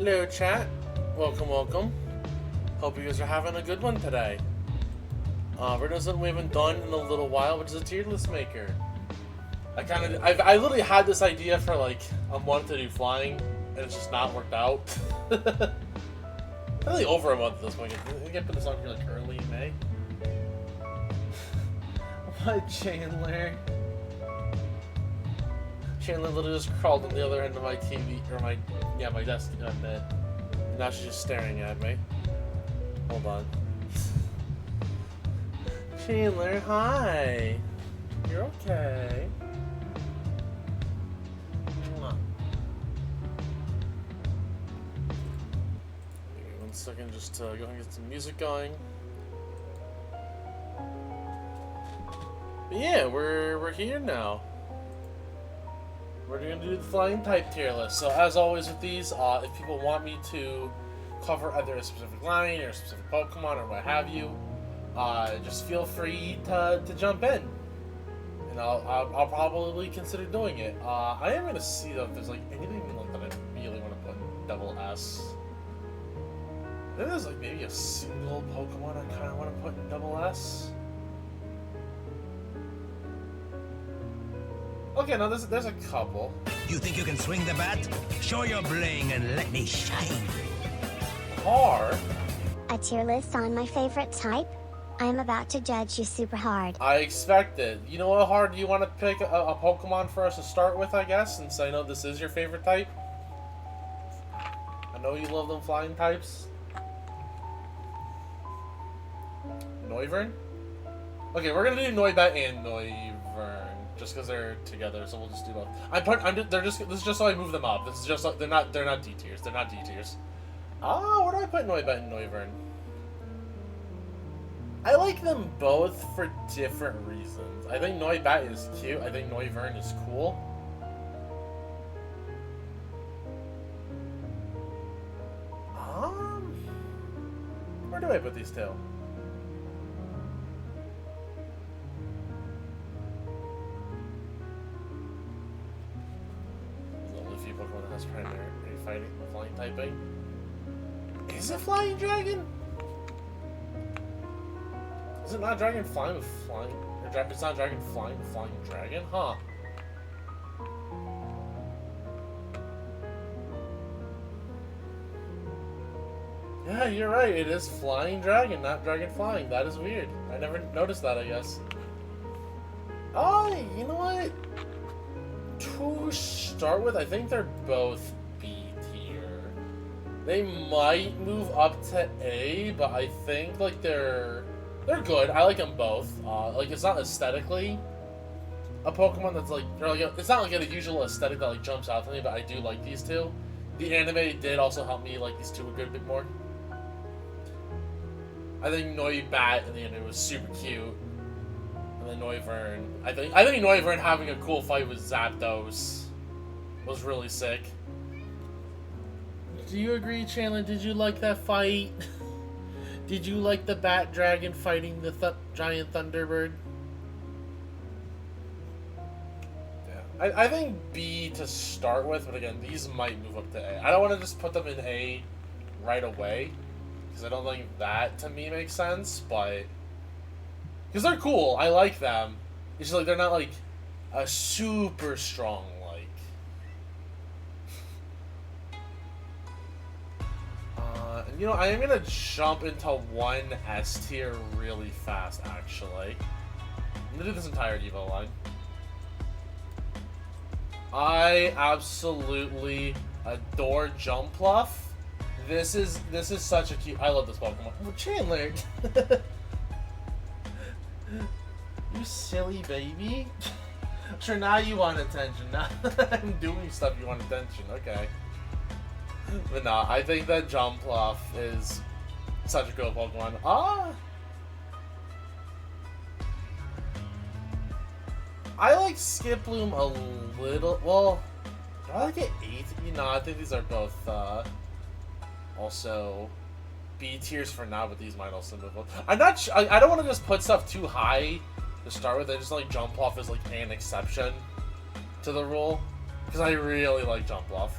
Hello, chat. Welcome, welcome. Hope you guys are having a good one today. We're doing something we haven't done in a little while, which is a tier list maker. I literally had this idea for like a month to do flying, and it's just not worked out. Really over a month at this point. I can put this on here like early May. What, Chandler? Chandler literally just crawled on the other end of my TV, or my desk, bed. And now she's just staring at me. Hold on. Chandler, hi. You're okay. Mwah. Give me 1 second just to go and get some music going. But yeah, we're here now. We're going to do the flying type tier list. So as always with these, if people want me to cover either a specific line or a specific Pokemon or what have you, just feel free to jump in. And I'll probably consider doing it. I am going to see though if there's like anything like that I really want to put in double S. I think there's like maybe a single Pokemon I kind of want to put in double S. Okay, now there's a couple. You think you can swing the bat? Show your bling and let me shine. Are a tier list on my favorite type? I'm about to judge you super hard. I expected. You know how hard you want to pick a Pokemon for us to start with, I guess, since I know this is your favorite type? I know you love them flying types. Noivern? Okay, we're gonna do Noibat and Noivern. Just because they're together, so we'll just do both. This is just so I move them up. This is just like they're not D tiers. They're not D tiers. Where do I put Noibat and Noivern? I like them both for different reasons. I think Noibat is cute. I think Noivern is cool. Where do I put these two? Pokemon that has primary fighting, flying typing. Is it Flying Dragon? Is it not Dragon flying with flying? Or it's not Dragon flying with Flying Dragon? Huh. Yeah, you're right. It is Flying Dragon, not Dragon Flying. That is weird. I never noticed that, I guess. Oh, you know what? To start with, I think they're both B tier. They might move up to A, but I think like they're good. I like them both. Like it's not aesthetically a Pokemon that's like, it's not like a usual aesthetic that like jumps out to me, but I do like these two. The anime did also help me like these two a good bit more. I think Noibat in the anime was super cute. And then Noivern. I think Noivern having a cool fight with Zapdos was really sick. Do you agree, Chandler? Did you like that fight? Did you like the Bat Dragon fighting the giant Thunderbird? Yeah. I think B to start with, but again, these might move up to A. I don't want to just put them in A right away, because I don't think that, to me, makes sense, but because they're cool, I like them. It's just like they're not like a super strong like. And you know, I am gonna jump into one S tier really fast. Actually, I'm gonna do this entire Evo line. I absolutely adore Jumpluff. This is such a cute. I love this Pokemon. Oh, Chandler. You silly baby. Sure, now you want attention. Now that I'm doing stuff, you want attention. Okay. But no, I think that Jumpluff is such a cool Pokemon. I like Skiploom a little. Well, do I like it 8? You know, I think these are both also B tiers for now, but these might also move up. I'm not. I don't want to just put stuff too high to start with. I just like Jumpluff as like an exception to the rule because I really like Jumpluff.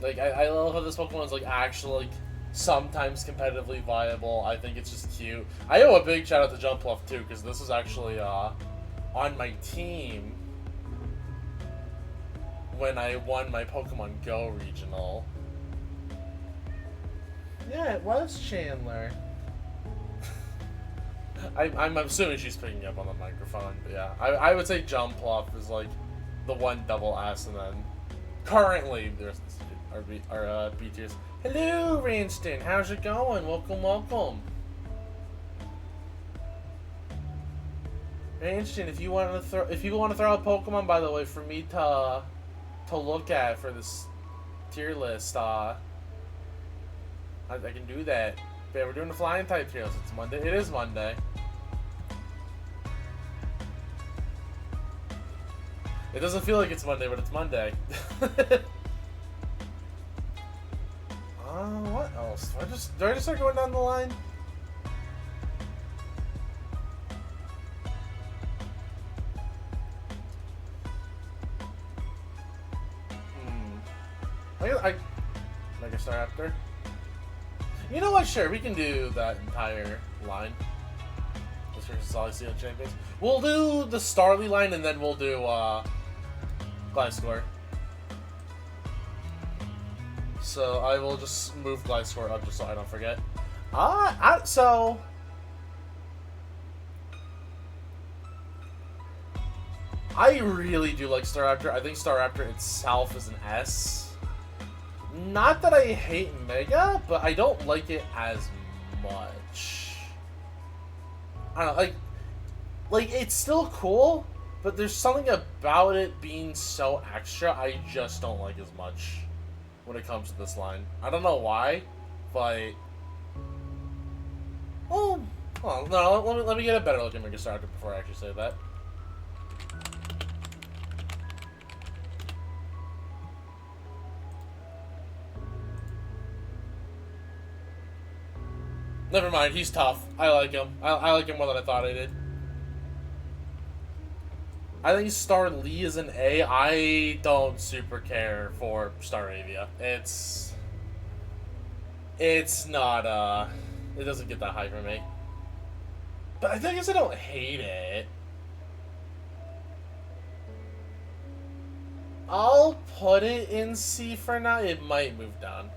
Like, I love how this Pokemon is, like, actually, like, sometimes competitively viable. I think it's just cute. I owe a big shout out to Jumpluff, too, because this was actually, on my team when I won my Pokemon Go regional. Yeah, it was Chandler. I'm assuming she's picking up on the microphone, but yeah. I would say Jumpluff is, like, the one double S, and then currently there's our B tiers. Hello, Ranston. How's it going? Welcome, welcome. Ranston, if you want to throw a Pokemon, by the way, for me to look at for this tier list, I can do that. But yeah, we're doing the flying type tier list. It's Monday. It is Monday. It doesn't feel like it's Monday, but it's Monday. What else? Do I just start going down the line? I Mega Staraptor. You know what? Sure, we can do that entire line. This versus all I see on Champions. We'll do the Starly line, and then we'll do Gliscor. So I will just move Gliscor up just so I don't forget. So I really do like Staraptor. I think Staraptor itself is an S. Not that I hate Mega, but I don't like it as much. I don't know, like it's still cool, but there's something about it being so extra I just don't like as much when it comes to this line. I don't know why, but well, no, let me get a better look at Mega Staraptor before I actually say that. Never mind, he's tough. I like him. I like him more than I thought I did. I think Starly is an A. I don't super care for Staravia. It's not, it doesn't get that high for me. But I guess I don't hate it. I'll put it in C for now. It might move down.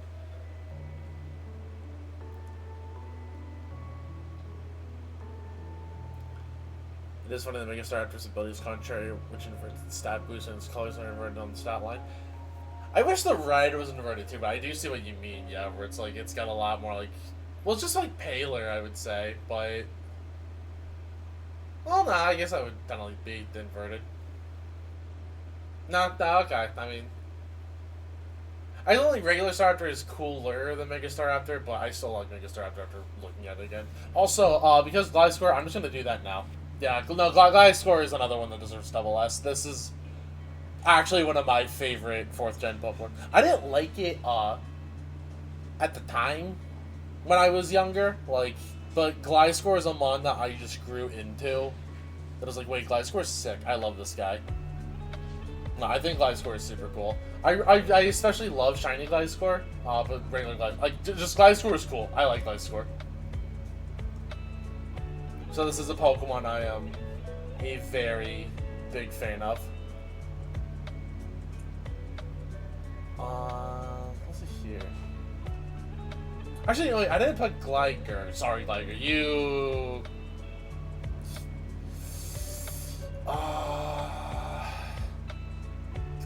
It is funny that Mega Staraptor's ability is contrary, which inverts its stat boost and its colors are inverted on the stat line. I wish the rider was inverted too, but I do see what you mean, yeah, where it's like, it's got a lot more like, well, it's just like paler, I would say, but, well, nah, I guess I would kind of like be inverted. No, okay, I mean, I don't think regular Staraptor is cooler than Mega Staraptor, but I still like Mega Staraptor after looking at it again. Also, because Gliscor, I'm just going to do that now. Yeah, no, Gliscor is another one that deserves double S. This is actually one of my favorite 4th gen Pokemon. I didn't like it at the time when I was younger, like, but Gliscor is a mon that I just grew into. That I was like, wait, Gliscor is sick. I love this guy. No, I think Gliscor is super cool. I especially love shiny Gliscor, but regular Gliscor, like, just Gliscor is cool. I like Gliscor. So this is a Pokemon I am a very big fan of. What's it here? Actually, wait, I didn't put Gligar. Sorry, Gligar. You...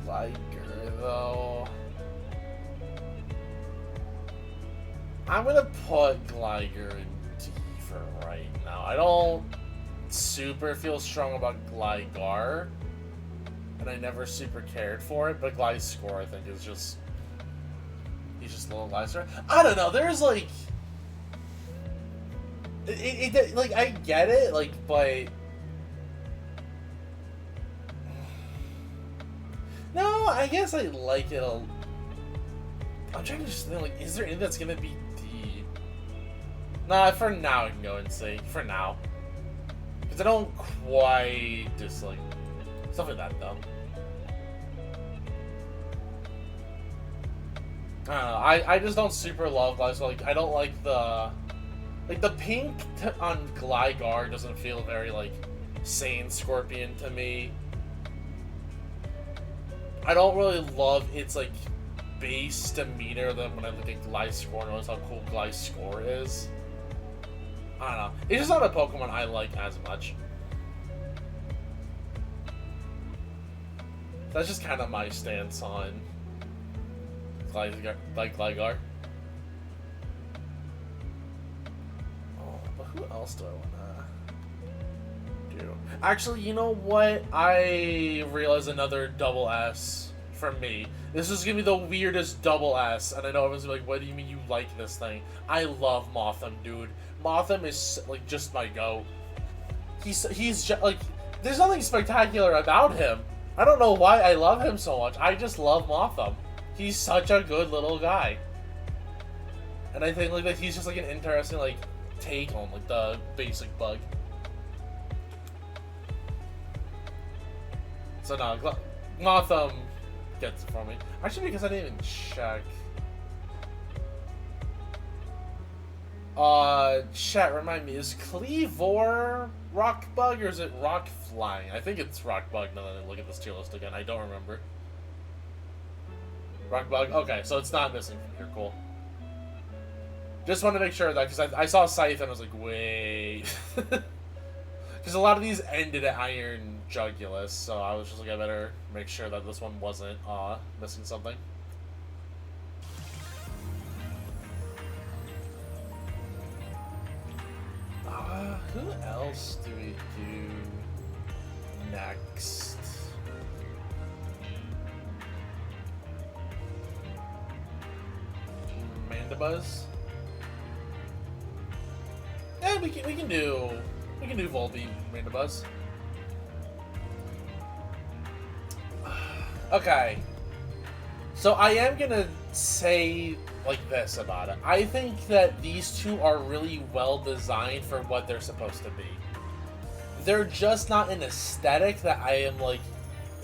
Gligar, though. I'm gonna put Gligar in D for right now. I don't super feel strong about Gligar, and I never super cared for it, but Gliscor, I think, is just... He's just a little Gliscor. I don't know, there's, like... like, I get it, like, but... No, I guess I like it a... I'm trying to just think, like, is there anything that's gonna be D? Nah, for now I can go and C. For now. Because I don't quite dislike stuff like that, though. I don't know. I just don't super love Glycerin. Like, I don't like the... Like, the pink on Gligar doesn't feel very, like, Saiyan Scorpion to me. I don't really love its, like, base demeanor than when I look at Gliscor and notice how cool Gliscor is. I don't know. It's just not a Pokemon I like as much. That's just kind of my stance on Gligar. Oh, but who else do I want to do? Actually, you know what? I realized another double S from me. This is gonna be the weirdest double S, and I know everyone's gonna be like, "What do you mean you like this thing?" I love Mothim, dude. Mothim is like just my go. He's just, like, there's nothing spectacular about him. I don't know why I love him so much. I just love Mothim. He's such a good little guy, and I think like he's just like an interesting like take on like the basic bug. So no, Mothim gets it for me. Actually, because I didn't even check. Chat, remind me, is Cleavor Rock Bug or is it Rock Flying? I think it's Rock Bug now that I look at this tier list again. I don't remember. Rock Bug? Okay, so it's not missing from here. Cool. Just want to make sure that, because I saw Scythe and I was like, wait. Because a lot of these ended at Iron Jugulus, so I was just like, I better make sure that this one wasn't missing something. Who else do we do next? Mandibuzz? Yeah, we can do Volbeat Mandibuzz. Okay. So I am gonna say like this about it. I think that these two are really well designed for what they're supposed to be. They're just not an aesthetic that I am like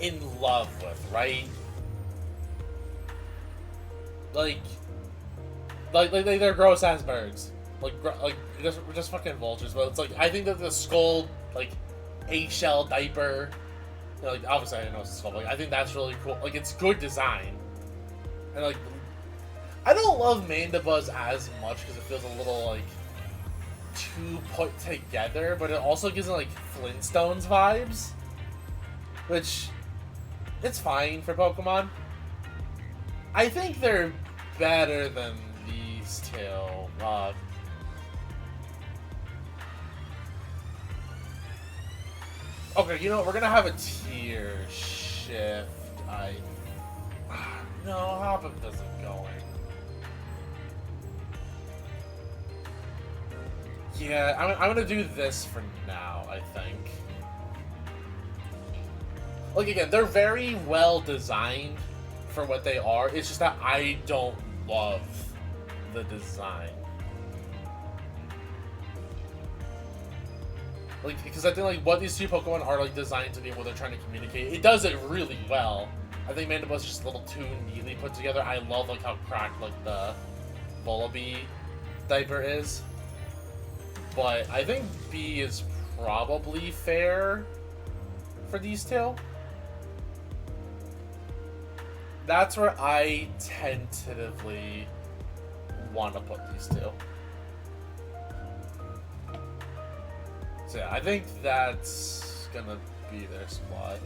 in love with, right? Like they're gross ass birds. Like just fucking vultures. But it's like I think that the skull like eggshell diaper. You know, like obviously I know it's a skull. But, like I think that's really cool. Like it's good design. And like, I don't love Mandibuzz as much because it feels a little like too put together, but it also gives it like Flintstones vibes, which it's fine for Pokemon. I think they're better than these two. Okay, you know what? We're gonna have a tier shift. No, Hoppip isn't going. Yeah, I'm gonna do this for now, I think. Like, again, they're very well designed for what they are. It's just that I don't love the design. Like, because I think, like, what these two Pokemon are, like, designed to be and what they're trying to communicate, it does it really well. I think Mandibuzz is just a little too neatly put together. I love, like, how cracked, like, the Volbeat diaper is. But I think B is probably fair for these two. That's where I tentatively want to put these two. So yeah, I think that's gonna be their spot.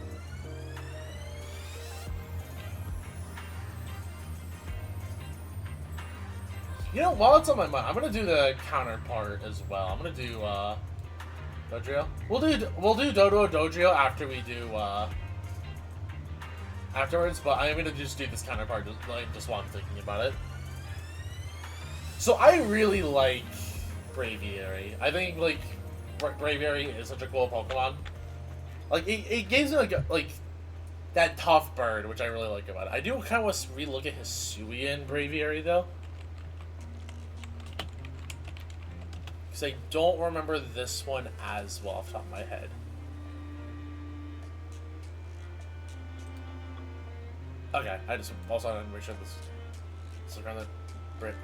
You know, while it's on my mind, I'm gonna do the counterpart as well. I'm gonna do Dodrio. We'll do Dodo Dodrio after we do afterwards, but I'm gonna just do this counterpart just while I'm thinking about it. So I really like Braviary. I think like Braviary is such a cool Pokemon. Like it gives me like that tough bird, which I really like about it. I do kind of want to relook at Hisuian Braviary though. I don't remember this one as well off the top of my head. Okay, I just also want to make sure this So we're gonna break.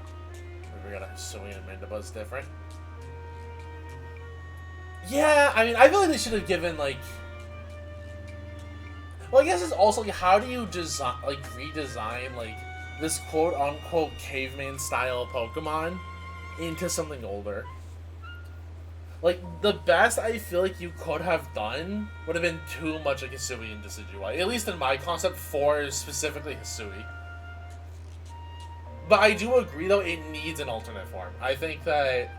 We got a Hisui and Mandibuzz different. Yeah, I mean, I feel like they should have given like. Well, I guess it's also like, how do you design, like, redesign like this quote-unquote caveman style Pokemon into something older? Like, the best I feel like you could have done would have been too much like Hisui and Decidueye. At least in my concept for specifically Hisui. But I do agree, though, it needs an alternate form. I think that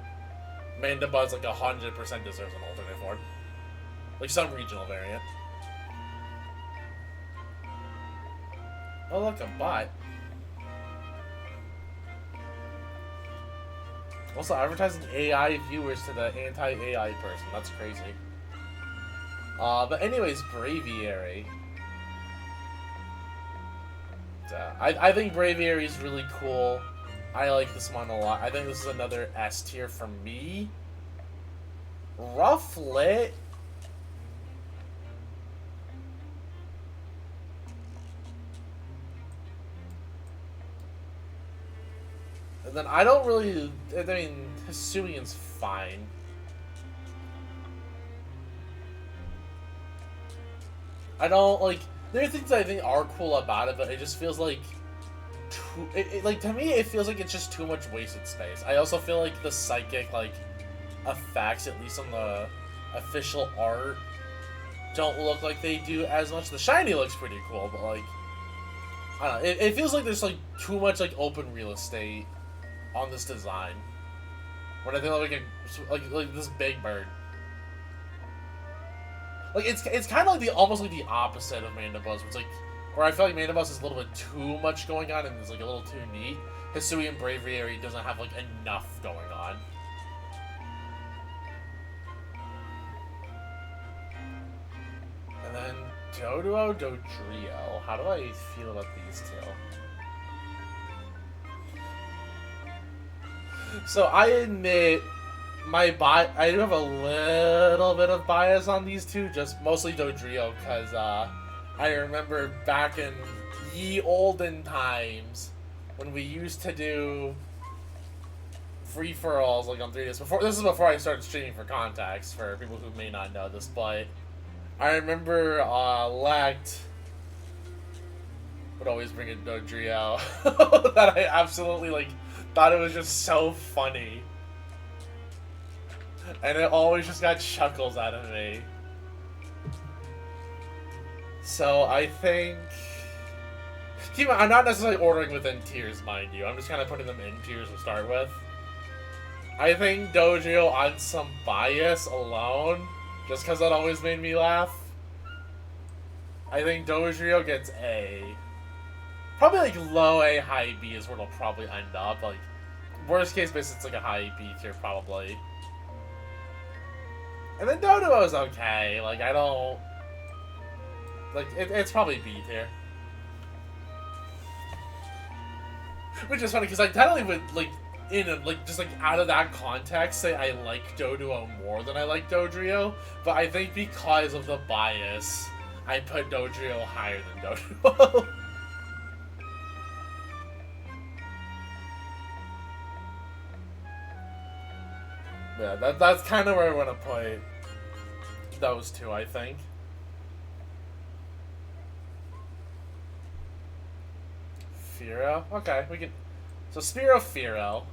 Mandibuzz, like, 100% deserves an alternate form. Like, some regional variant. Oh, look, a bot. Also, advertising AI viewers to the anti-AI person. That's crazy. But anyways, Braviary. I think Braviary is really cool. I like this one a lot. I think this is another S tier for me. Rough Lit. And then I don't really... I mean, Hisuian's fine. I don't, like... There are things I think are cool about it, but it just feels like... like, to me, it feels like it's just too much wasted space. I also feel like the psychic, like, effects, at least on the official art, don't look like they do as much. The shiny looks pretty cool, but, like... I don't know. It feels like there's, like, too much, like, open real estate on this design. When I think like this big bird. Like it's kind of like almost like the opposite of Mandibuzz, where I feel like Mandibuzz is a little bit too much going on and is like a little too neat. Hisui and Braviary doesn't have like enough going on. And then Doduo, Dodrio. How do I feel about these two? So I admit I do have a little bit of bias on these two, just mostly Dodrio, because I remember back in ye olden times when we used to do free-for-alls like on 3DS. This is before I started streaming for context, for people who may not know this, but I remember Lect would always bring in Dodrio that I absolutely like. Thought it was just so funny. And it always just got chuckles out of me. So I think... Keep in mind, I'm not necessarily ordering within tiers, mind you. I'm just kind of putting them in tiers to start with. I think Dodrio on some bias alone, just because that always made me laugh. I think Dodrio gets A. Probably like low A, high B is where it'll probably end up. Like, worst case basis, it's like a high B tier probably. And then Doduo's okay. Like, I don't... Like, it's probably B tier. Which is funny, because I technically would, like, just like out of that context, say I like Doduo more than I like Dodrio. But I think because of the bias, I put Dodrio higher than Doduo. Yeah, that's kind of where I want to put those two, I think. Fearow? Okay, we can... So, Spearow, Fearow.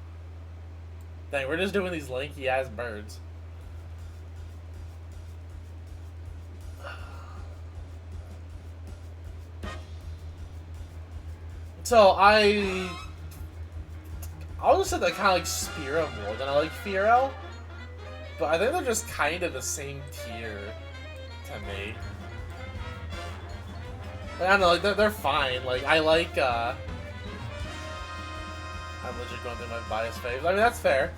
Dang, we're just doing these lanky-ass birds. So, I'll just say that I kind of like Spearow more than I like Fearow. But I think they're just kind of the same tier to me. Like, I don't know, like, they're fine. Like, I like, I'm legit going through my bias phase. I mean, that's fair.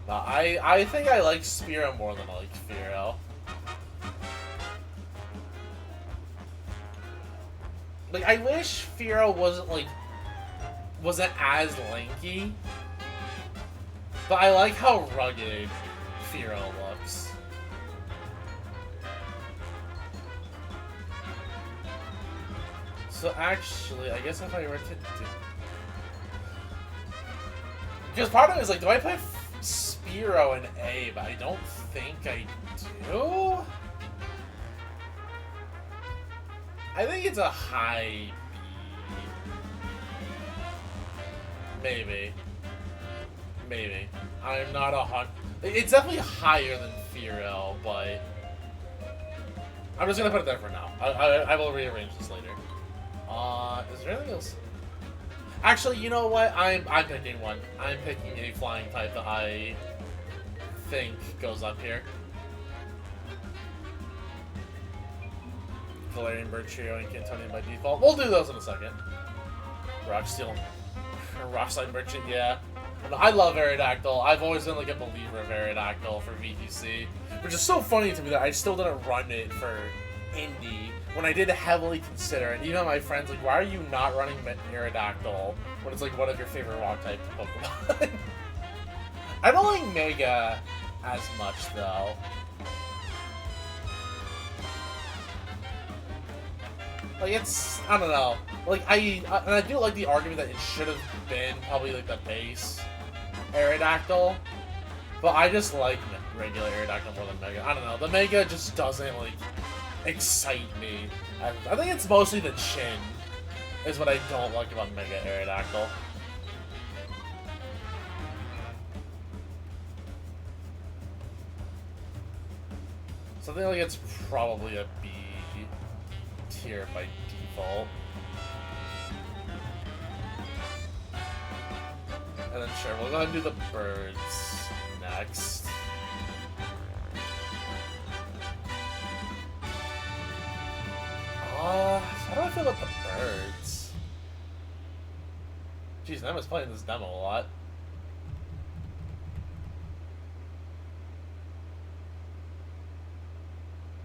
But I think I like Spearow more than I like Fearow. Like, I wish Fearow wasn't as lanky. But I like how rugged Fearow looks. So actually, I guess if I were to do... Because part of it is like, do I play Spearow in A, but I don't think I do? I think it's a high B. Maybe. Maybe. I'm not 100... It's definitely higher than Fearow, but... I'm just gonna put it there for now. I will rearrange this later. Is there anything else? Actually, you know what? I'm picking one. I'm picking a flying type that I think goes up here. Galarian, Bird Trio, and Cantonian by default. We'll do those in a second. Rock Steel. Rock Slide Merchant, yeah. I love Aerodactyl. I've always been like a believer of Aerodactyl for VTC. Which is so funny to me that I still didn't run it for Indie when I did heavily consider it. Even my friends like, why are you not running Aerodactyl when it's like one of your favorite rock type Pokemon? I don't like Mega as much though. Like it's, I don't know. Like I do like the argument that it should have been probably like the base Aerodactyl, but I just like regular Aerodactyl more than Mega. I don't know. The Mega just doesn't like excite me. I think it's mostly the chin is what I don't like about Mega Aerodactyl. So I think like it's probably a B tier by default. And then sure, we'll go ahead and do the birds next. How do I feel about the birds? Jeez, I was playing this demo a lot.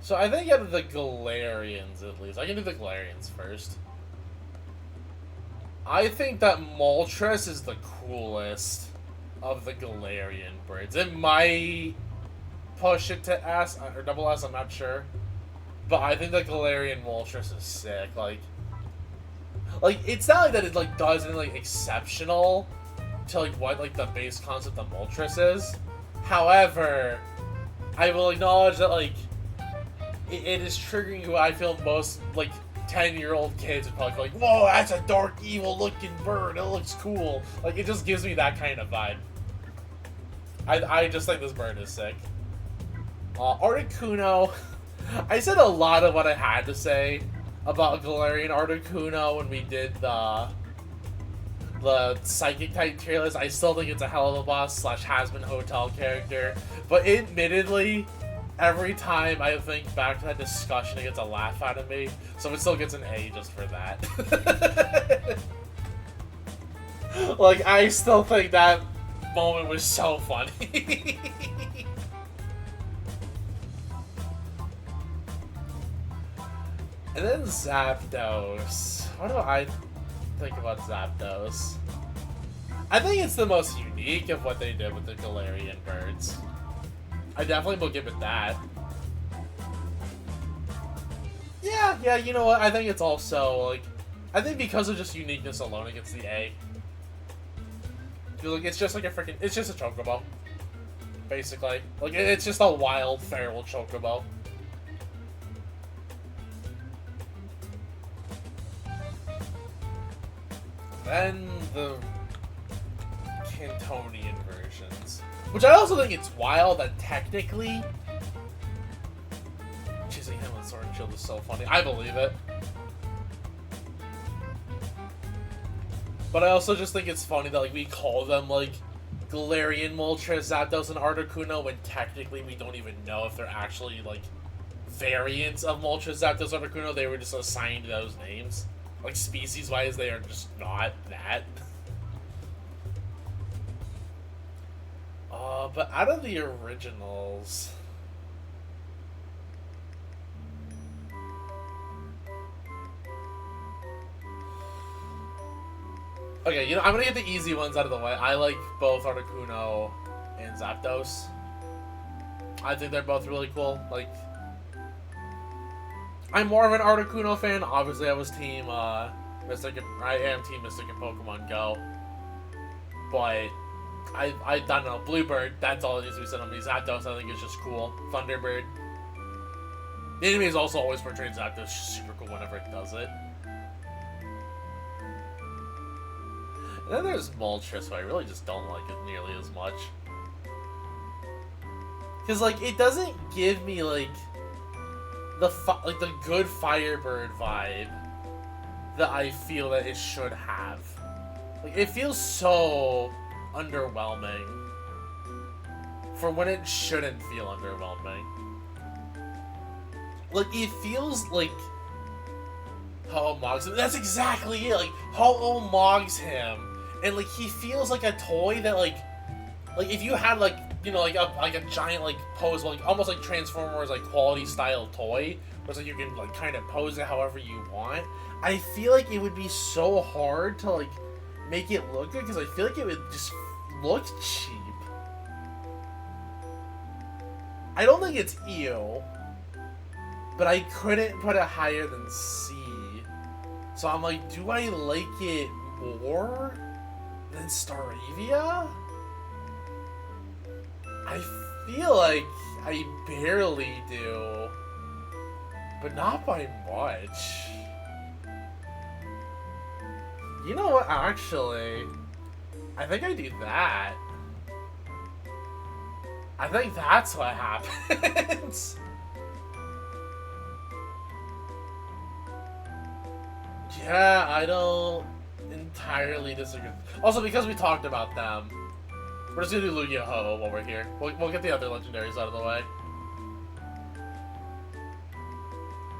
So I think out of the Galarians, at least, I can do the Galarians first. I think that Moltres is the coolest of the Galarian birds. It might push it to S or double S, I'm not sure. But I think the Galarian Moltres is sick. Like it's not like that it like does anything like exceptional to like what like the base concept of Moltres is. However, I will acknowledge that like it is triggering who I feel most like 10-year-old kids would probably be like, whoa, that's a dark, evil-looking bird. It looks cool. Like, it just gives me that kind of vibe. I just think this bird is sick. Articuno. I said a lot of what I had to say about Galarian Articuno when we did the Psychic type tier list. I still think it's a hell of a boss / has-been hotel character. But admittedly, every time I think back to that discussion, it gets a laugh out of me. So it still gets an A just for that. Like, I still think that moment was so funny. And then Zapdos. What do I think about Zapdos? I think it's the most unique of what they did with the Galarian birds. I definitely will give it that. Yeah, you know what? I think it's also, like... I think because of just uniqueness alone, it gets the A. Like, it's just like a freaking... It's just a Chocobo. Basically. Like, it's just a wild, feral Chocobo. Then the Cantonian versions. Which I also think it's wild that technically... Chasing him with Sword and Shield is so funny. I believe it. But I also just think it's funny that like we call them like Galarian, Moltres, Zapdos, and Articuno when technically we don't even know if they're actually like variants of Moltres, Zapdos, Articuno. They were just assigned those names. Like species-wise, they are just not that. But out of the originals... Okay, you know, I'm gonna get the easy ones out of the way. I like both Articuno and Zapdos. I think they're both really cool. Like, I'm more of an Articuno fan. Obviously, I was team Mystic. I am team Mystic in Pokemon Go. But I don't know. Bluebird. That's all that needs to be said on me. Zapdos, I think is just cool. Thunderbird. The anime is also always portrayed Zapdos super cool whenever it does it. And then there's Moltres, who I really just don't like it nearly as much. Cause like it doesn't give me like the good Firebird vibe that I feel that it should have. Like it feels so underwhelming for when it shouldn't feel underwhelming. Like it feels like Ho-Oh mogs him. That's exactly it. Like Ho-Oh mogs him, and like he feels like a toy that like if you had like, you know, like a giant like pose, like almost like Transformers like quality style toy, where it's like you can like kind of pose it however you want. I feel like it would be so hard to like make it look good because I feel like it would just look cheap. I don't think it's ew, but I couldn't put it higher than C. So I'm like, do I like it more than Staravia? I feel like I barely do, but not by much. You know what, actually, I think I do that. I think that's what happens. Yeah, I don't entirely disagree. Also, because we talked about them, we're just gonna do Lugia Ho while we're here. We'll get the other legendaries out of the way.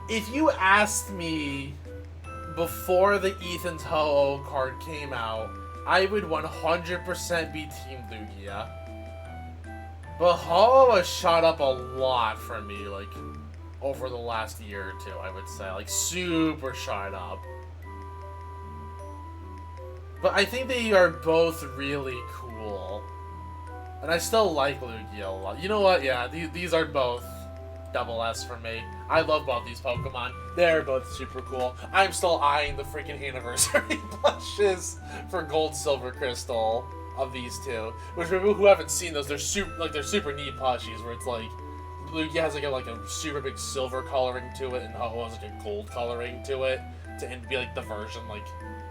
If you asked me before the Ethan's Ho-Oh card came out, I would 100% be Team Lugia. But Ho-Oh has shot up a lot for me, like, over the last year or two, I would say. Like, super shot up. But I think they are both really cool. And I still like Lugia a lot. You know what? Yeah, these are both double S for me. I love both these Pokemon. They're both super cool. I'm still eyeing the freaking anniversary plushes for Gold, Silver, Crystal of these two. Which, for people who haven't seen those, they're super neat plushies where it's like Lugia has like a super big silver coloring to it, and Ho-Oh has like a gold coloring to it to be like the version like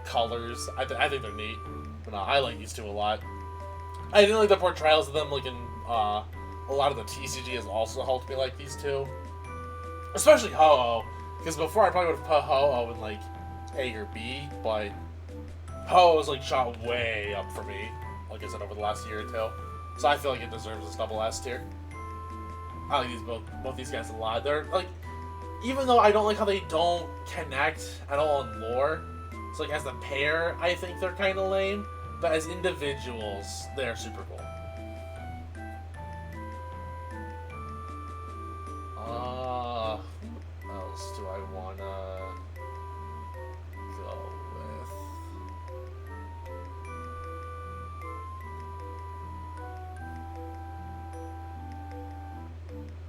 colors. I think they're neat. But no, I like these two a lot. I didn't like the portrayals of them, like in a lot of the TCG has also helped me like these two. Especially Ho-Oh, because before I probably would have put Ho-Oh in like A or B, but Ho-Oh was like shot way up for me, like I said, over the last year or two. So I feel like it deserves this double S tier. I like both these guys a lot. They're like, even though I don't like how they don't connect at all in lore, so like as a pair, I think they're kind of lame. But as individuals, they're super cool. Who else do I wanna go with?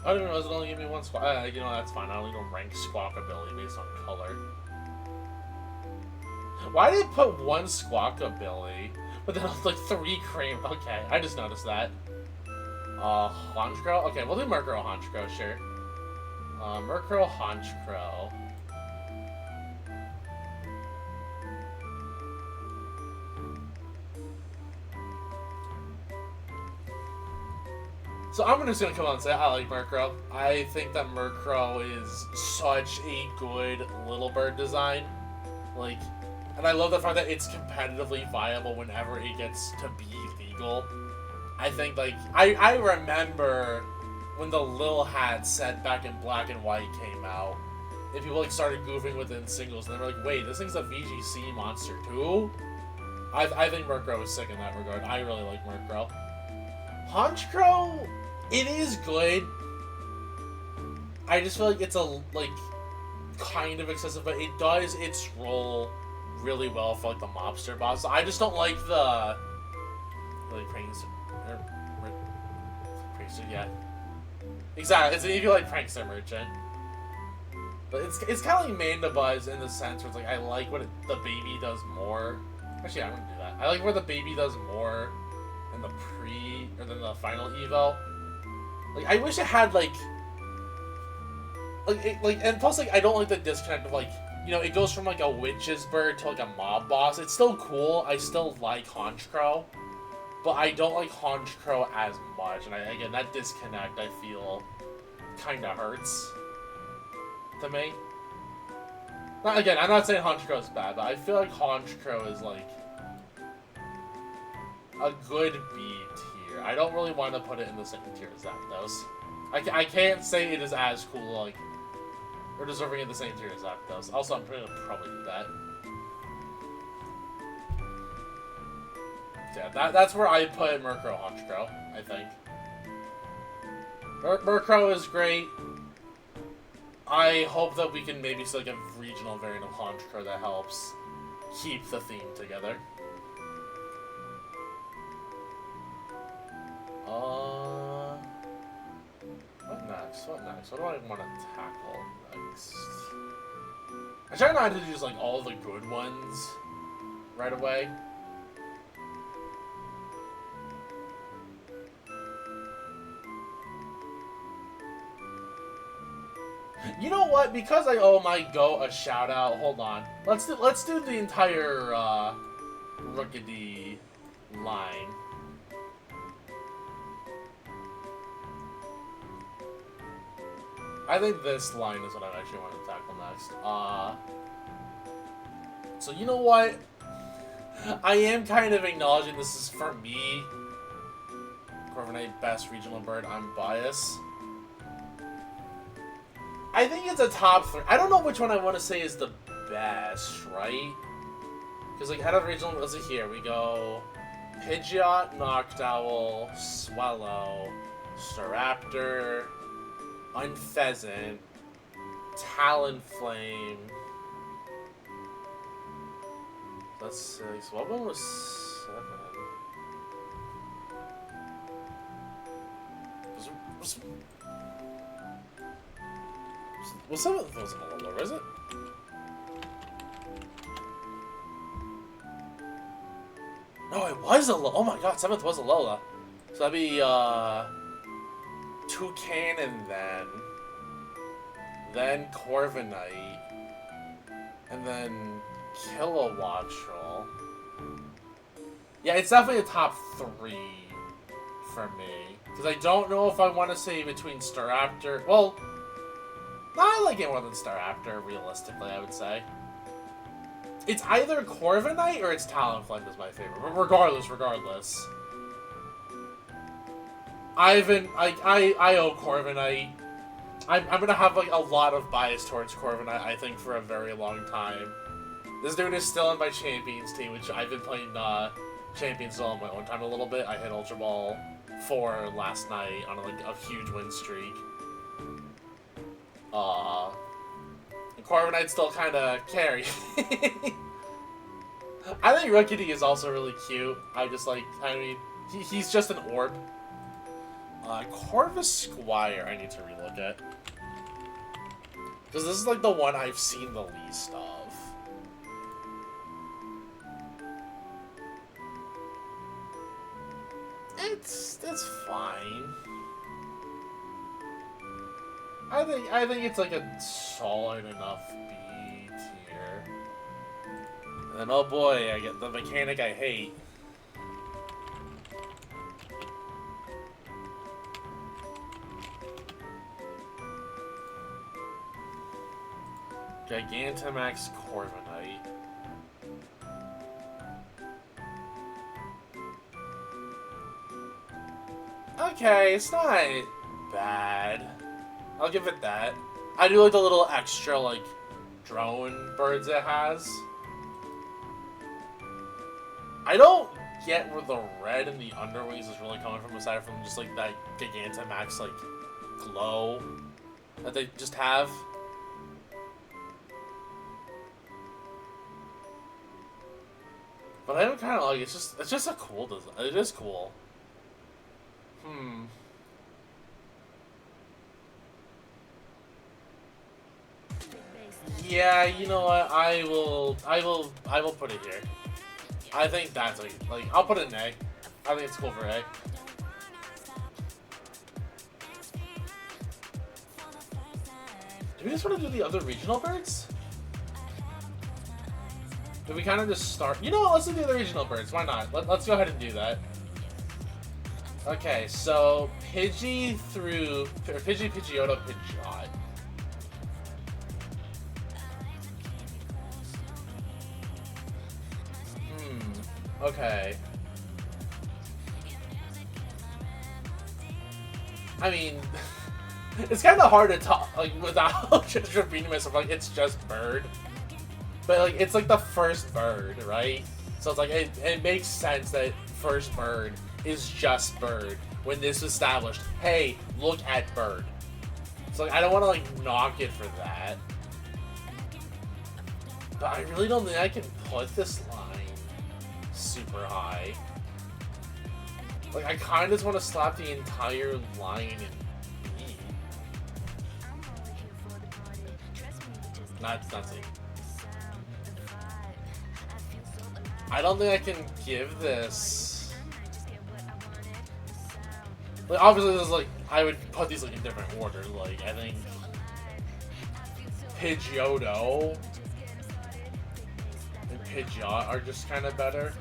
I don't know, does it only give me one squawk? You know, that's fine. I only don't rank Squawkabilly based on color. Why did they put one Squawkabilly, but then like 3 cream? Okay, I just noticed that. Honchkrow? Okay, we'll do Murkrow Honchkrow, sure. Murkrow Honchkrow. So I'm just gonna come out and say I like Murkrow. I think that Murkrow is such a good little bird design. Like, and I love the fact that it's competitively viable whenever it gets to be legal. I think, like, I remember when the Lil Hat set back in Black and White came out, and people, like, started goofing with it in singles, and they were like, wait, this thing's a VGC monster too? I think Murkrow is sick in that regard. I really like Murkrow. Honchkrow, it is good. I just feel like it's kind of excessive, but it does its role really well for, like, the mobster boss. I just don't like the prankster. Yeah, exactly. It's if you like prankster merchant. But it's kind of like Mandibuzz in the sense where it's like I like what the baby does more. Actually, I'm gonna do that. I like where the baby does more than the the final evo. Like I wish it had and plus like I don't like the disconnect of like, you know, it goes from like a witch's bird to like a mob boss. It's still cool. I still like Honchkrow, but I don't like Honchkrow as much. And again, that disconnect I feel kind of hurts to me. Now, again, I'm not saying Honchkrow is bad, but I feel like Honchkrow is like a good B tier. I don't really want to put it in the same tier as Zapdos. I can't say it is as cool, like, or deserving in the same tier as Zapdos. Also, I'm gonna probably do that. Yeah, that's where I put Murkrow Honchkrow, I think. Murkrow is great. I hope that we can maybe see like a regional variant of Honchkrow that helps keep the theme together. What next? What next? What do I want to tackle next? I try not to do just like all the good ones right away. You know what? Because I owe my goat a shout out. Hold on. Let's do the entire Rookidee line. I think this line is what I actually want to tackle next. So you know what? I am kind of acknowledging this is for me. Corviknight, best regional bird. I'm biased. I think it's a top 3. I don't know which one I want to say is the best, right? Because like out of regional, let's see here. We go Pidgeot, Noctowl, Swallow, Staraptor, Unpheasant, Talonflame. That's 6. What one was 7? Well, 7th wasn't a Alola, was it? No, it was Alola. Oh my god, 7th was Alola. So that'd be, Toucan and then Corviknight, and then Kilowattrel. Yeah, it's definitely a top 3 for me. Because I don't know if I want to say between Staraptor. Well, no, I like it more than Staraptor, realistically, I would say. It's either Corviknight or it's Talonflame is my favorite. But regardless. I owe Corviknight. I'm gonna have like a lot of bias towards Corviknight, I think, for a very long time. This dude is still in my Champions team, which I've been playing Champions on my own time a little bit. I hit Ultra Ball 4 last night on like a huge win streak. Corviknight's still kind of carry. I think Rookidee is also really cute. He's just an orb. Corvisquire I need to relook at. Because this is like the one I've seen the least of. It's fine. I think it's like a solid enough B tier. And then oh boy, I get the mechanic I hate. Gigantamax Corviknight. Okay, it's not bad. I'll give it that. I do like the little extra, like, drone birds it has. I don't get where the red in the underwings is really coming from, aside from just, like, that Gigantamax, like, glow that they just have. But I don't kind of like it. It's just a cool design. It is cool. Yeah, you know what? I will put it here. I think that's like I'll put it in A. I think it's cool for A. Do we just want to do the other regional birds? Do we kind of just start? You know what? Let's do the other regional birds. Why not? Let's go ahead and do that. Okay, so Pidgey through Pidgey, Pidgeotto, Pidgeot. Okay. I mean, it's kind of hard to talk like without just repeating myself. Like it's just bird, but like it's like the first bird, right? So it's like it makes sense that first bird is just bird when this was established. Hey, look at bird. So like I don't want to like knock it for that, but I really don't think I can put this line super high. Like I kind of just want to slap the entire line in B. Not C. I don't think I can give this. Like obviously, there's like I would put these like in different order. Like I think Pidgeotto and Pidgeot are just kind of better.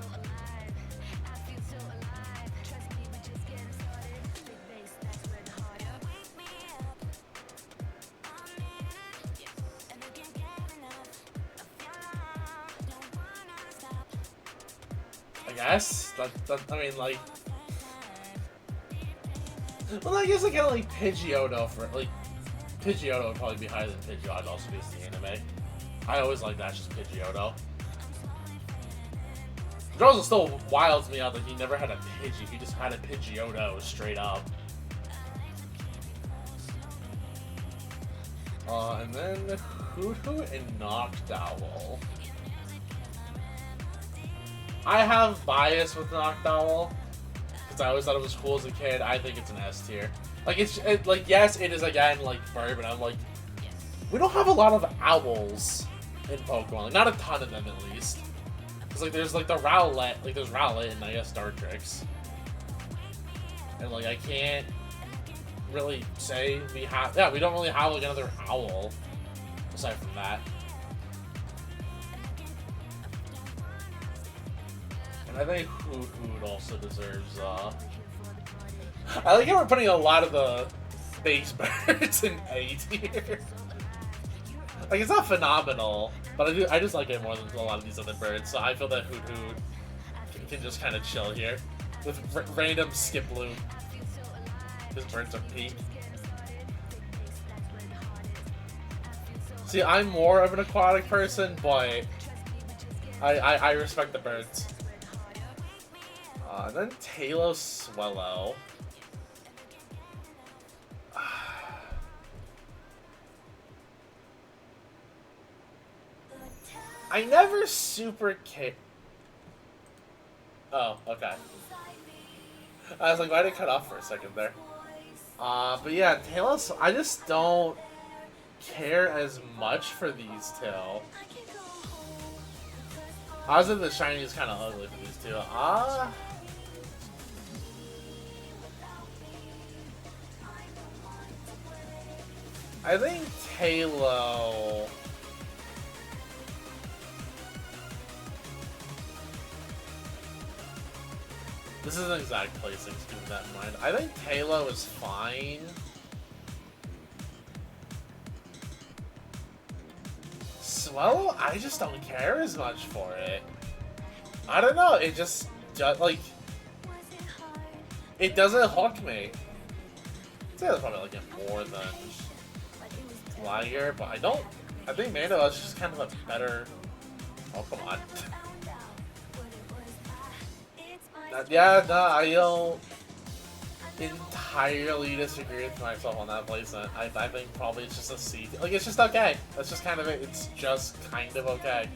I guess I mean like. Well, I guess I kind of like Pidgeotto for like Pidgeotto would probably be higher than Pidgeot also based the anime. I always like that just Pidgeotto. It also still wilds me out that he never had a Pidgey. He just had a Pidgeotto straight up. And then Hoothoot and Noctowl. I have bias with Noctowl because I always thought it was cool as a kid. I think it's an S tier. Like like yes, it is again like bird, but I'm like, we don't have a lot of owls in Pokemon. Like, not a ton of them at least. Cause like there's like the Rowlet, like there's Rowlet and I guess Dartrix, and like I can't really say we have. Yeah, we don't really have like another owl aside from that. And I think Hoothoot also deserves. I like how we're putting a lot of the base birds in A tier. Like it's not phenomenal, but I just like it more than a lot of these other birds. So I feel that Hoothoot can just kind of chill here with random Skiploom. His birds are peak. See, I'm more of an aquatic person, but I respect the birds. Then Talos Swellow. I never super care. Oh, okay. I was like, why did it cut off for a second there? But yeah, Talos, I just don't care as much for these two. I was in the shiny is kind of ugly for these two. I think Talo. This isn't exact placing, so keep that in mind. I think Talo is fine. Swellow, I just don't care as much for it. I don't know, it just like, it doesn't hook me. I'd say that's probably like it more than Liger, but I think Mando is just kind of a better Pokemon. Yeah, no, I don't entirely disagree with myself on that placement. I think probably it's just a C. Like, it's just okay. That's just kind of it. It's just kind of okay.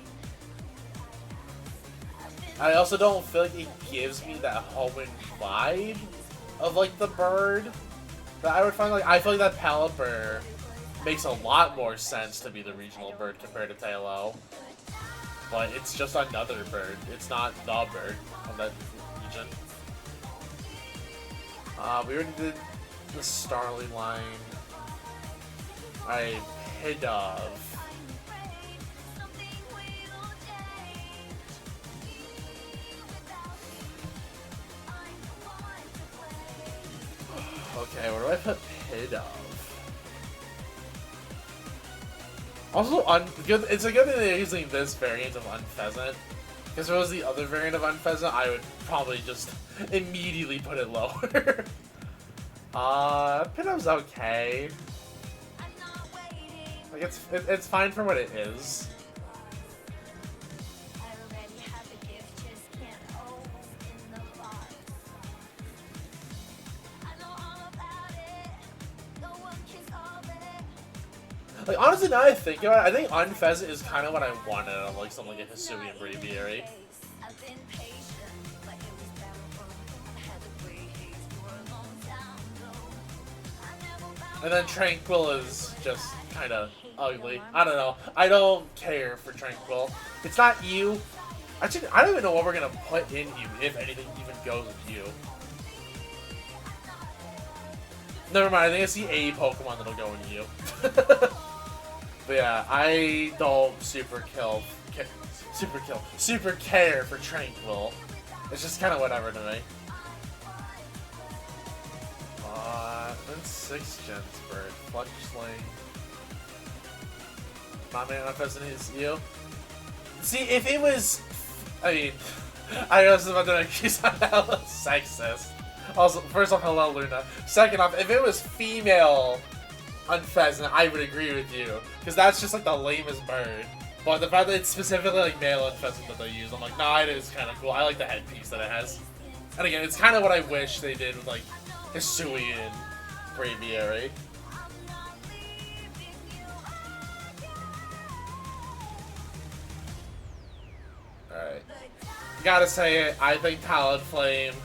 I also don't feel like it gives me that Hoenn vibe of, like, the bird that I would find. Like, I feel like that Pelipper makes a lot more sense to be the regional bird compared to Tailo. But it's just another bird. It's not the bird of that region. We already did the Starly line. Alright, Pidove. Okay, where do I put Pidove? Also, it's a good thing they're using this variant of Unpheasant. Because if it was the other variant of Unpheasant, I would probably just immediately put it lower. Pidove's okay. Like, it's fine for what it is. Like, honestly, now I think about it, I think Unpheasant is kind of what I wanted out of, like, something like a Hisui and Braviary. And then Tranquil is just kind of ugly. I don't know. I don't care for Tranquil. It's not you. Actually, I don't even know what we're going to put in you, if anything even goes with you. Never mind, I think I see a Pokemon that'll go in you. But yeah, I don't super care for Tranquil. It's just kind of whatever to me. Then 6 gens bird. Fletchling. My man, Unpheasant is you. See, if it was, I mean, I was about to make you sound hella sexist. Also, first off, hello Luna. Second off, if it was female Unpheasant, I would agree with you, because that's just like the lamest bird. But the fact that it's specifically like male Unpheasant that they use, I'm like, nah, it is kind of cool. I like the headpiece that it has. And again, it's kind of what I wish they did with like Hisui and Braviary. Alright. Gotta say it, I think Talonflame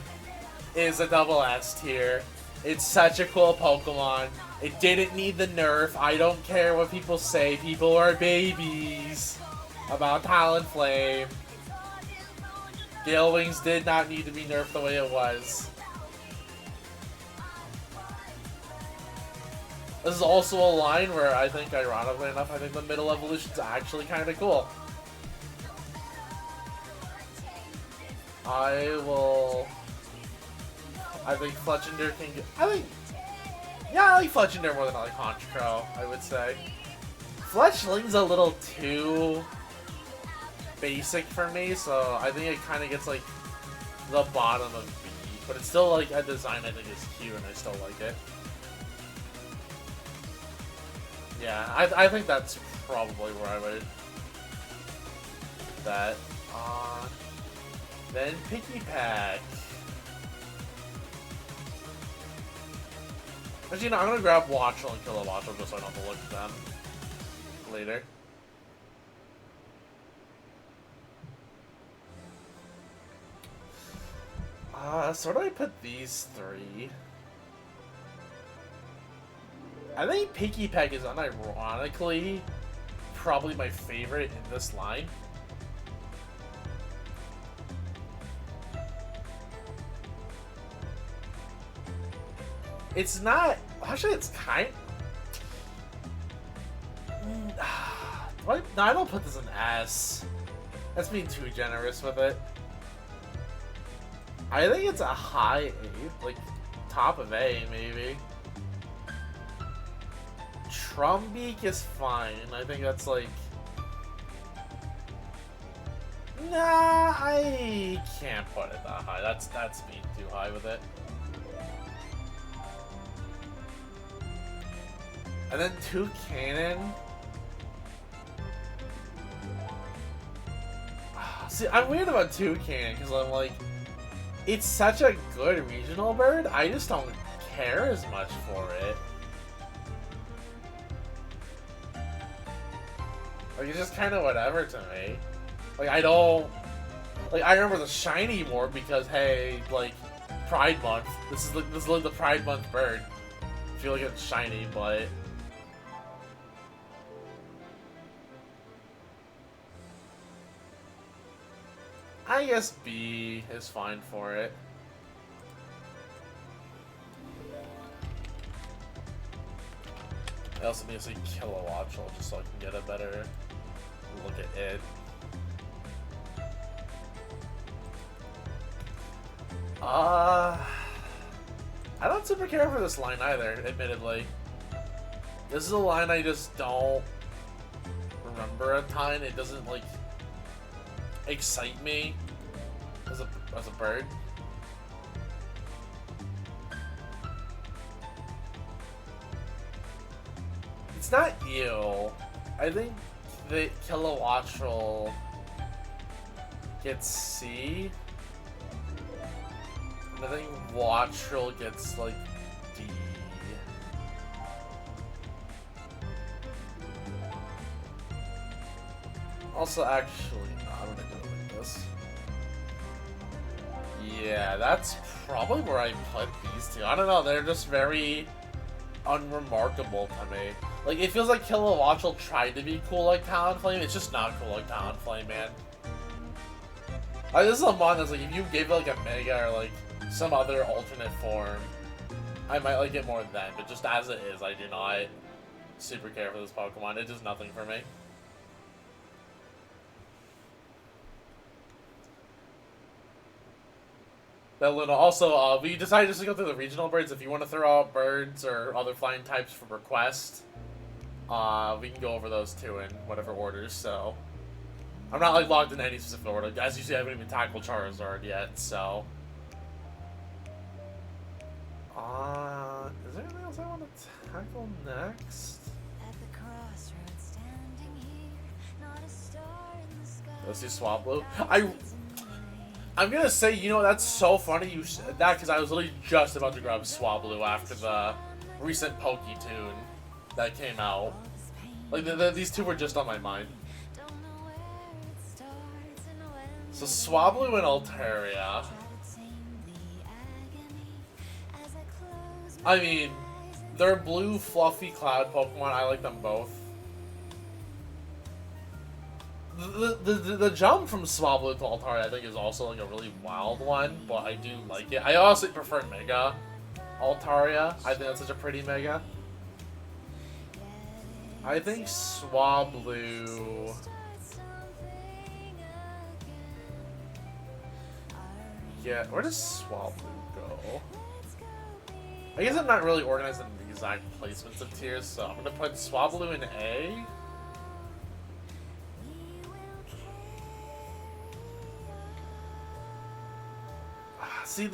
is a double S tier. It's such a cool Pokemon. It didn't need the nerf. I don't care what people say. People are babies about Talonflame. Gale Wings did not need to be nerfed the way it was. This is also a line where I think, ironically enough, I think the middle evolution's actually kind of cool. I think Fletchinder can get... Yeah, I like Fletchinder more than I like Honchkrow, I would say. Fletchling's a little too basic for me, so I think it kind of gets, like, the bottom of B. But it's still, like, a design I think is cute, and I still like it. Yeah, I think that's probably where I would put that. Then Picky Pack. Actually, no, I'm gonna grab Watchel and kill a Watchel just so I don't have to look at them later. So where do I put these three? I think Picky Peck is unironically probably my favorite in this line. It's not... Actually, it's kind... No, I don't put this in S. That's being too generous with it. I think it's a high A. Like, top of A, maybe. Trumbeak is fine. I think that's like... Nah, I can't put it that high. That's being too high with it. And then Toucanon. See, I'm weird about Toucanon because I'm like, it's such a good regional bird. I just don't care as much for it. Like, it's just kind of whatever to me. Like, I don't... Like, I remember the shiny more because, hey, like, Pride Month. This is like the Pride Month bird. I feel like it's shiny, but... I guess B is fine for it. I also need to see Kilowattrel just so I can get a better look at it. I don't super care for this line either, admittedly. This is a line I just don't remember a ton. It doesn't, like, excite me as a bird. It's not you. I think the Kilowattrel gets C. And I think Wattrel gets, like, D. Also, actually, no, I'm gonna go like this. Yeah, that's probably where I put these two. I don't know, they're just very unremarkable to me. Like, it feels like Kilowattrel tried to be cool like Talonflame. It's just not cool like Talonflame, man. Like, this is a mon that's like, if you gave it like a Mega or like some other alternate form, I might like it more then. But just as it is, I do not super care for this Pokemon. It does nothing for me. Also, we decided just to go through the regional birds. If you want to throw out birds or other flying types for request, we can go over those too in whatever orders. So, I'm not like logged in any specific order. As you see, I haven't even tackled Charizard yet. So, is there anything else I want to tackle next? Let's do Swablu. I'm gonna say, you know, that's so funny you said that, because I was literally just about to grab Swablu after the recent Poke-Tune that came out. Like, these two were just on my mind. So, Swablu and Altaria. I mean, they're blue, fluffy cloud Pokemon. I like them both. The jump from Swablu to Altaria, I think, is also like a really wild one, but I do like it. I honestly prefer Mega Altaria. I think that's such a pretty Mega. I think Swablu. Yeah, where does Swablu go? I guess I'm not really organized in the exact placements of tiers, so I'm gonna put Swablu in A. See,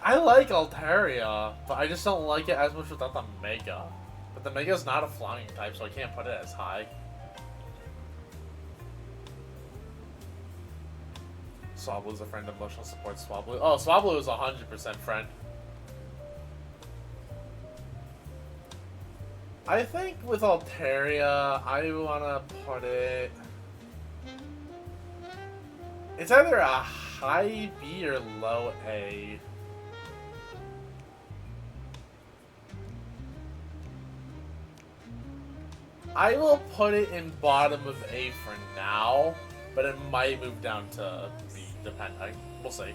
I like Altaria, but I just don't like it as much without the Mega. But the Mega's not a flying type, so I can't put it as high. Swablu's a friend, emotional support Swablu. Oh, Swablu is 100% friend. I think with Altaria, I wanna put it... It's either a high B or low A. I will put it in bottom of A for now, but it might move down to B, depending. We'll see.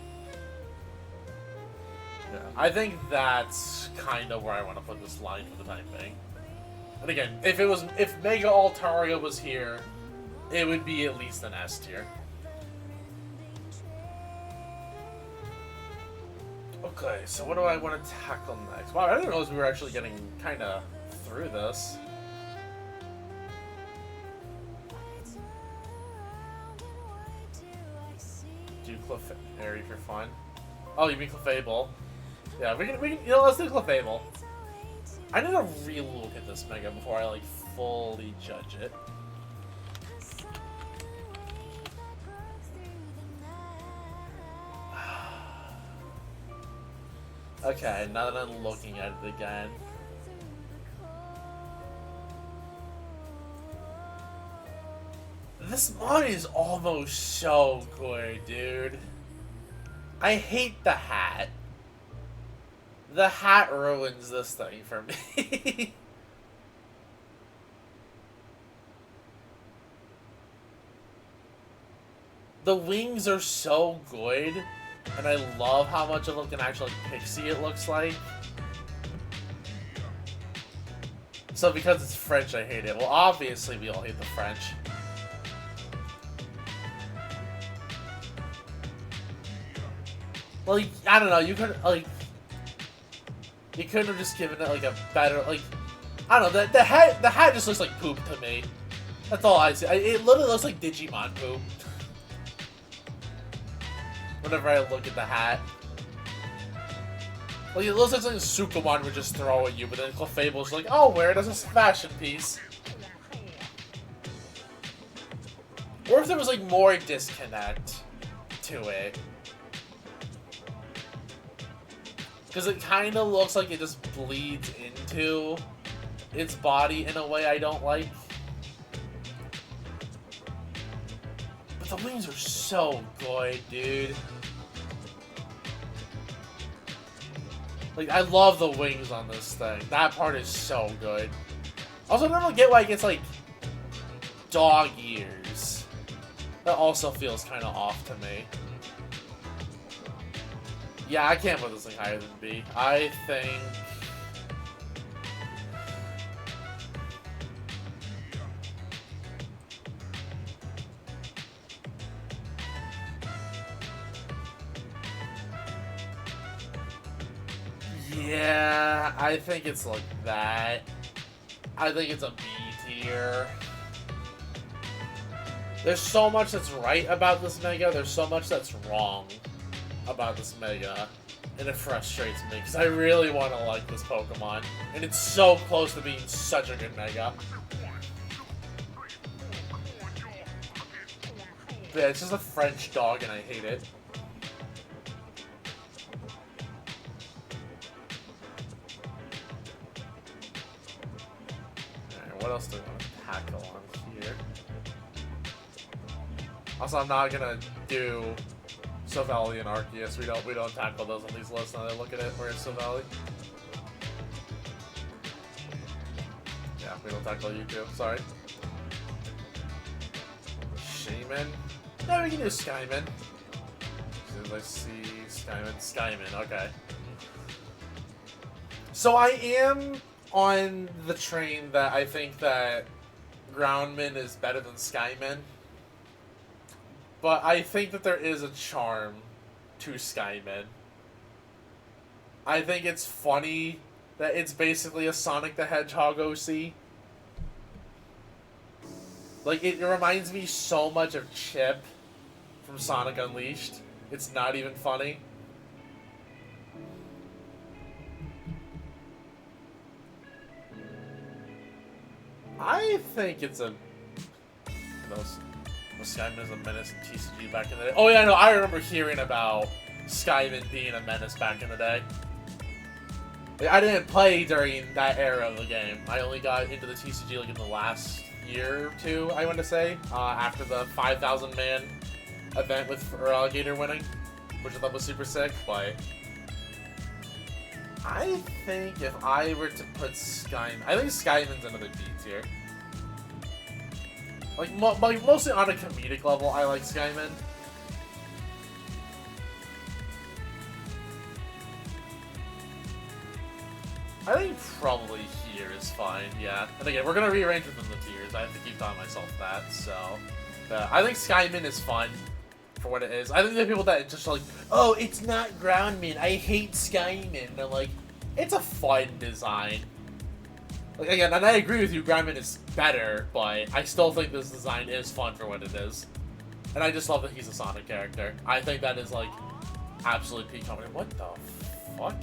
Yeah, I think that's kind of where I want to put this line for the time being. And again, if Mega Altaria was here, it would be at least an S tier. Okay, so what do I want to tackle next? Wow, I didn't realize we were actually getting kind of through this. Do Clefairy for fun. Oh, you mean Clefable? Yeah, we can, you know, let's do Clefable. I need to really look at this Mega before I, like, fully judge it. Okay, now that I'm looking at it again. This mod is almost so good, dude. I hate the hat. The hat ruins this thing for me. The wings are so good, and I love how much of like an actual like, pixie it looks like. So because it's French, I hate it. Well, obviously we all hate the French. Like, I don't know, you could, like... You couldn't have just given it, like, a better, like... I don't know, the hat just looks like poop to me. That's all I see. It literally looks like Digimon poop. Whenever I look at the hat. Like, it looks like something Sukumon would just throw at you, but then Clefable's like, oh, wear it as a fashion piece. Or if there was, like, more disconnect to it. Because it kind of looks like it just bleeds into its body in a way I don't like. But the wings are so good, dude. Like, I love the wings on this thing. That part is so good. Also, I don't get why it gets, like, dog ears. That also feels kind of off to me. Yeah, I can't put this thing higher than B. I think... Yeah, I think it's like that. I think it's a B tier. There's so much that's right about this Mega, there's so much that's wrong about this Mega, and it frustrates me, because I really want to like this Pokemon, and it's so close to being such a good Mega. But yeah, it's just a French dog, and I hate it. Alright, what else do we want to tackle on here? Also, I'm not gonna do Silvally and Arceus. We don't tackle those on these lists. Now that I look at it, where's Silvally? Yeah, we don't tackle you two. Sorry. Shaman? No, we can do Skyman. As soon as I see Skyman, okay. So I am on the train that I think that Groundman is better than Skyman. But I think that there is a charm to Skyman. I think it's funny that it's basically a Sonic the Hedgehog OC. Like, it reminds me so much of Chip from Sonic Unleashed. It's not even funny. I think it's a... Skyman is a menace in TCG back in the day. Oh yeah, no, I remember hearing about Skyman being a menace back in the day. I didn't play during that era of the game. I only got into the TCG like in the last year or two, I want to say, after the 5,000 man event with Gator winning, which I thought was super sick, but I think if I were to put Skyman, I think Skyman's another B tier. Like, mostly on a comedic level, I like Skyman. I think probably here is fine, yeah. And again, we're gonna rearrange within the tiers. I have to keep telling myself that, so... I think Skyman is fun for what it is. I think there are people that just like, oh, it's not Groundman, I hate Skyman. And I'm like, it's a fun design. Like, again, and I agree with you, Groundman is better, but I still think this design is fun for what it is. And I just love that he's a Sonic character. I think that is, like, absolutely peak comedy. What the fuck?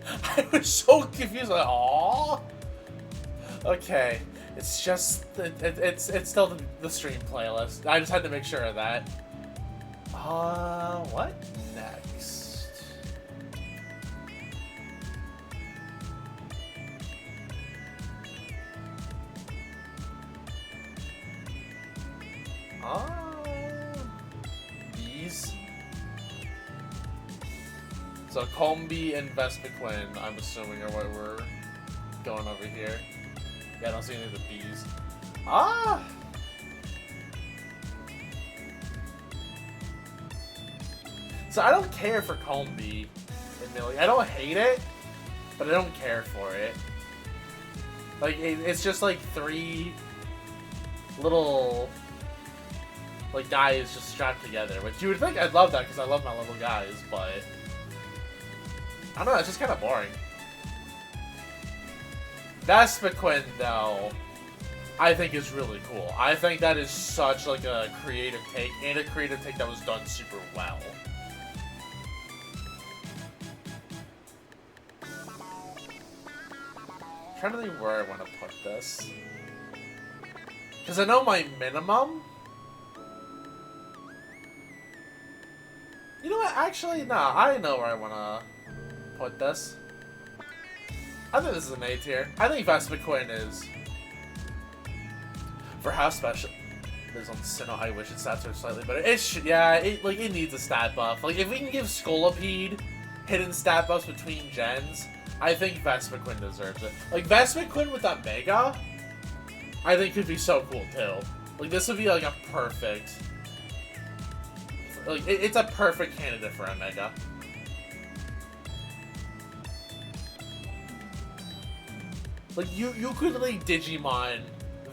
I was so confused, like, aww? Okay, it's just, it's still the stream playlist. I just had to make sure of that. What next? These. So Combi and Vespiquen, I'm assuming, are what we're going over here. Yeah, I don't see any of the Bs. So I don't care for Combi, admittedly. I don't hate it, but I don't care for it. Like, it's just like 3 little, like, guys just strapped together. Which you would think I'd love that because I love my little guys, but I don't know, it's just kind of boring. Vespiquen, though, I think is really cool. I think that is such, like, a creative take, and a creative take that was done super well. I'm trying to think where I want to put this. Because I know my minimum... You know what? Actually, nah. I know where I want to put this. I think this is an A tier. I think Vespiquen is... For how special... There's on Sinnoh, I wish its stats were slightly better. It should... Yeah, it needs a stat buff. Like, if we can give Scolipede hidden stat buffs between gens... I think Vespiquen deserves it. Like, Vespiquen with that Mega, I think could be so cool, too. Like, this would be, like, a perfect... Like, it's a perfect candidate for a Mega. Like, you could, like, Digimon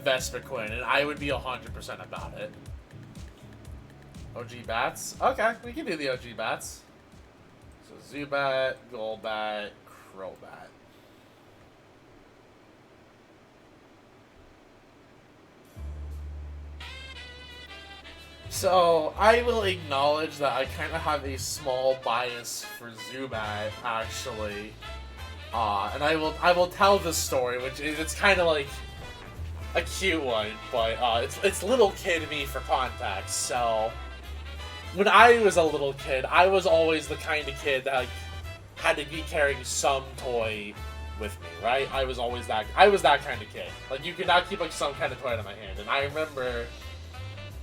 Vespiquen, and I would be 100% about it. OG Bats? Okay, we can do the OG Bats. So, Zubat, Golbat, Crobat. So, I will acknowledge that I kind of have a small bias for Zubat, actually. And I will tell this story, which is, it's kind of like a cute one, but it's little kid me for context. So, when I was a little kid, I was always the kind of kid that, like, had to be carrying some toy with me, right? I was that kind of kid. Like, you could not keep, like, some kind of toy in my hand. And I remember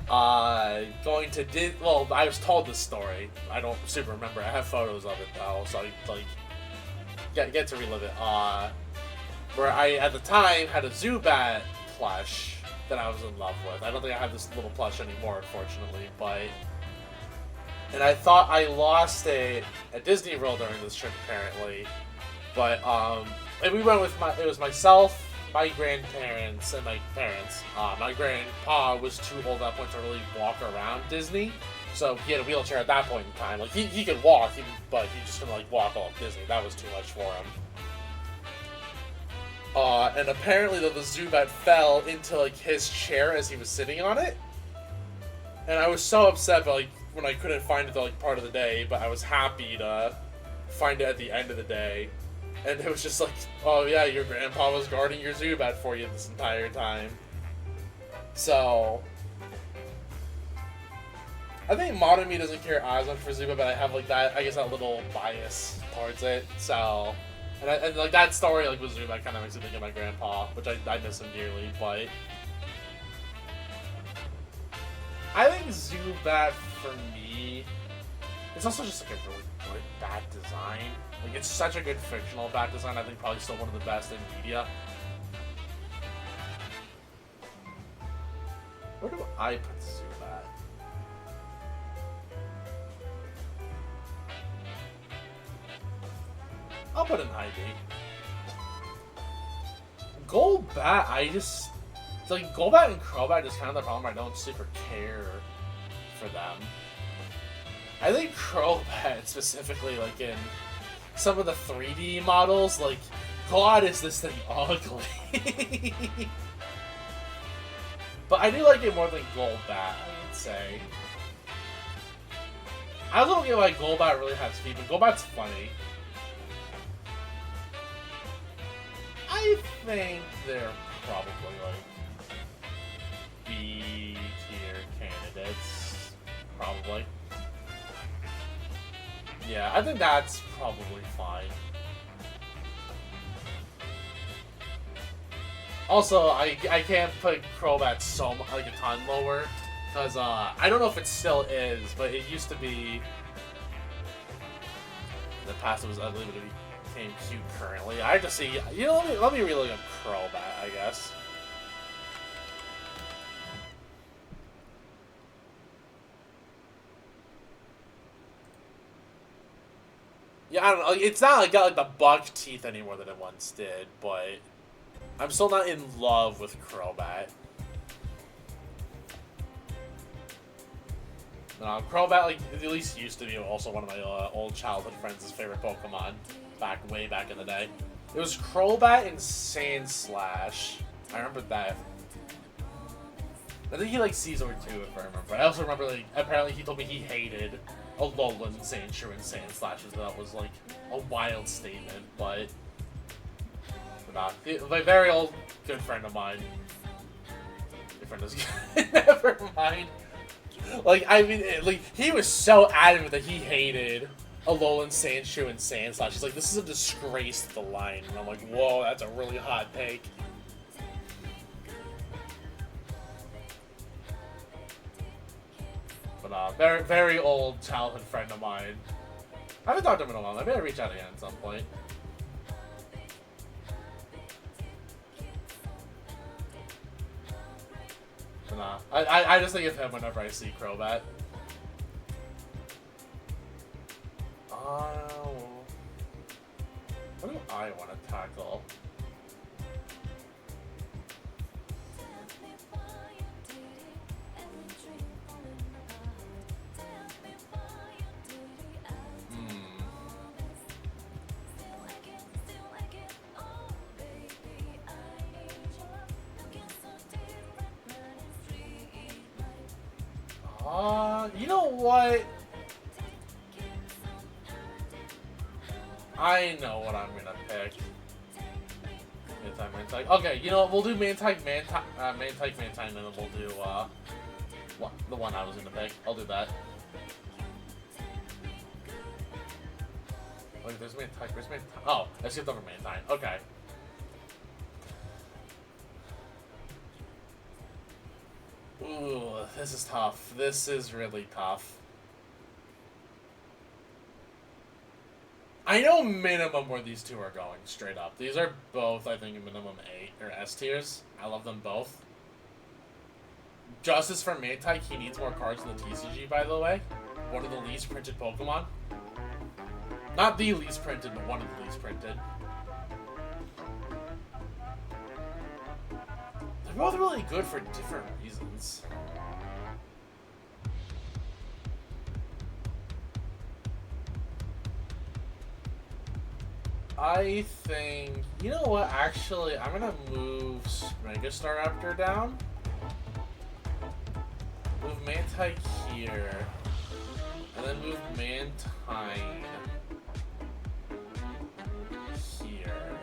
going to well, I was told this story. I don't super remember. I have photos of it though, so I like get to relive it. Where I at the time had a Zubat plush that I was in love with. I don't think I have this little plush anymore, unfortunately, but. And I thought I lost it at Disney World during this trip, apparently. But, and we went with it was myself, my grandparents, and my parents. My grandpa was too old at that point to really walk around Disney. So he had a wheelchair at that point in time. Like, he could walk, but he just couldn't, like, walk all of Disney. That was too much for him. And apparently, though, the Zubat fell into, like, his chair as he was sitting on it. And I was so upset, but, like, when I couldn't find it the, like, part of the day, but I was happy to find it at the end of the day. And it was just like, oh yeah, your grandpa was guarding your Zubat for you this entire time. So, I think modern me doesn't care as much for Zubat, but I have, like, that, I guess, that little bias towards it. So, and like, that story, like, with Zubat kind of makes me think of my grandpa, which I miss him dearly, but I think Zubat, for me, it's also just, like, a really good bat design. Like, it's such a good fictional bat design. I think probably still one of the best in media. Where do I put Zubat? I'll put an ID. Golbat, like, Golbat and Crobat is kind of the problem. I don't super care for them. I think Crobat, specifically, like, in some of the 3D models, like, God, is this thing ugly. But I do like it more than Golbat, I would say. I also don't get why Golbat really has speed, but Golbat's funny. I think they're probably, like, B tier candidates. Probably. Yeah, I think that's probably fine. Also, I can't put Crobat so much, like, a ton lower, because I don't know if it still is, but it used to be. In the past it was ugly, but it became cute currently. I have to see. You know, let me relook up Crobat, I guess. Yeah, I don't know. It's not like got like the buck teeth anymore than it once did, but I'm still not in love with Crobat. No, Crobat, like, at least used to be also one of my old childhood friends' favorite Pokemon. Way back in the day. It was Crobat and Sandslash. I remember that. I think he liked Caesar too, if I remember. I also remember, like, apparently he told me he hated Alolan, Sandshrew, and Sandslash. That was, like, a wild statement, but not. My very old good friend of mine. Good friend is never mind. Like, I mean, like, he was so adamant that he hated Alolan, Sandshrew, and Sandslash. He's like, this is a disgrace to the line. And I'm like, whoa, that's a really hot take. But, very, very old childhood friend of mine. I haven't talked to him in a while. Maybe I'll reach out again at some point. But, I just think of him whenever I see Crobat. What do I want to tackle? You know what? I know what I'm gonna pick. Mantine. Okay, you know what? We'll do Mantine, and then we'll do the one I was gonna pick. I'll do that. Wait, there's Mantine. Where's Mantine? Oh, I skipped over Mantine. Okay. Ooh, this is tough. This is really tough. I know minimum where these two are going, straight up. These are both, I think, minimum A or S tiers. I love them both. Justice for Mantike, he needs more cards in the TCG, by the way. One of the least printed Pokemon. Not the least printed, but one of the least printed. They're both really good for different reasons. I think, you know what, actually, I'm gonna move Mega Staraptor down. Move Mantike here. And then move Mantine here.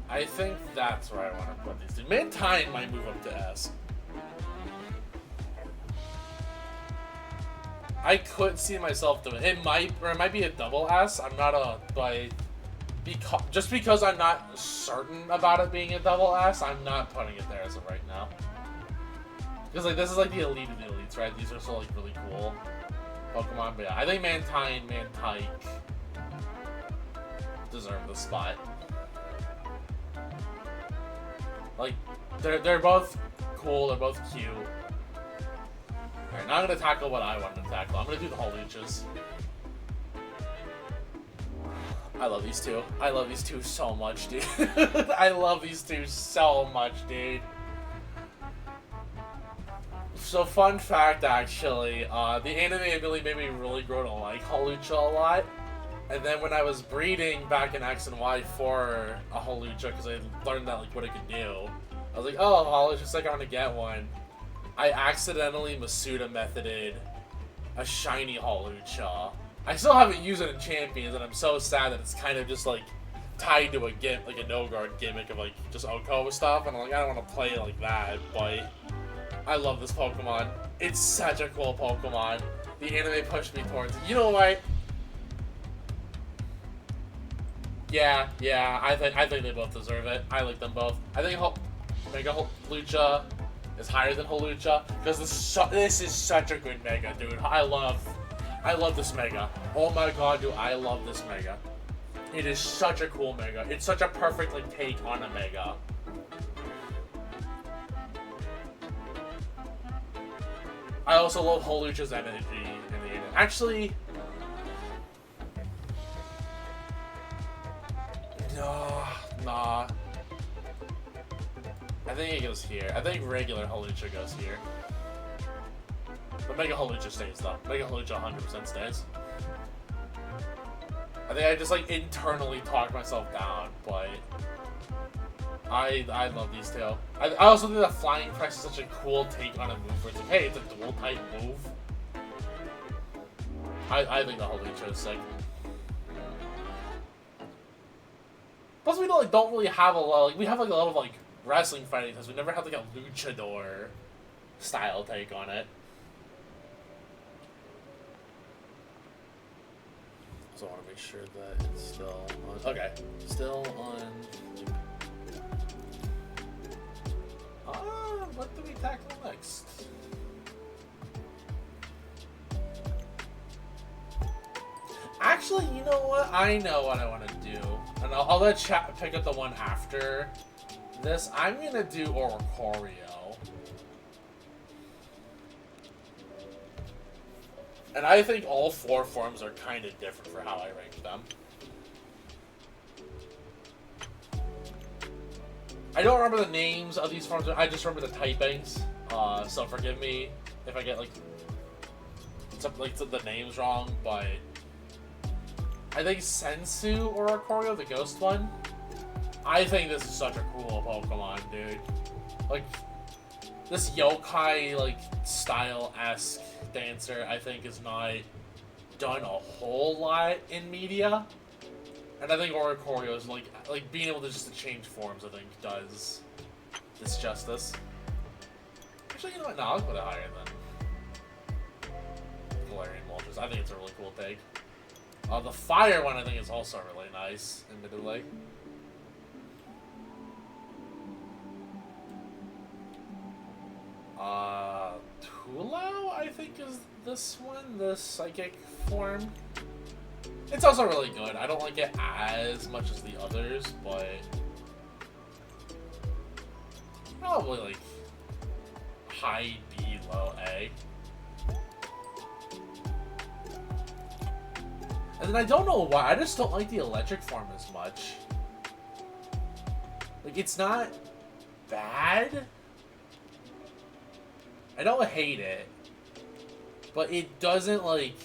I think that's where I want to put these two. Mantine might move up to S. I could see myself doing it. It might be a double S. I'm not just because I'm not certain about it being a double S, I'm not putting it there as of right now. Because like this is like the elite of the elites, right? These are still like really cool Pokemon, but yeah, I think Mantine, Mantike deserve the spot. Like they're both cool. They're both cute. Alright, now I'm gonna tackle what I wanted to tackle. I'm gonna do the Holuchas. I love these two. I love these two so much, dude. I love these two so much, dude. So, fun fact, actually, the anime really made me really grow to like Holucha a lot. And then when I was breeding back in X and Y for a Holucha, because I learned that, like, what it could do, I was like, oh, Holucha's like, I want to get one. I accidentally Masuda methoded a shiny Holucha. I still haven't used it in Champions, and I'm so sad that it's kind of just, like, tied to a like a no-guard gimmick of, like, just Oko stuff, and I'm like, I don't want to play it like that, but I love this Pokemon. It's such a cool Pokemon. The anime pushed me towards it. You know what? Yeah, I think they both deserve it. I like them both. I think Mega Holucha is higher than Holucha because this is such a good Mega, dude. I love this Mega. Oh my god, dude, I love this Mega. It is such a cool Mega. It's such a perfect like take on a Mega. I also love Holucha's energy in the anime. Actually, no, nah. I think it goes here. I think regular Hawlucha goes here. But Mega Hawlucha stays though. Mega Hawlucha 100% stays. I think I just like internally talked myself down, but I love these two. I also think that Flying Press is such a cool take on a move where it's like, hey, it's a dual type move. I think the Hawlucha is sick. Plus, we don't really have a lot. Like, we have like a lot of like wrestling fighting because we never had like a luchador style take on it. So I want to make sure that it's still on. Okay, still on. What do we tackle next? Actually, you know what? I know what I want to do. And I'll let chat pick up the one after this. I'm going to do Oricorio. And I think all four forms are kind of different for how I rank them. I don't remember the names of these forms. I just remember the typings. So forgive me if I get like the names wrong, but I think Sensu or Oricorio, the ghost one. I think this is such a cool Pokemon, dude. Like this yokai like style-esque dancer, I think is not done a whole lot in media. And I think Oricorio is like being able to just change forms, I think, does this justice. Actually, you know what? No, I'll put it higher than Galarian Moltres. I think it's a really cool take. The fire one, I think, is also really nice, admittedly. Tulao, I think, is this one, the psychic form. It's also really good. I don't like it as much as the others, but probably like high B, low A. And then I don't know why, I just don't like the electric form as much. Like, it's not bad. I don't hate it. But it doesn't, like,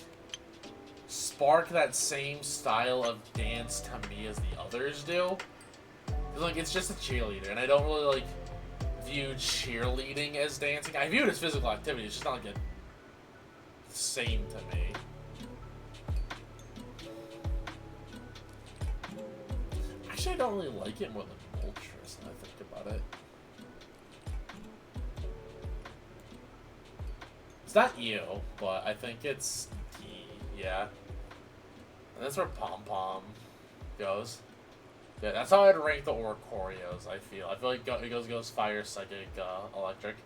spark that same style of dance to me as the others do. Like, it's just a cheerleader, and I don't really, like, view cheerleading as dancing. I view it as physical activity, it's just not, like, the same to me. Actually, I don't really like it more than Moltres when I think about it. It's not you, but I think it's D, yeah. And that's where Pom Pom goes. Yeah, that's how I'd rank the Oricorios, I feel. I feel like it goes Fire, Psychic, Electric.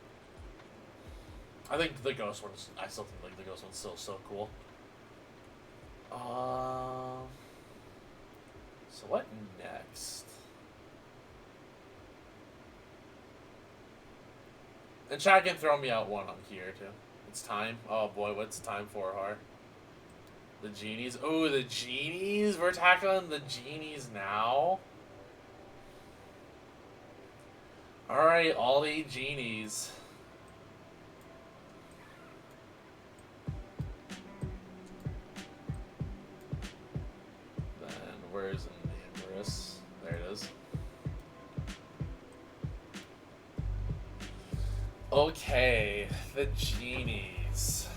I think the Ghost one's, I still think like the Ghost one's still so cool. So what next? And chat can throw me out one on here too. It's time. Oh boy, what's time for, Har? The genies. Oh, the genies. We're tackling the genies now. All right, all the genies. Then where's Namorous? There it is. Okay, the genies.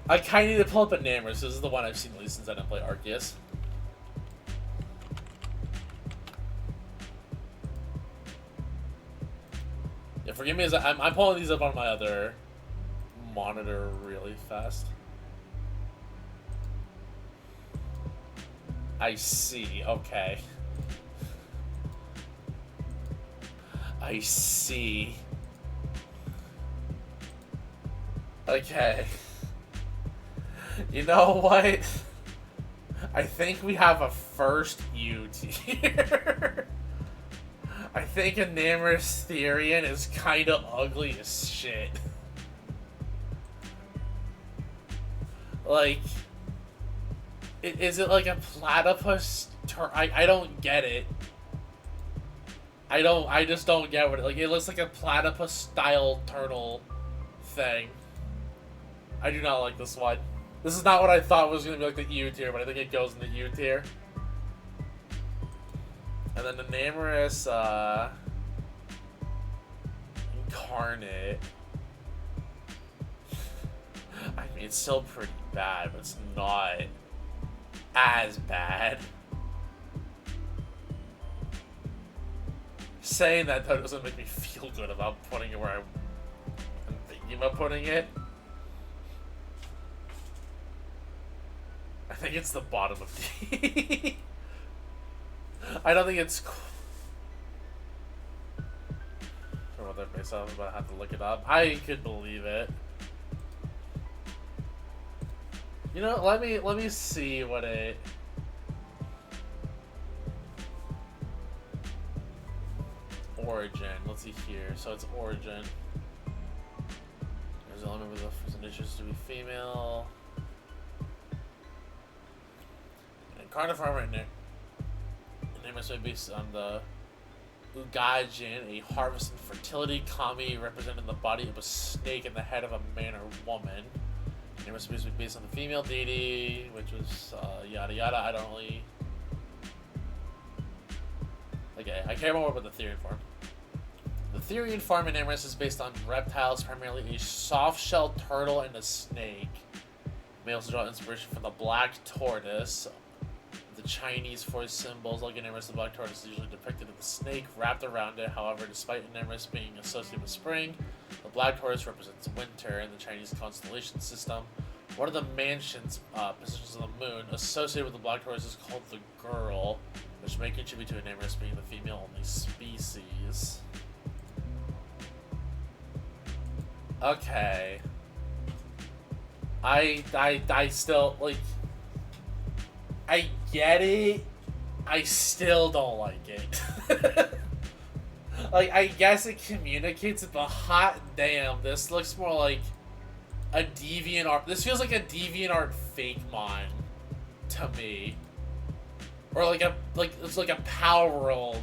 I kind of need to pull up a Namorous. This is the one I've seen at least since I didn't play Arceus. Yeah, forgive me as I'm pulling these up on my other monitor really fast. I see. Okay. I see. Okay. You know what? I think we have a first U tier. I think Enamorous Therian is kind of ugly as shit. Like, is it like a platypus? I don't get it. I just don't get what it, like, it looks like a platypus style turtle thing. I do not like this one. This is not what I thought was going to be like the U tier, but I think it goes in the U tier. And then the Namorous, Incarnate. I mean, it's still pretty bad, but it's not as bad. Saying that though doesn't make me feel good about putting it where I'm thinking about putting it. I think it's the bottom of D. I don't think it's cool. I don't know what they're based off, but I have to look it up. I could believe it. You know, let me see what it. Origin. Let's see here. So it's Origin. There's an element with the interest to be female. And Carniform right there. The name is based on the Ugajin, a harvesting fertility kami representing the body of a snake and the head of a man or woman. The name is supposed to be based on the female deity, which was yada yada. I don't really. Okay, I care more about the Therian form. The Therian form in Amorous is based on reptiles, primarily a soft-shelled turtle and a snake. Males draw inspiration from the black tortoise. The Chinese forest symbols, like in Amorous, the black tortoise is usually depicted with a snake wrapped around it. However, despite Amorous being associated with spring, the black tortoise represents winter in the Chinese constellation system. One of the mansions, positions of the moon, associated with the black tortoise is called the Girl, which may contribute to Amorous being the female-only species. Okay. I still, like, I get it. I still don't like it. Like, I guess it communicates it, but hot damn, this looks more like a DeviantArt. This feels like a DeviantArt fake mon to me. Or it's like a Power World,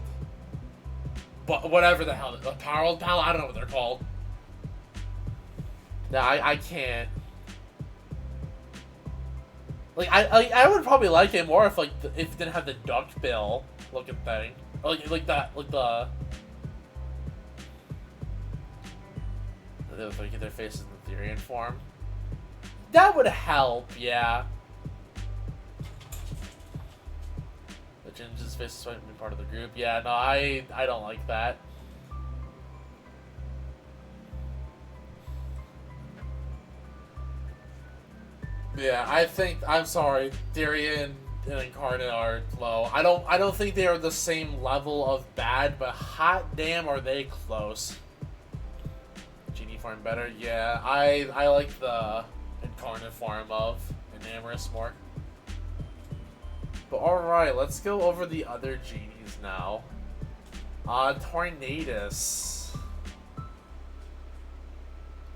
but whatever the hell, a Power World pal. I don't know what they're called. No, I can't. Like I would probably like it more if if it didn't have the duckbill looking thing, or like that, like the like their faces in the Therian form. That would help, yeah. The Jinjin's face might be part of the group. Yeah, no, I don't like that. Yeah, I'm sorry, Therian and Incarnate are low. I don't think they are the same level of bad, but hot damn are they close. Genie form better? Yeah, I like the Incarnate form of Enamorous more. But alright, let's go over the other genies now. Tornadus.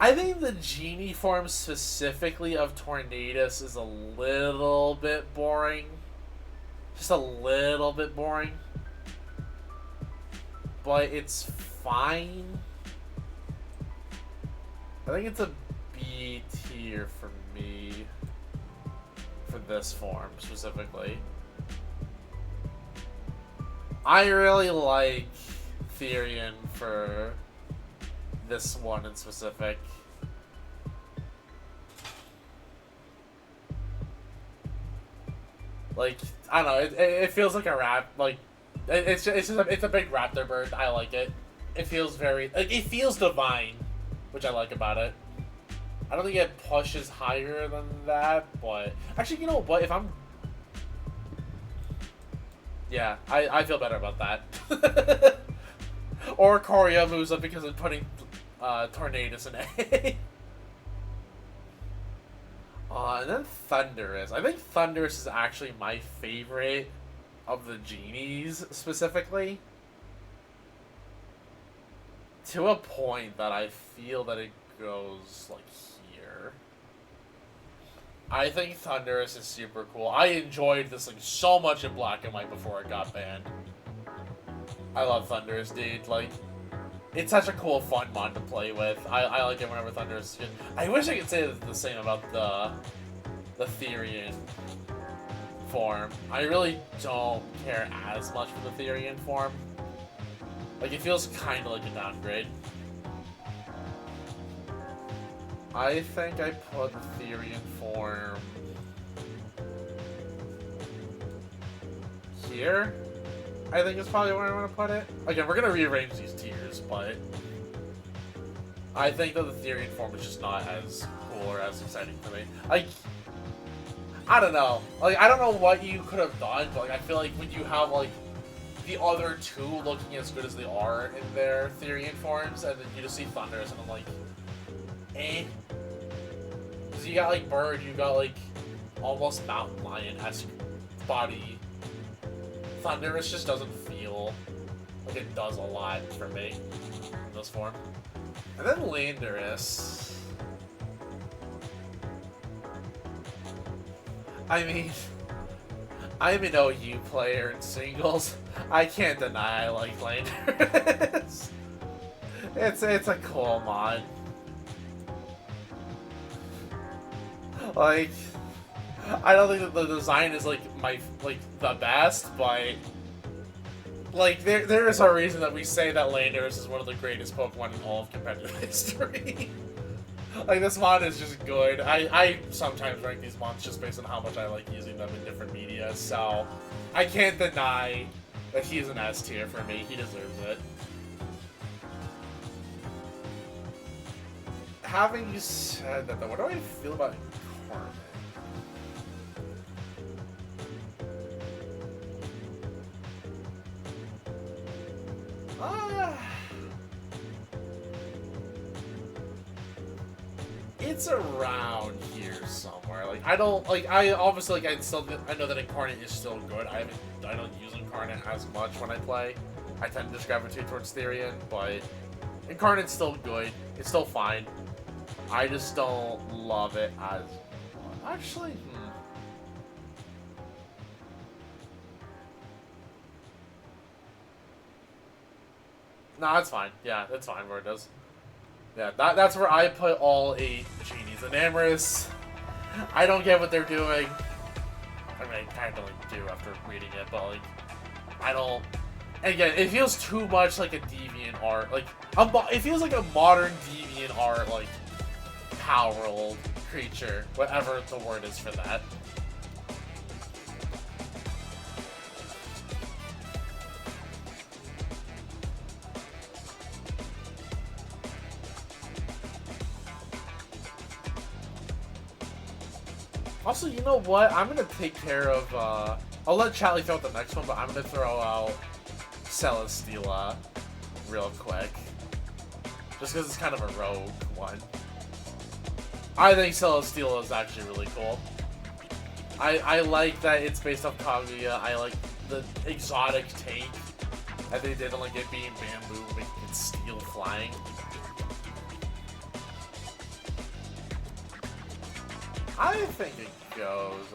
I think the genie form specifically of Tornadus is a little bit boring. Just a little bit boring. But it's fine. I think it's a B tier for me. For this form, specifically. I really like Therian for this one in specific. Like, I don't know, it feels like a rap, like, it's a big raptor bird. I like it. It feels very, like, it feels divine, which I like about it. I don't think it pushes higher than that, but, actually, you know what, if I'm, yeah, I feel better about that. Or Koryo moves up because of putting Tornadus in A. And then Thunderous. I think Thunderous is actually my favorite of the genies, specifically. To a point that I feel that it goes, like, here. I think Thunderous is super cool. I enjoyed this thing so much in Black and White before it got banned. I love Thunderous, dude. Like, it's such a cool, fun mod to play with. I like it whenever Thunderous is good. I wish I could say the same about the Therian form. I really don't care as much for the Therian form. Like, it feels kind of like a downgrade. I think I put the Therian form here. I think is probably where I'm going to put it. Again, we're going to rearrange these tiers, but I think that the Therian form is just not as cool or as exciting to me. Like, I don't know. Like, I don't know what you could have done, but like, I feel like when you have like the other two looking as good as they are in their Therian forms, and then you just see Thunderous, and I'm like, eh. Because you got like Bird, you got like almost Mountain Lion-esque body. Thunderous just doesn't feel like it does a lot for me in this form. And then Landorus. I mean, I'm an OU player in singles. I can't deny I like Landorus. It's a cool mod. Like, I don't think that the design is like the best, but like there is a reason that we say that Landorus is one of the greatest Pokemon in all of competitive history. Like, this mod is just good. I sometimes rank these mods just based on how much I like using them in different media, so I can't deny that he's an S tier for me. He deserves it. Having said that, though, what do I feel about Incarnate? It's around here somewhere. Like, I don't like. I obviously like. I know that Incarnate is still good. I don't use Incarnate as much when I play. I tend to just gravitate towards Therian, but Incarnate's still good. It's still fine. I just don't love it as much. Actually, No, that's fine. Yeah, that's fine where it does. Yeah, that's where I put all 8 genies. Enamorous, I don't get what they're doing. I mean, I kind of like do after reading it, but like, I don't. And again, it feels too much like a deviant art. Like, it feels like a modern deviant art, like power creature, whatever the word is for that. Also, you know what? I'm gonna take care of, I'll let Chatley throw out the next one, but I'm gonna throw out Celesteela real quick. Just because it's kind of a rogue one. I think Celesteela is actually really cool. I like that it's based off Kaguya. I like the exotic take that they did on like it being bamboo, making it steel flying. I think it goes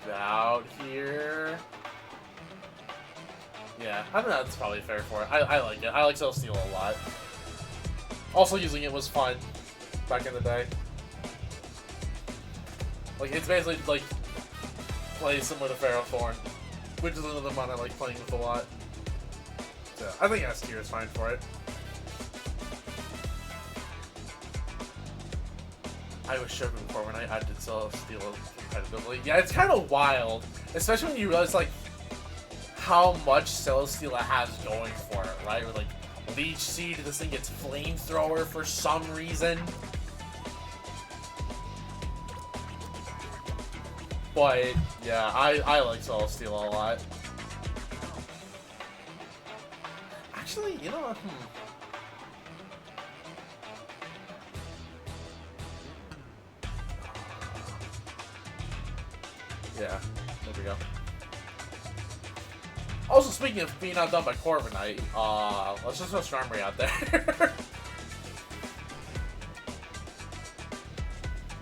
about here. Yeah, I think that's probably fair for it. I like it. I like Celesteela a lot. Also, using it was fun back in the day. Like, it's basically like plays similar to Ferrothorn, which is another one I like playing with a lot. So I think S tier is fine for it. I was shook before when I did Celesteela competitively. Yeah, it's kind of wild, especially when you realize like how much Celesteela has going for it, right? With like Leech Seed, this thing gets Flamethrower for some reason. But yeah, I like Celesteela a lot. Actually, you know what? Yeah, there we go. Also, speaking of being outdone by Corviknight, let's just throw Skarmory out there.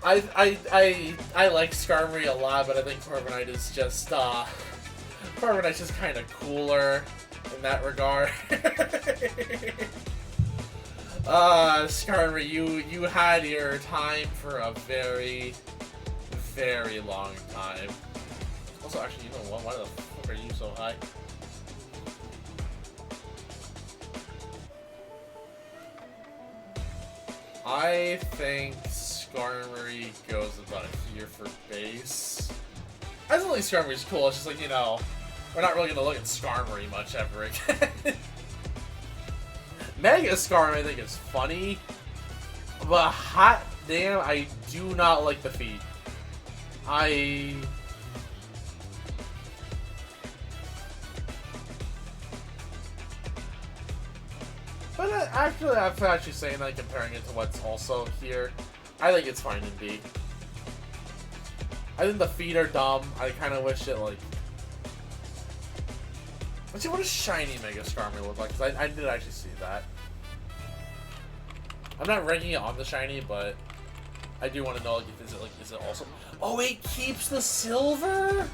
I like Skarmory a lot, but I think Corviknight is just Corviknight's just kind of cooler in that regard. Skarmory, you had your time for a very, very long time. Also, actually, you know what? Why the fuck are you so high? I think Skarmory goes about here for base. I just think Skarmory's cool. It's just like, you know, we're not really gonna look at Skarmory much ever again. Mega Skarmory I think is funny, but hot damn, I do not like the feet. But actually, after actually saying that, comparing it to what's also here, I think it's fine in B. I think the feet are dumb. I kind of wish it, like... Let's see, what does shiny Mega Skarmory look like? Because I did actually see that. I'm not ranking it on the shiny, but I do want to know, like, is it also... Oh, it keeps the silver?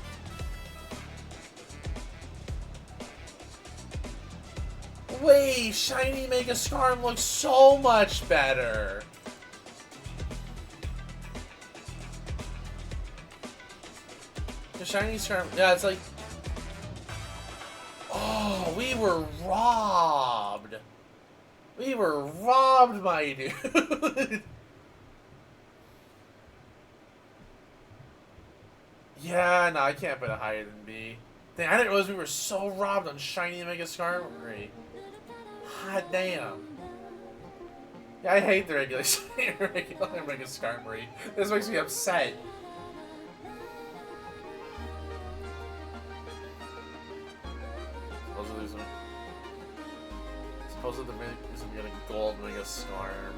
Wait, shiny Mega Skarm looks so much better. The shiny Skarm, yeah, it's like... Oh, we were robbed. We were robbed, my dude. Yeah, no, I can't put it higher than B. Dang, I didn't realize we were so robbed on shiny Mega Skarmory. God damn. Yeah, I hate the regular Mega Skarmory. This makes me upset. Supposedly is getting gold Mega Skarm.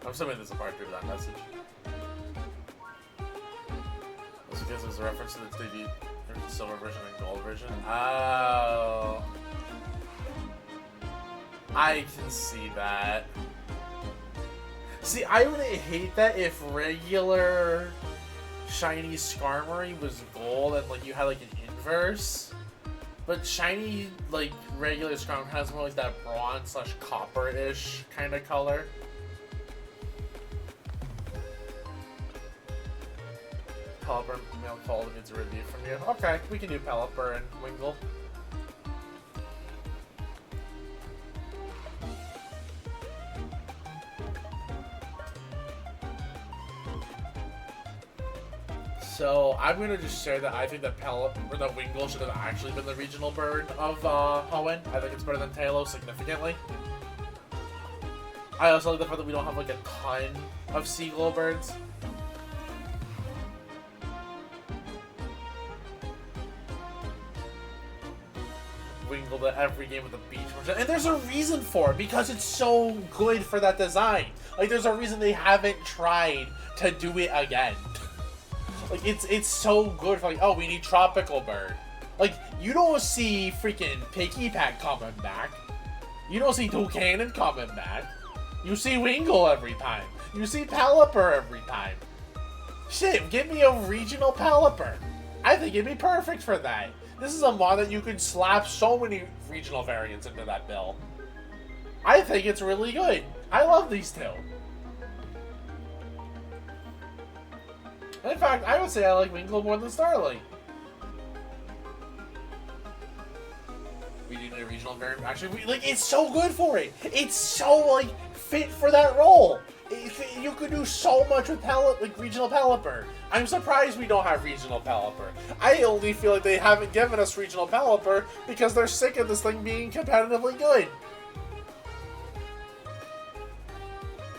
I'm assuming there's a part 2 of that message. This because there's a reference to the 3D silver version and gold version. Oh. I can see that. See, I would hate that if regular shiny Skarmory was gold and like you had like an inverse. But shiny, like regular Skarmory has more like that bronze / copper-ish kind of color. Pelipper, male quality needs a review from you. Okay, we can do Pelipper and Wingull. So I'm gonna just share that I think that the Wingull should have actually been the regional bird of Hoenn. I think it's better than Talos significantly. I also like the fact that we don't have like a ton of Seagull birds. Wingull to every game with the beach version, and there's a reason for it because it's so good for that design. Like, there's a reason they haven't tried to do it again. Like, it's so good for like, oh, we need tropical bird. Like, you don't see freaking Piggyback coming back. You don't see Toucanon coming back. You see Wingull every time. You see Pelipper every time. Shit, give me a regional Pelipper. I think it'd be perfect for that. This is a mod that you could slap so many regional variants into that bill. I think it's really good. I love these two. In fact, I would say I like Wingull more than Starlight. We do need a regional variant. Actually, it's so good for it. It's so, like, fit for that role. You could do so much with regional Pelipper. I'm surprised we don't have regional Pelipper. I only feel like they haven't given us regional Pelipper because they're sick of this thing being competitively good.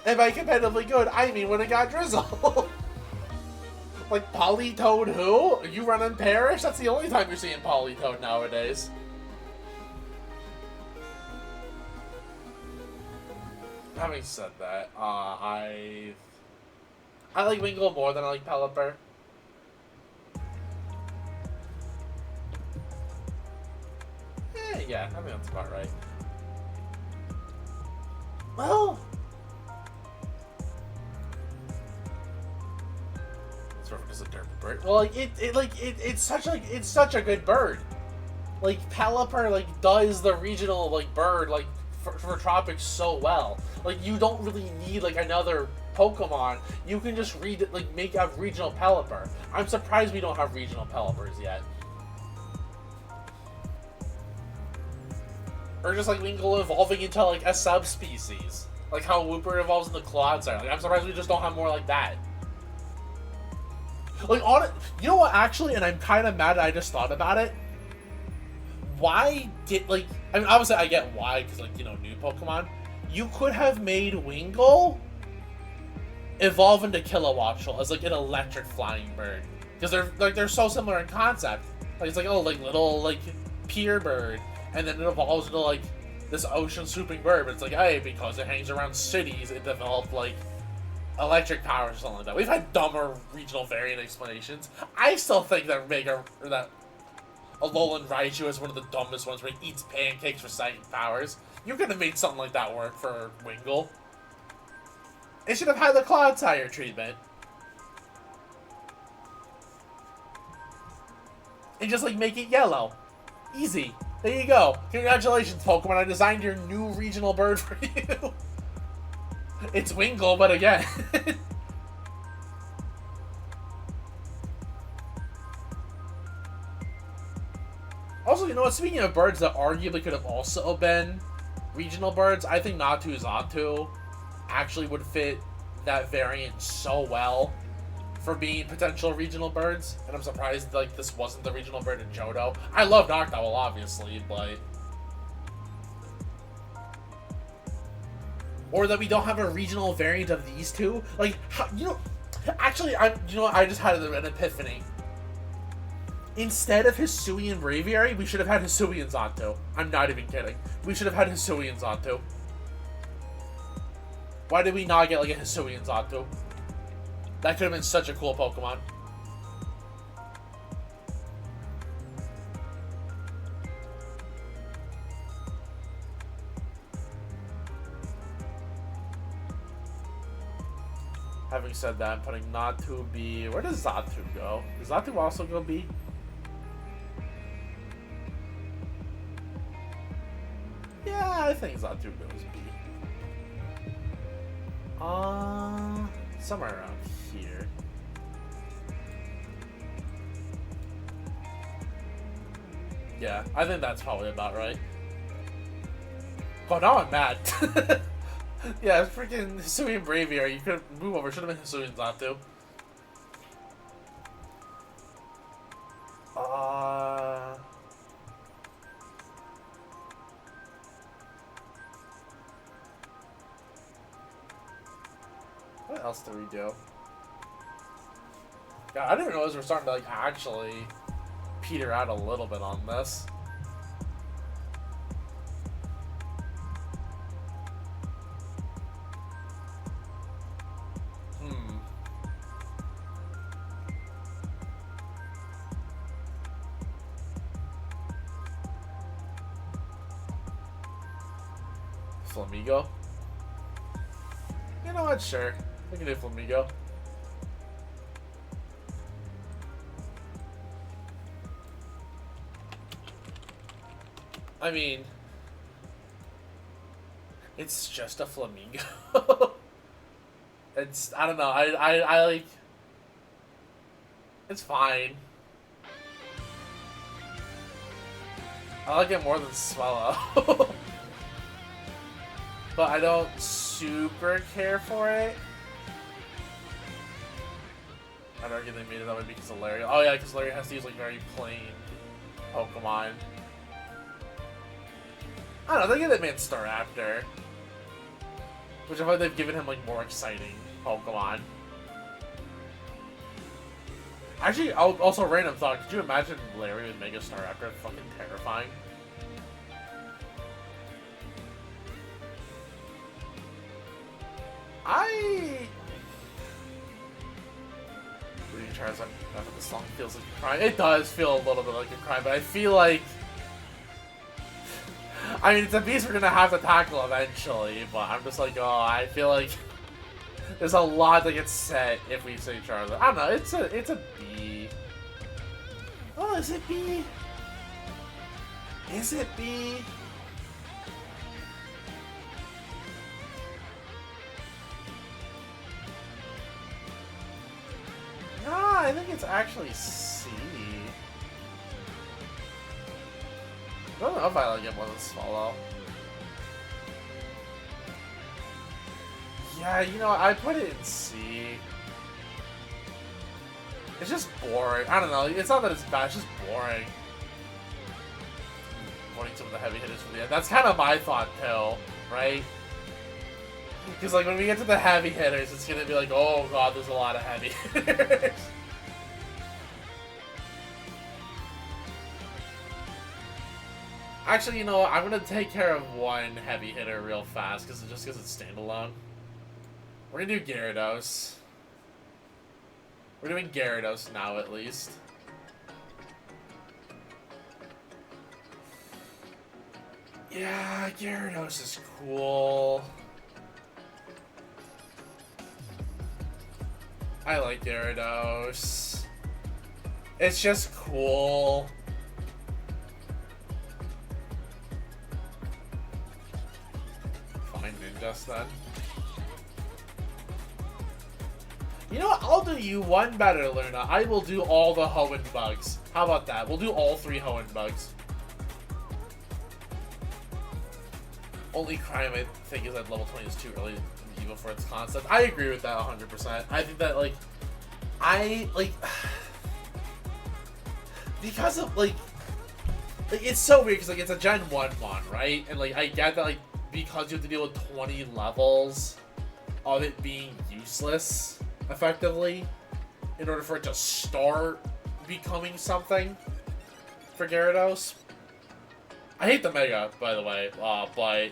And by competitively good, I mean when it got Drizzle. Like, Politoed who? Are you running Parish? That's the only time you're seeing Politoed nowadays. Having said that, I like Wingull more than I like Pelipper. yeah, I think that's about right. Well, it's referred as a derpy bird. Well, it's such a good bird. Like Pelipper does the regional bird for tropics so well. Like you don't really need another Pokemon. You can just make a regional Pelipper. I'm surprised we don't have regional Pelippers yet. Or just Wingull evolving into a subspecies, like how Wooper evolves into Clodsire. I'm surprised we just don't have more like that. You know what? Actually, and I'm kind of mad that I just thought about it. Why did I mean, obviously I get why, because new Pokemon. You could have made Wingull evolve into Kilowattrel as an electric flying bird, because they're so similar in concept. It's little pier bird. And then it evolves into this ocean swooping bird, but it's hey, because it hangs around cities, it developed electric powers or something like that. We've had dumber regional variant explanations. I still think that Alolan Raichu is one of the dumbest ones, where he eats pancakes for psychic powers. You could have made something like that work for Wingull. It should have had the Clodsire treatment. And just make it yellow. Easy. There you go. Congratulations, Pokemon. I designed your new regional bird for you. It's Wingull, but again. Also, you know what? Speaking of birds that arguably could have also been regional birds, I think Natu Xatu actually would fit that variant so well for being potential regional birds, and I'm surprised this wasn't the regional bird in Johto. I love Noctowl, obviously, but or that we don't have a regional variant of these two. Actually, I just had an epiphany. Instead of Hisuian Braviary, we should have had Hisuian Xatu. I'm not even kidding. We should have had Hisuian Xatu. Why did we not get a Hisuian Xatu? That could have been such a cool Pokemon. Having said that, I'm putting Natu B. Where does Xatu go? Does Xatu also go B? Yeah, I think Xatu goes B. Somewhere around here. Yeah, I think that's probably about right. Oh, now I'm mad. Yeah, freaking Hisuian Braviary. You could move over. Should have been Hisuian Xatu. What else do we do? God, I didn't realize we're starting to actually peter out a little bit on this. Flamigo? You know what? Sure. We can do Flamigo. I mean, it's just a Flamigo. It's, I don't know, I like, it's fine. I like it more than Swellow. But I don't super care for it. I'd argue they made it that way because of Larry. Oh yeah, because Larry has to use very plain Pokemon. I don't know, they give that man Staraptor. Which I feel like they've given him more exciting Pokemon. Actually, also random thought, could you imagine Larry with Mega Staraptor? Fucking terrifying. Charizard, that's what the song feels like a crime. It does feel a little bit like a crime, but I feel like I mean, it's a beast we're gonna have to tackle eventually, but I'm just like, oh, I feel like there's a lot that gets set if we say Charizard. I don't know, it's a B. Oh, is it B? Is it B? No, I think it's actually C. I don't know if I like it more than Swallow. Yeah, you know, I put it in C. It's just boring. I don't know. It's not that it's bad, it's just boring. Avoiding some of the heavy hitters for the end. That's kind of my thought, too, right? Because, like, when we get to the heavy hitters, it's going to be like, oh, God, there's a lot of heavy hitters. Actually, you know what? I'm going to take care of one heavy hitter real fast, just because it's standalone. We're going to do Gyarados. We're doing Gyarados now, at least. Yeah, Gyarados is cool. I like Gyarados. It's just cool. Fine, Ninjas then. You know what? I'll do you one better, Luna. I will do all the Hoenn bugs. How about that? We'll do all 3 Hoenn bugs. Only crime I think is that level 20 is too early even for its concept. I agree with that 100%. I think that, like, because of, like it's so weird because, like, it's a Gen 1 mon, right? And, like, I get that, like, because you have to deal with 20 levels of it being useless, effectively, in order for it to start becoming something for Gyarados. I hate the Mega, by the way, but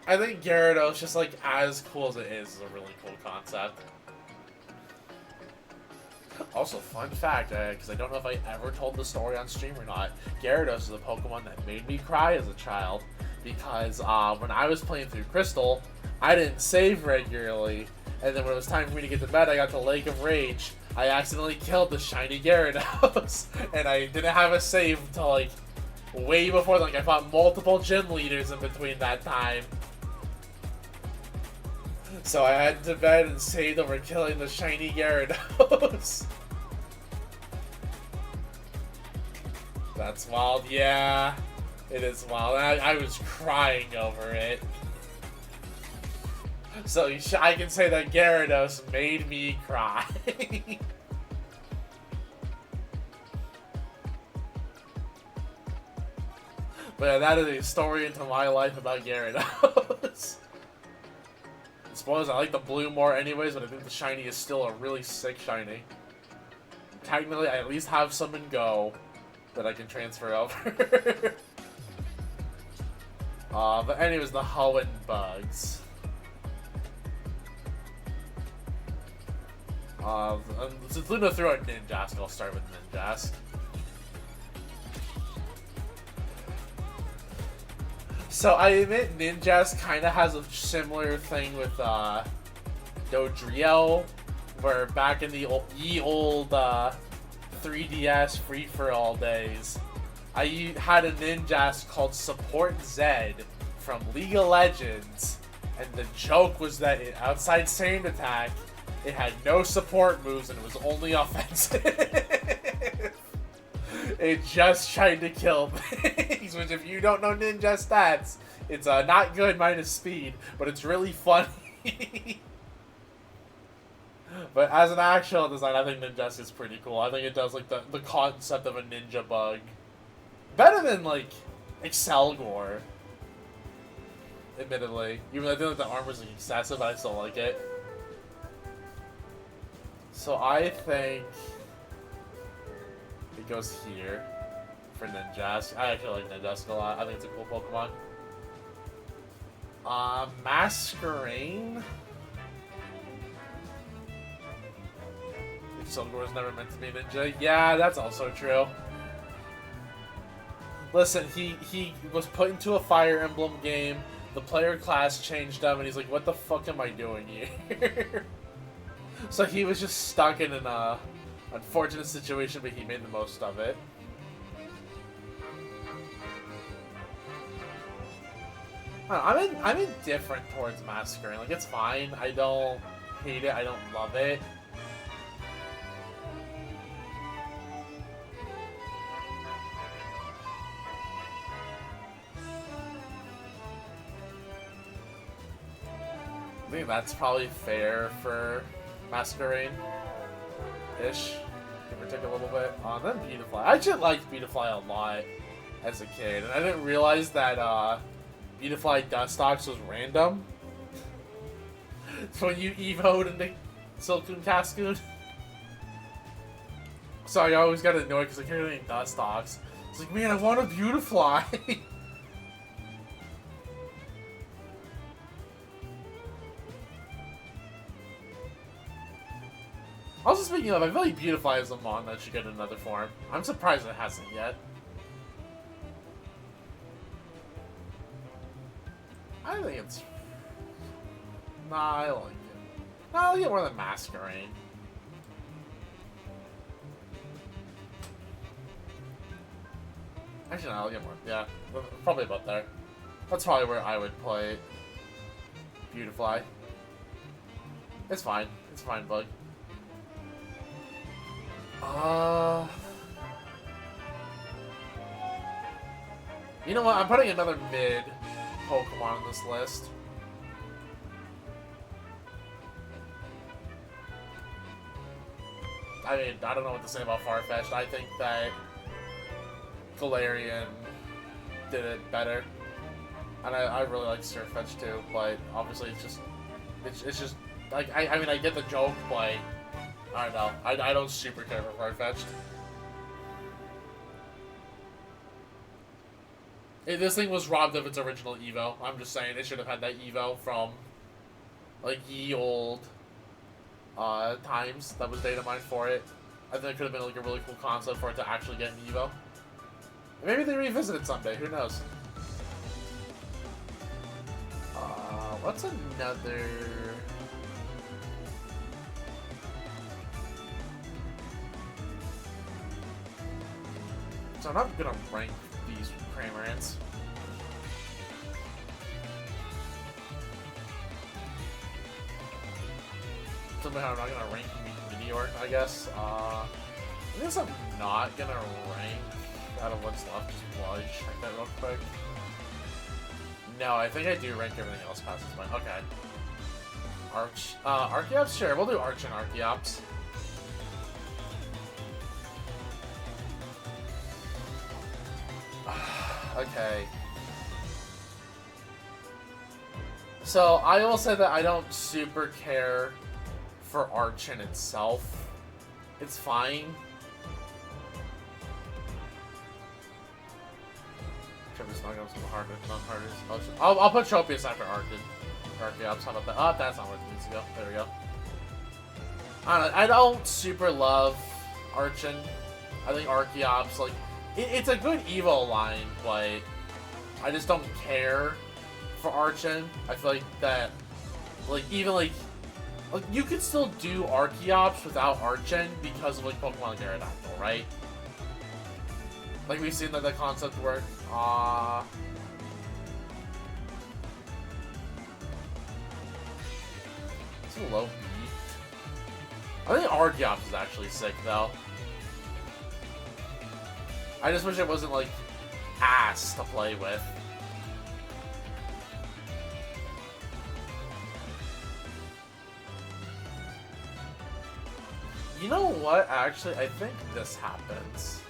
I think Gyarados, just, like, as cool as it is a really cool concept. Also, fun fact, because I don't know if I ever told the story on stream or not, Gyarados is a Pokemon that made me cry as a child, because when I was playing through Crystal, I didn't save regularly, and then when it was time for me to get to bed, I got to Lake of Rage. I accidentally killed the shiny Gyarados, and I didn't have a save until, like, way before, like, I fought multiple gym leaders in between that time. So I had to bed and saved over killing the shiny Gyarados. That's wild, yeah. It is wild. I was crying over it. So I can say that Gyarados made me cry. But yeah, that is a story into my life about Gyarados. Spoilers, I like the blue more anyways, but I think the shiny is still a really sick shiny. Technically, I at least have some in Go that I can transfer over. But anyways, the Hoenn bugs. Since Luna threw out Ninjask, I'll start with Ninjask. So I admit Ninjask kind of has a similar thing with Dodrio, where back in the old 3DS free-for-all days, I had a Ninjask called Support Zed from League of Legends, and the joke was that outside Sand Attack, it had no support moves and it was only offensive. It just tried to kill things, which if you don't know ninja stats, it's not good minus speed, but it's really funny. But as an actual design, I think Ninjask is pretty cool. I think it does, like, the concept of a ninja bug better than, like, Excelgor, admittedly. Even though I feel like the armor's, like, excessive, I still like it. So I think it goes here for Ninjask. I actually like Ninjask a lot. I think it's a cool Pokemon. Masquerain? Excelgor was never meant to be a ninja. Yeah, that's also true. Listen, he was put into a Fire Emblem game. The player class changed him, and he's like, "What the fuck am I doing here?" So he was just stuck in an unfortunate situation, but he made the most of it. I don't know, I'm indifferent towards Masquerade. Like, it's fine. I don't hate it. I don't love it. I think that's probably fair for Masquerade-ish. Give or take a little bit. Then Beautifly. I actually liked Beautifly a lot as a kid, and I didn't realize that Beautifly Dustox was random. So when you evoed into Silcoon Cascoon. So I always got annoyed because I kept getting Dustox. It's like, man, I want a Beautifly! Also, speaking of, I feel like Beautifly is a mon that should get another form. I'm surprised it hasn't yet. I think it's... Nah, I like it. Nah, I'll get more than Masquerade. Actually, no, I'll get more. Yeah, probably about there. That's probably where I would play it. Beautifly. It's fine. It's fine, bug. You know what? I'm putting another mid Pokemon on this list. I mean, I don't know what to say about Farfetch'd. I think that Galarian did it better. And I really like Surfetch'd too, but obviously it's just like I mean I get the joke, but I don't know. I don't super care for Farfetch'd. This thing was robbed of its original Evo. I'm just saying it should have had that Evo from like ye old times that was data mined for it. I think it could have been like a really cool concept for it to actually get an Evo. Maybe they revisit it someday, who knows? What's another... So I'm not gonna rank these Cramorants. Somehow I'm not gonna rank Meteor, I guess. I guess I'm not gonna rank out of what's left, just while I check that real quick. No, I think I do rank everything else past this point. Okay. Archeops? Sure, we'll do Arch and Archeops. Okay. So, I will say that I don't super care for Arch in itself. It's fine. Tropius not going to be harder, not hardest. I'll put Tropius after Archeops. How about that? Oh, that's not where it needs to go. There we go. I don't super love Archon. I think Archeops, like, it's a good Evo line, but I just don't care for Archon. I feel like that, like, even like you could still do Archeops without Archon because of like Pokemon like Aerodactyl, right? Like we've seen that the concept work. It's a low beat. I think Archeops is actually sick though. I just wish it wasn't like ass to play with. You know what? Actually, I think this happens.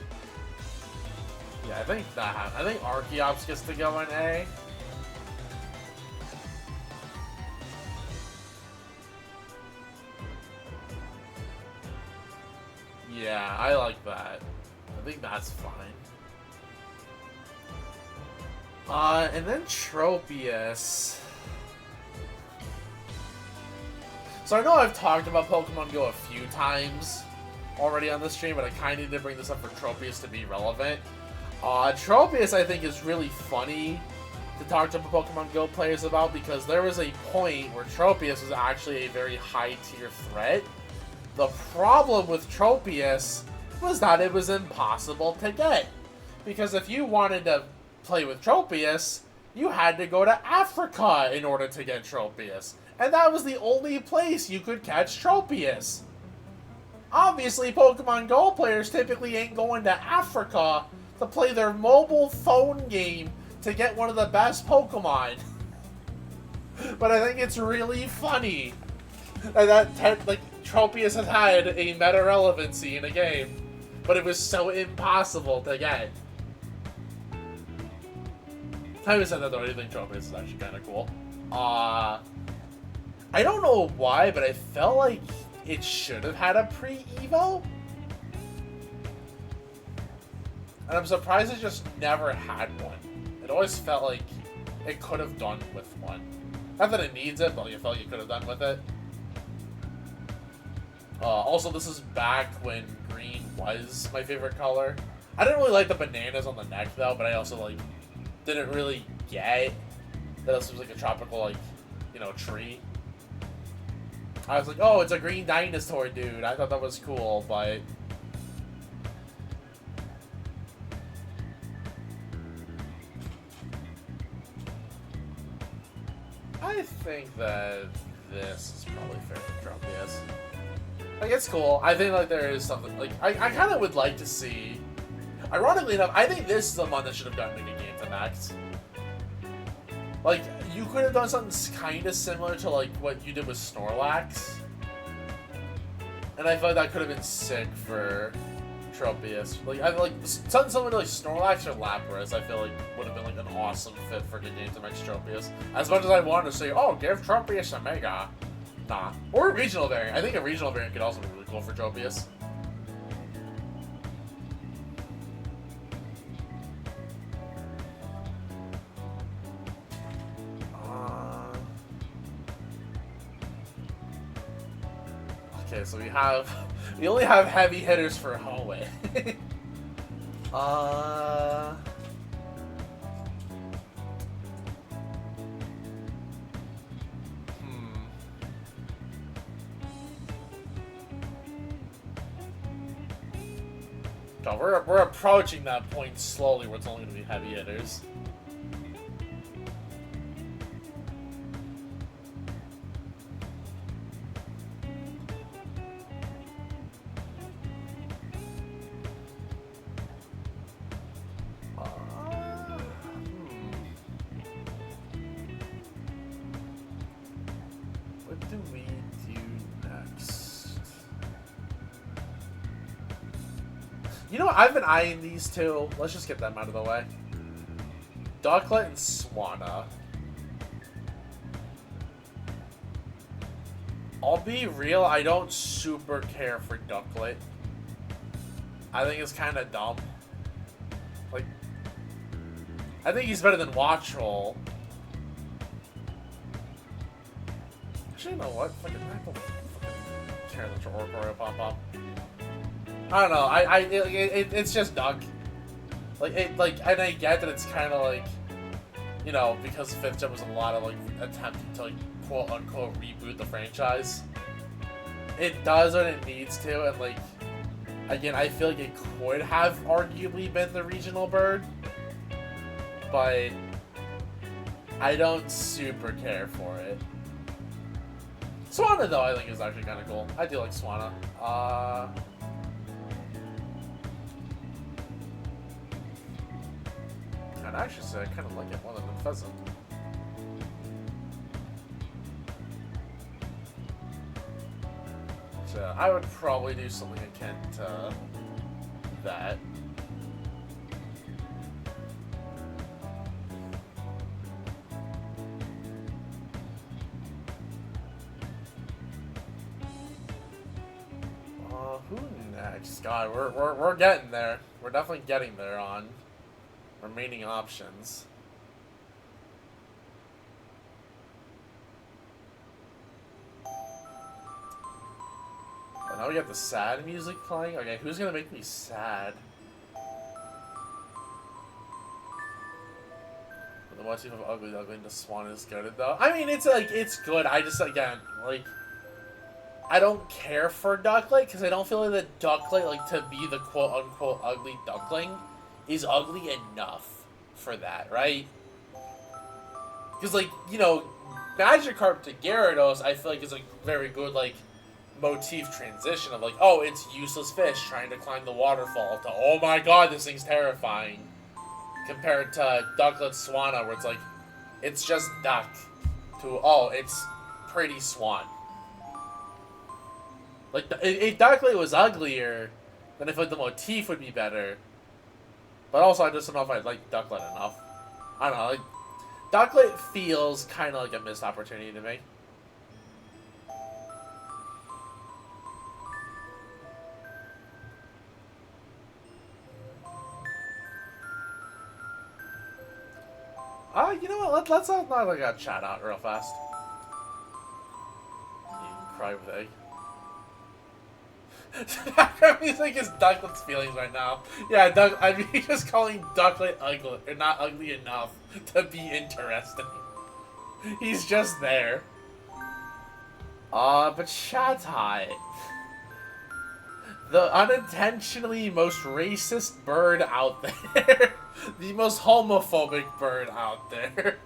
Yeah, I think that happens. I think Archeops gets to go in A. Yeah, I like that. I think that's fine. And then Tropius. So I know I've talked about Pokemon Go a few times already on this stream, but I kind of need to bring this up for Tropius to be relevant. Tropius, I think, is really funny to talk to Pokemon Go players about, because there was a point where Tropius was actually a very high-tier threat. The problem with Tropius was that it was impossible to get. Because if you wanted to play with Tropius, you had to go to Africa in order to get Tropius. And that was the only place you could catch Tropius. Obviously, Pokemon Go players typically ain't going to Africa to play their mobile phone game to get one of the best Pokemon. But I think it's really funny that Tropius has had a meta relevancy in a game, but it was so impossible to get. Having said that, though, I do think Tropius is actually kind of cool. I don't know why, but I felt like it should have had a pre-evo. And I'm surprised it just never had one. It always felt like it could have done with one. Not that it needs it, but you felt you could have done with it. Also, this is back when green was my favorite color. I didn't really like the bananas on the neck, though, but I also, didn't really get that this was, a tropical, tree. I was like, oh, it's a green dinosaur, dude. I thought that was cool, but... I think that this is probably fair for Tropius. It's cool. I think, there is something, I kind of would like to see... Ironically enough, I think this is the one that should have gotten a good game to next. You could have done something kind of similar to, what you did with Snorlax. And I feel like that could have been sick for Tropius. Something similar to, Snorlax or Lapras, I feel like would have been, an awesome fit for good game to next Tropius. As much as I wanted to say, oh, give Tropius a Mega. Nah. Or a regional variant. I think a regional variant could also be really cool for Tropius. Okay, so we only have heavy hitters for Hoenn. So we're approaching that point slowly where it's only going to be heavy hitters. What do we do next? You know what? I've been eyeing these two. Let's just get them out of the way. Ducklet and Swanna. I'll be real, I don't super care for Ducklet. I think it's kind of dumb. I think he's better than Watchroll. Actually, you know what? Fucking care that your Orcorio pop up. I don't know. It's just Duck. And I get that it's kind of because Fifth Gem was a lot of attempting to quote unquote reboot the franchise. It does what it needs to, and again, I feel like it could have arguably been the regional bird, but I don't super care for it. Swanna, though, I think is actually kind of cool. I do like Swanna. I'd actually say I kind of like it more than the Pheasant. So I would probably do something akin to that. Who next? God, we're getting there. We're definitely getting there on remaining options. And now we got the sad music playing. Okay, who's gonna make me sad? motif of ugly duckling to swan is good though. I mean, it's like it's good. I just again like I don't care for duckling because I don't feel like the duckling like to be the quote unquote ugly duckling is ugly enough for that, right? Because like you know, Magikarp to Gyarados, I feel like is a very good like motif transition of like, oh, it's useless fish trying to climb the waterfall to oh my god, this thing's terrifying. Compared to Ducklet Swanna, where it's like, it's just duck, to, oh, it's pretty swan. Like, if Ducklet was uglier, then I feel like the motif would be better. But also, I just don't know if I like Ducklet enough. I don't know, like, Ducklet feels kind of like a missed opportunity to me. You know what? Let's not like a chat out real fast. You can cry with egg. Background music is Ducklet's feelings right now. Yeah, I mean, he's just calling Ducklet ugly, or not ugly enough to be interesting. He's just there. But Shatai. The unintentionally most racist bird out there. The most homophobic bird out there.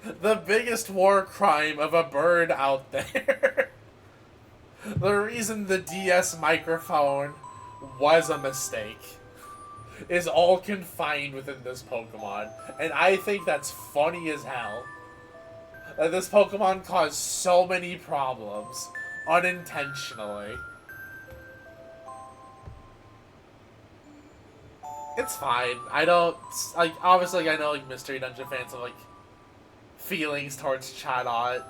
The biggest war crime of a bird out there. The reason the DS microphone was a mistake is all confined within this Pokemon. And I think that's funny as hell. That this Pokemon caused so many problems unintentionally. It's fine. I don't, like, obviously, I know, like, Mystery Dungeon fans have, like, feelings towards Chatot.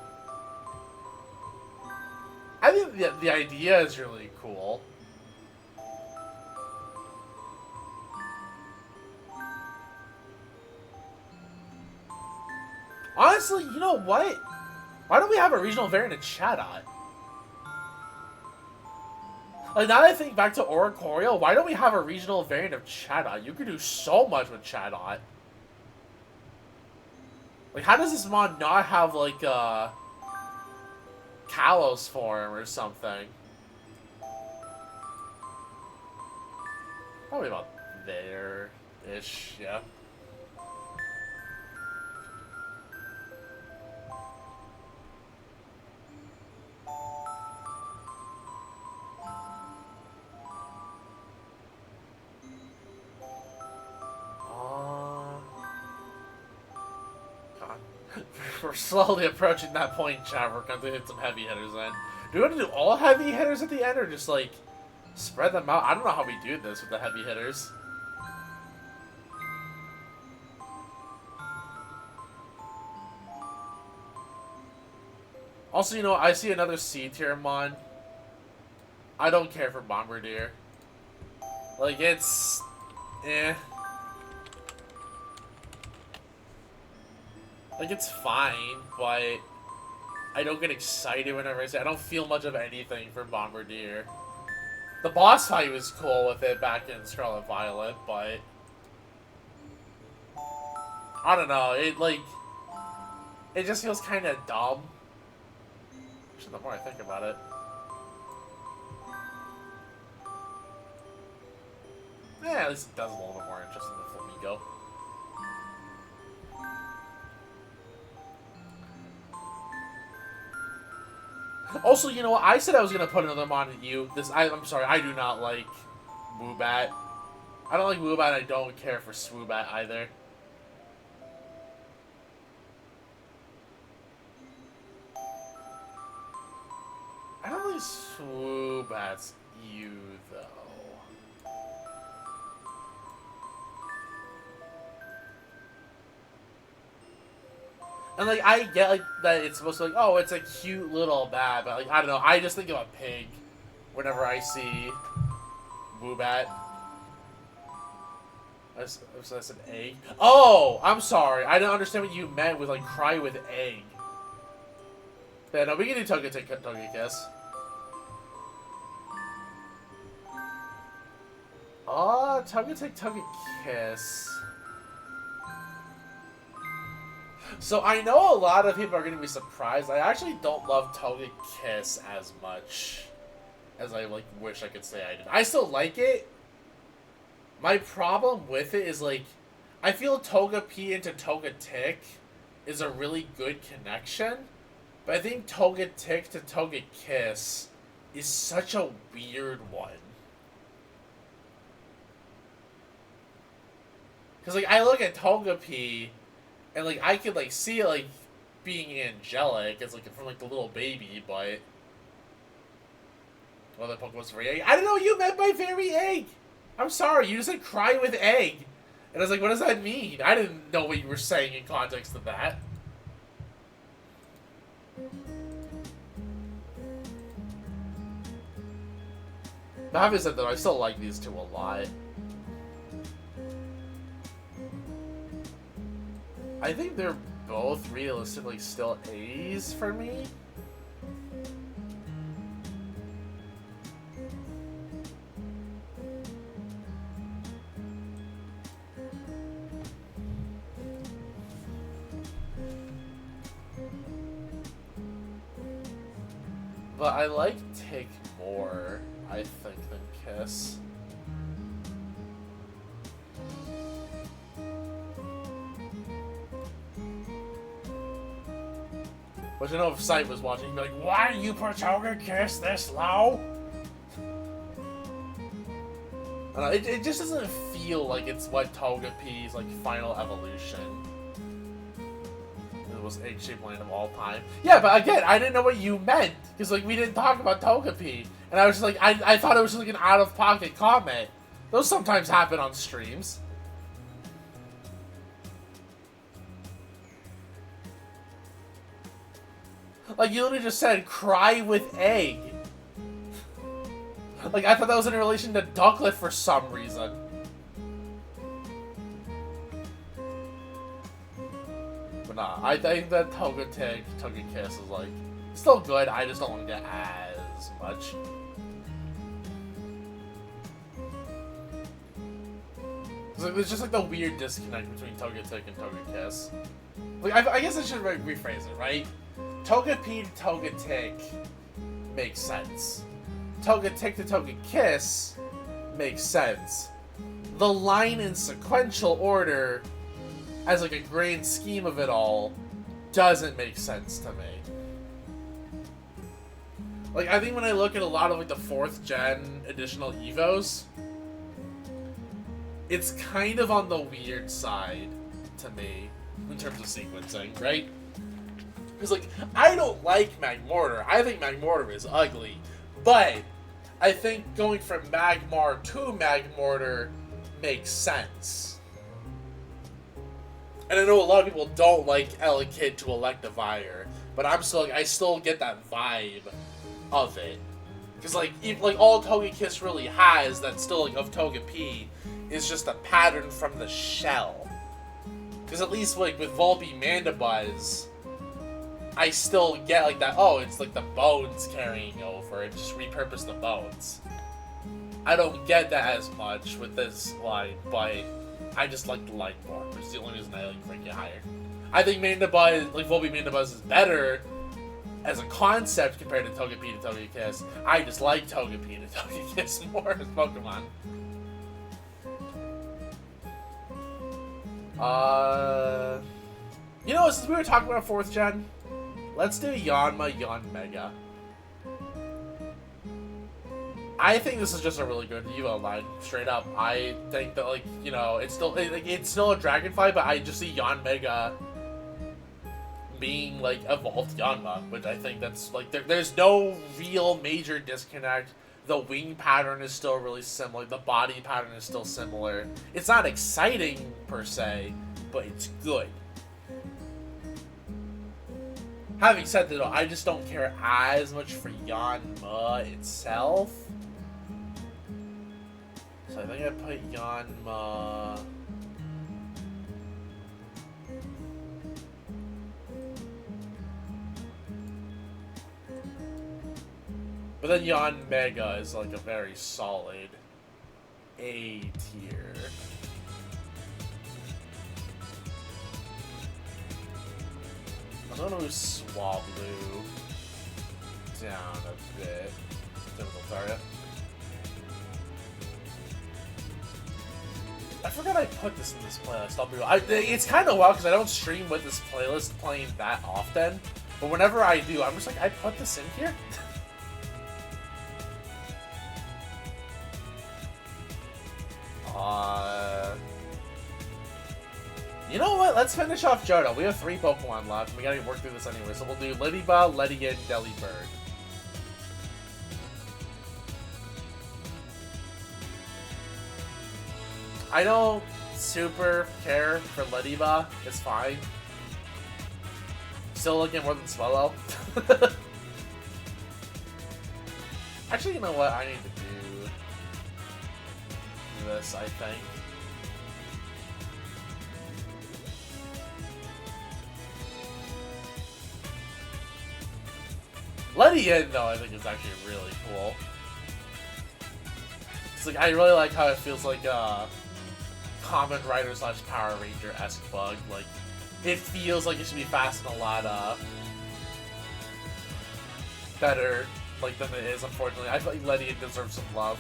I think the idea is really cool. Honestly, you know what? Why don't we have a regional variant of Chatot? Like, now that I think back to Oricorio, why don't we have a regional variant of Chatot? You could do so much with Chatot. Like, how does this mod not have, like, Kalos form or something? Probably about there-ish, yeah. We're slowly approaching that point, chat. We're going to hit some heavy hitters in. Do we want to do all heavy hitters at the end, or just, like, spread them out? I don't know how we do this with the heavy hitters. Also, you know, I see another C-tier mon. I don't care for Bombardier. Like, it's... eh. Like, it's fine, but I don't get excited whenever I say I don't feel much of anything for Bombardier. The boss fight was cool with it back in Scarlet Violet, but I don't know, it, like, it just feels kind of dumb. Actually, the more I think about it. Yeah, at least it does a little bit more interesting than Flamigo. Also, you know what? I said I was gonna put another mod at you. I'm sorry, I do not like Woobat. I don't like Woobat. I don't care for Swoobat either. I don't think Swoobat's you though. And, like, I get, like, that it's supposed to, like, oh, it's a cute little bat, but, like, I don't know. I just think of a pig whenever I see Woobat. I said egg. Oh! I'm sorry. I didn't understand what you meant with, like, cry with egg. Yeah, no, we can do Togekiss. Oh, Togekiss. So I know a lot of people are going to be surprised. I actually don't love Togekiss as much as I like wish I could say I did. I still like it. My problem with it is like I feel Togepi into Togetic is a really good connection, but I think Togetic to Togekiss is such a weird one. Because like I look at Togepi and like I could like see it like being angelic as like from like the little baby, but well, the Pokemon's very egg. I didn't know what you meant by very egg. I'm sorry, you just said cry with egg. And I was like, what does that mean? I didn't know what you were saying in context of that. But having said that, I still like these two a lot. I think they're both realistically still A's for me. But I like Take more, I think, than Kiss. Which I know if Sight was watching, he'd be like, why do you put Togekiss this low? It just doesn't feel like it's what Togepi's like final evolution. It was egg-shaped land of all time. Yeah, but again, I didn't know what you meant because like we didn't talk about Togepi, and I was just like, I thought it was just like an out-of-pocket comment. Those sometimes happen on streams. Like you literally just said, cry with egg. Like I thought that was in relation to Ducklet for some reason. But nah, I think that Togekiss is like still good. I just don't want to get as much. There's just like the weird disconnect between Togetic and Togekiss. Like I guess I should rephrase it, right? Togepi to Togetic makes sense. Togetic to Togekiss makes sense. The line in sequential order, as like a grand scheme of it all, doesn't make sense to me. Like I think when I look at a lot of like the 4th gen additional Evos, it's kind of on the weird side to me in terms of sequencing, right? Because like I don't like Magmortar. I think Magmortar is ugly, but I think going from Magmar to Magmortar makes sense. And I know a lot of people don't like Elekid to Electivire, but I'm still like, I still get that vibe of it. Because like all Togekiss really has that's still like of Togepi is just a pattern from the shell. Because at least like with Volpe Mandibuzz, I still get like that, oh, it's like the bones carrying over, it just repurposed the bones. I don't get that as much with this line, but I just like the line more, which is the only reason I like rank it higher. I think Mandibuzz, like Volpe Mandibuzz is better as a concept compared to Togepi to Togekiss. I just like Togepi to Togekiss more as Pokemon. You know, since we were talking about 4th gen, let's do Yanma, Yanmega. I think this is just a really good Evo line, straight up. I think that, like, you know, it's still a Dragonfly, but I just see Yanmega being, like, evolved Yanma, which I think that's, like, there's no real major disconnect. The wing pattern is still really similar. The body pattern is still similar. It's not exciting, per se, but it's good. Having said that, though, I just don't care as much for Yanma itself. So I think I put Yanma... But then Yanmega is like a very solid A tier. I'm gonna move Swablu down a bit. Typical Zarya. I forgot I put this in this playlist. It's kind of wild because I don't stream with this playlist playing that often. But whenever I do, I'm just like, I put this in here? You know what? Let's finish off Johto. We have 3 Pokemon left. We gotta work through this anyway. So we'll do Ledyba, Ledian, Delibird. I don't super care for Ledyba. It's fine. Still looking more than Swallow. Actually, you know what? I need to do this, I think. Ledian, though, I think is actually really cool. It's like, I really like how it feels like Common Rider / Power Ranger-esque bug. Like, it feels like it should be fast and a lot better like than it is, unfortunately. I feel like Ledian deserves some love.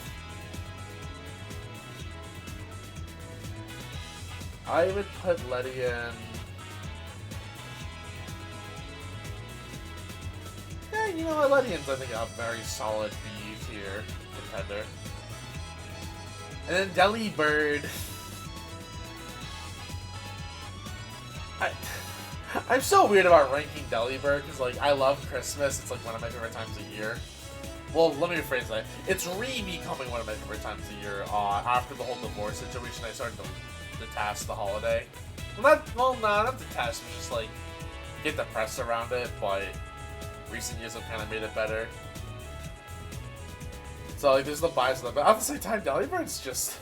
I would put Ledian... Yeah, you know what? Ledian's, I think, a very solid B tier contender. And then Delibird... I'm so weird about ranking Delibird because, like, I love Christmas. It's, like, one of my favorite times of year. Well, let me rephrase that. It's re-becoming one of my favorite times of year. After the whole divorce situation, I started to detest the holiday. Not detest, just, like, get depressed around it, but recent years have kind of made it better. So, like, there's the bias of that. But at the same time, Delibird's just...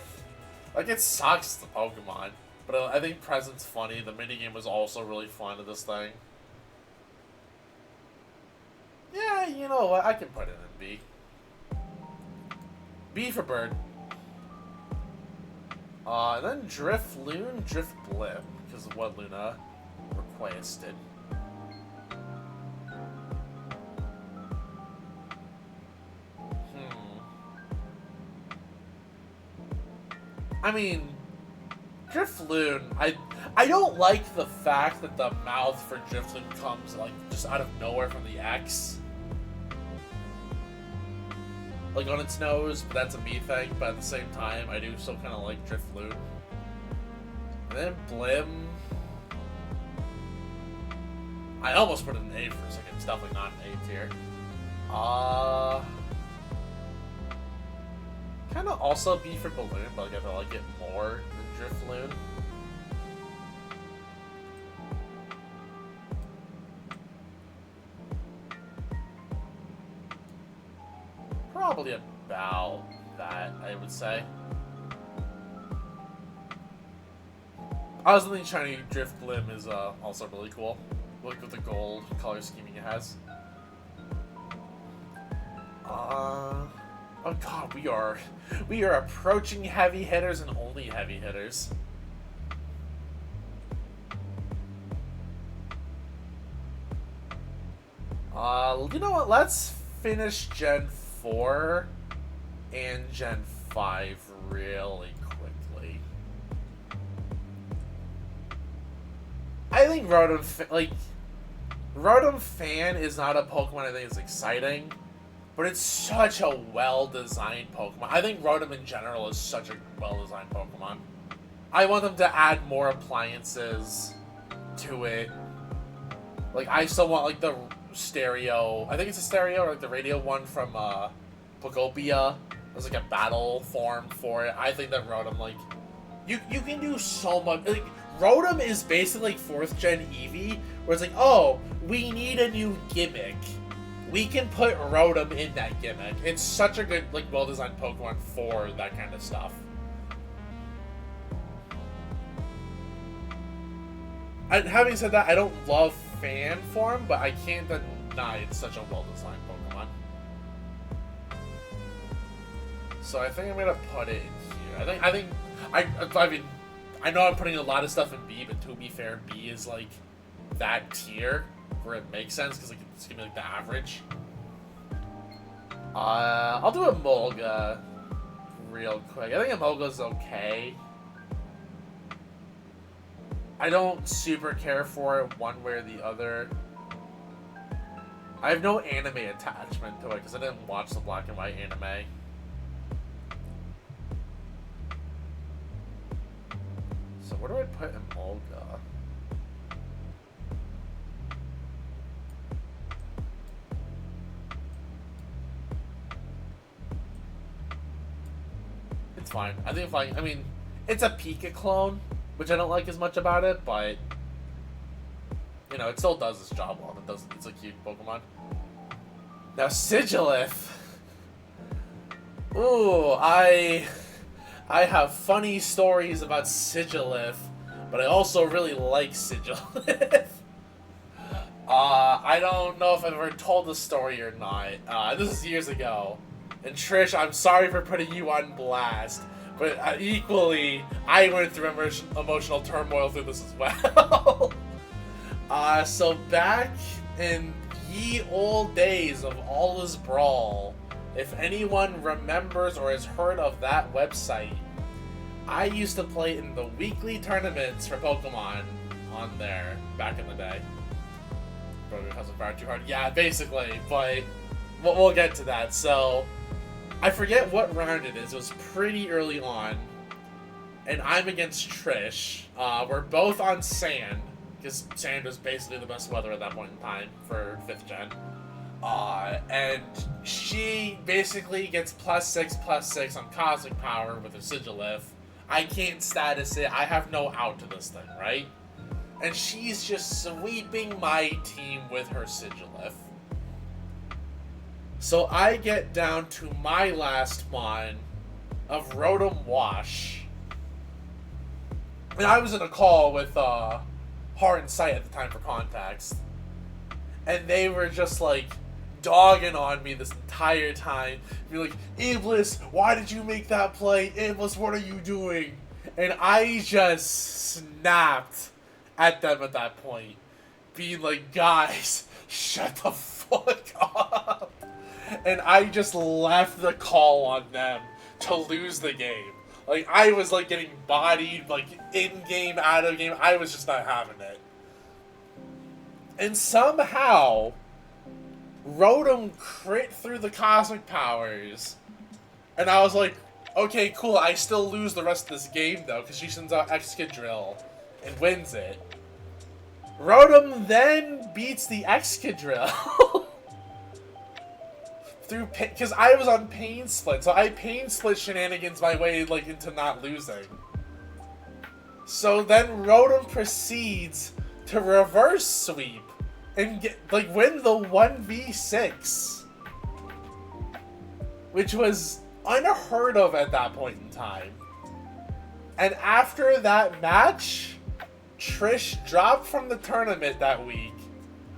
Like, it sucks, the Pokemon. But I think Present's funny. The minigame was also really fun to this thing. Yeah, you know what? I can put it in B. B for Bird. And then Drifloon, Drifblim, because of what Luna requested. I mean... Drifloon, I don't like the fact that the mouth for Drifloon comes, like, just out of nowhere from the X. Like, on its nose, but that's a me thing, but at the same time, I do still kind of like Drifloon. And then Blim... I almost put it in A for a second, it's definitely not an A tier. Kind of also B for Balloon, but like, I like it more than Drifloon. Probably about that, I would say. I was thinking shiny Drifblim is also really cool. Look at the gold color scheming it has. Oh god, we are approaching heavy hitters and only heavy hitters. You know what? Let's finish Gen 4 and Gen 5 really quickly. I think Rotom Fan is not a Pokemon I think is exciting. But it's such a well-designed Pokemon. I think Rotom in general is such a well-designed Pokemon. I want them to add more appliances to it. Like, I still want, like, the stereo... I think it's a stereo, or, like, the radio one from, Pokopia. There's, like, a battle form for it. I think that Rotom, like... You can do so much... Like, Rotom is basically, like, 4th Gen Eevee, where it's like, oh, we need a new gimmick. We can put Rotom in that gimmick. It's such a good, like, well-designed Pokemon for that kind of stuff. Having said that, I don't love fan form, but I can't deny it's such a well-designed Pokemon. So I think I'm gonna put it in here. I mean, I know I'm putting a lot of stuff in B, but to be fair, B is like that tier. where it makes sense, because like, it's gonna be like the average. I'll do a Molga real quick. I think a Molga's okay. I don't super care for it one way or the other. I have no anime attachment to it because I didn't watch the black and white anime. So where do I put Emolga? It's fine. I think it's fine. I mean, it's a Pika clone, which I don't like as much about it, but you know, it still does its job well. It's a cute Pokemon. Now, Sigilith. Ooh, I have funny stories about Sigilith, but I also really like Sigilith. I don't know if I've ever told the story or not. This is years ago. And Trish, I'm sorry for putting you on blast, but equally, I went through emotional turmoil through this as well. So back in ye old days of All Is Brawl, if anyone remembers or has heard of that website, I used to play in the weekly tournaments for Pokemon on there back in the day. Probably because of Fire Too Hard. Yeah, basically, but we'll get to that. So, I forget what round it is. It was pretty early on, and I'm against Trish. We're both on sand, because sand was basically the best weather at that point in time for 5th gen. And she basically gets +6/+6 on Cosmic Power with her Sigilith. I can't status it. I have no out to this thing, right? And she's just sweeping my team with her Sigilith. So I get down to my last mon of Rotom Wash. And I was in a call with Heart and Sight at the time for context. And they were just like dogging on me this entire time. Be like, Iblis, why did you make that play? Iblis, what are you doing? And I just snapped at them at that point. Being like, guys, shut the fuck up. And I just left the call on them to lose the game. Like, I was like getting bodied, like in-game, out of game. I was just not having it. And somehow, Rotom crit through the Cosmic Powers. And I was like, okay, cool, I still lose the rest of this game, though, because she sends out Excadrill and wins it. Rotom then beats the Excadrill. Through because I was on Pain Split, so I Pain Split shenanigans my way, like, into not losing. So then Rotom proceeds to reverse sweep and get, like, win the 1v6, which was unheard of at that point in time. And after that match, Trish dropped from the tournament that week.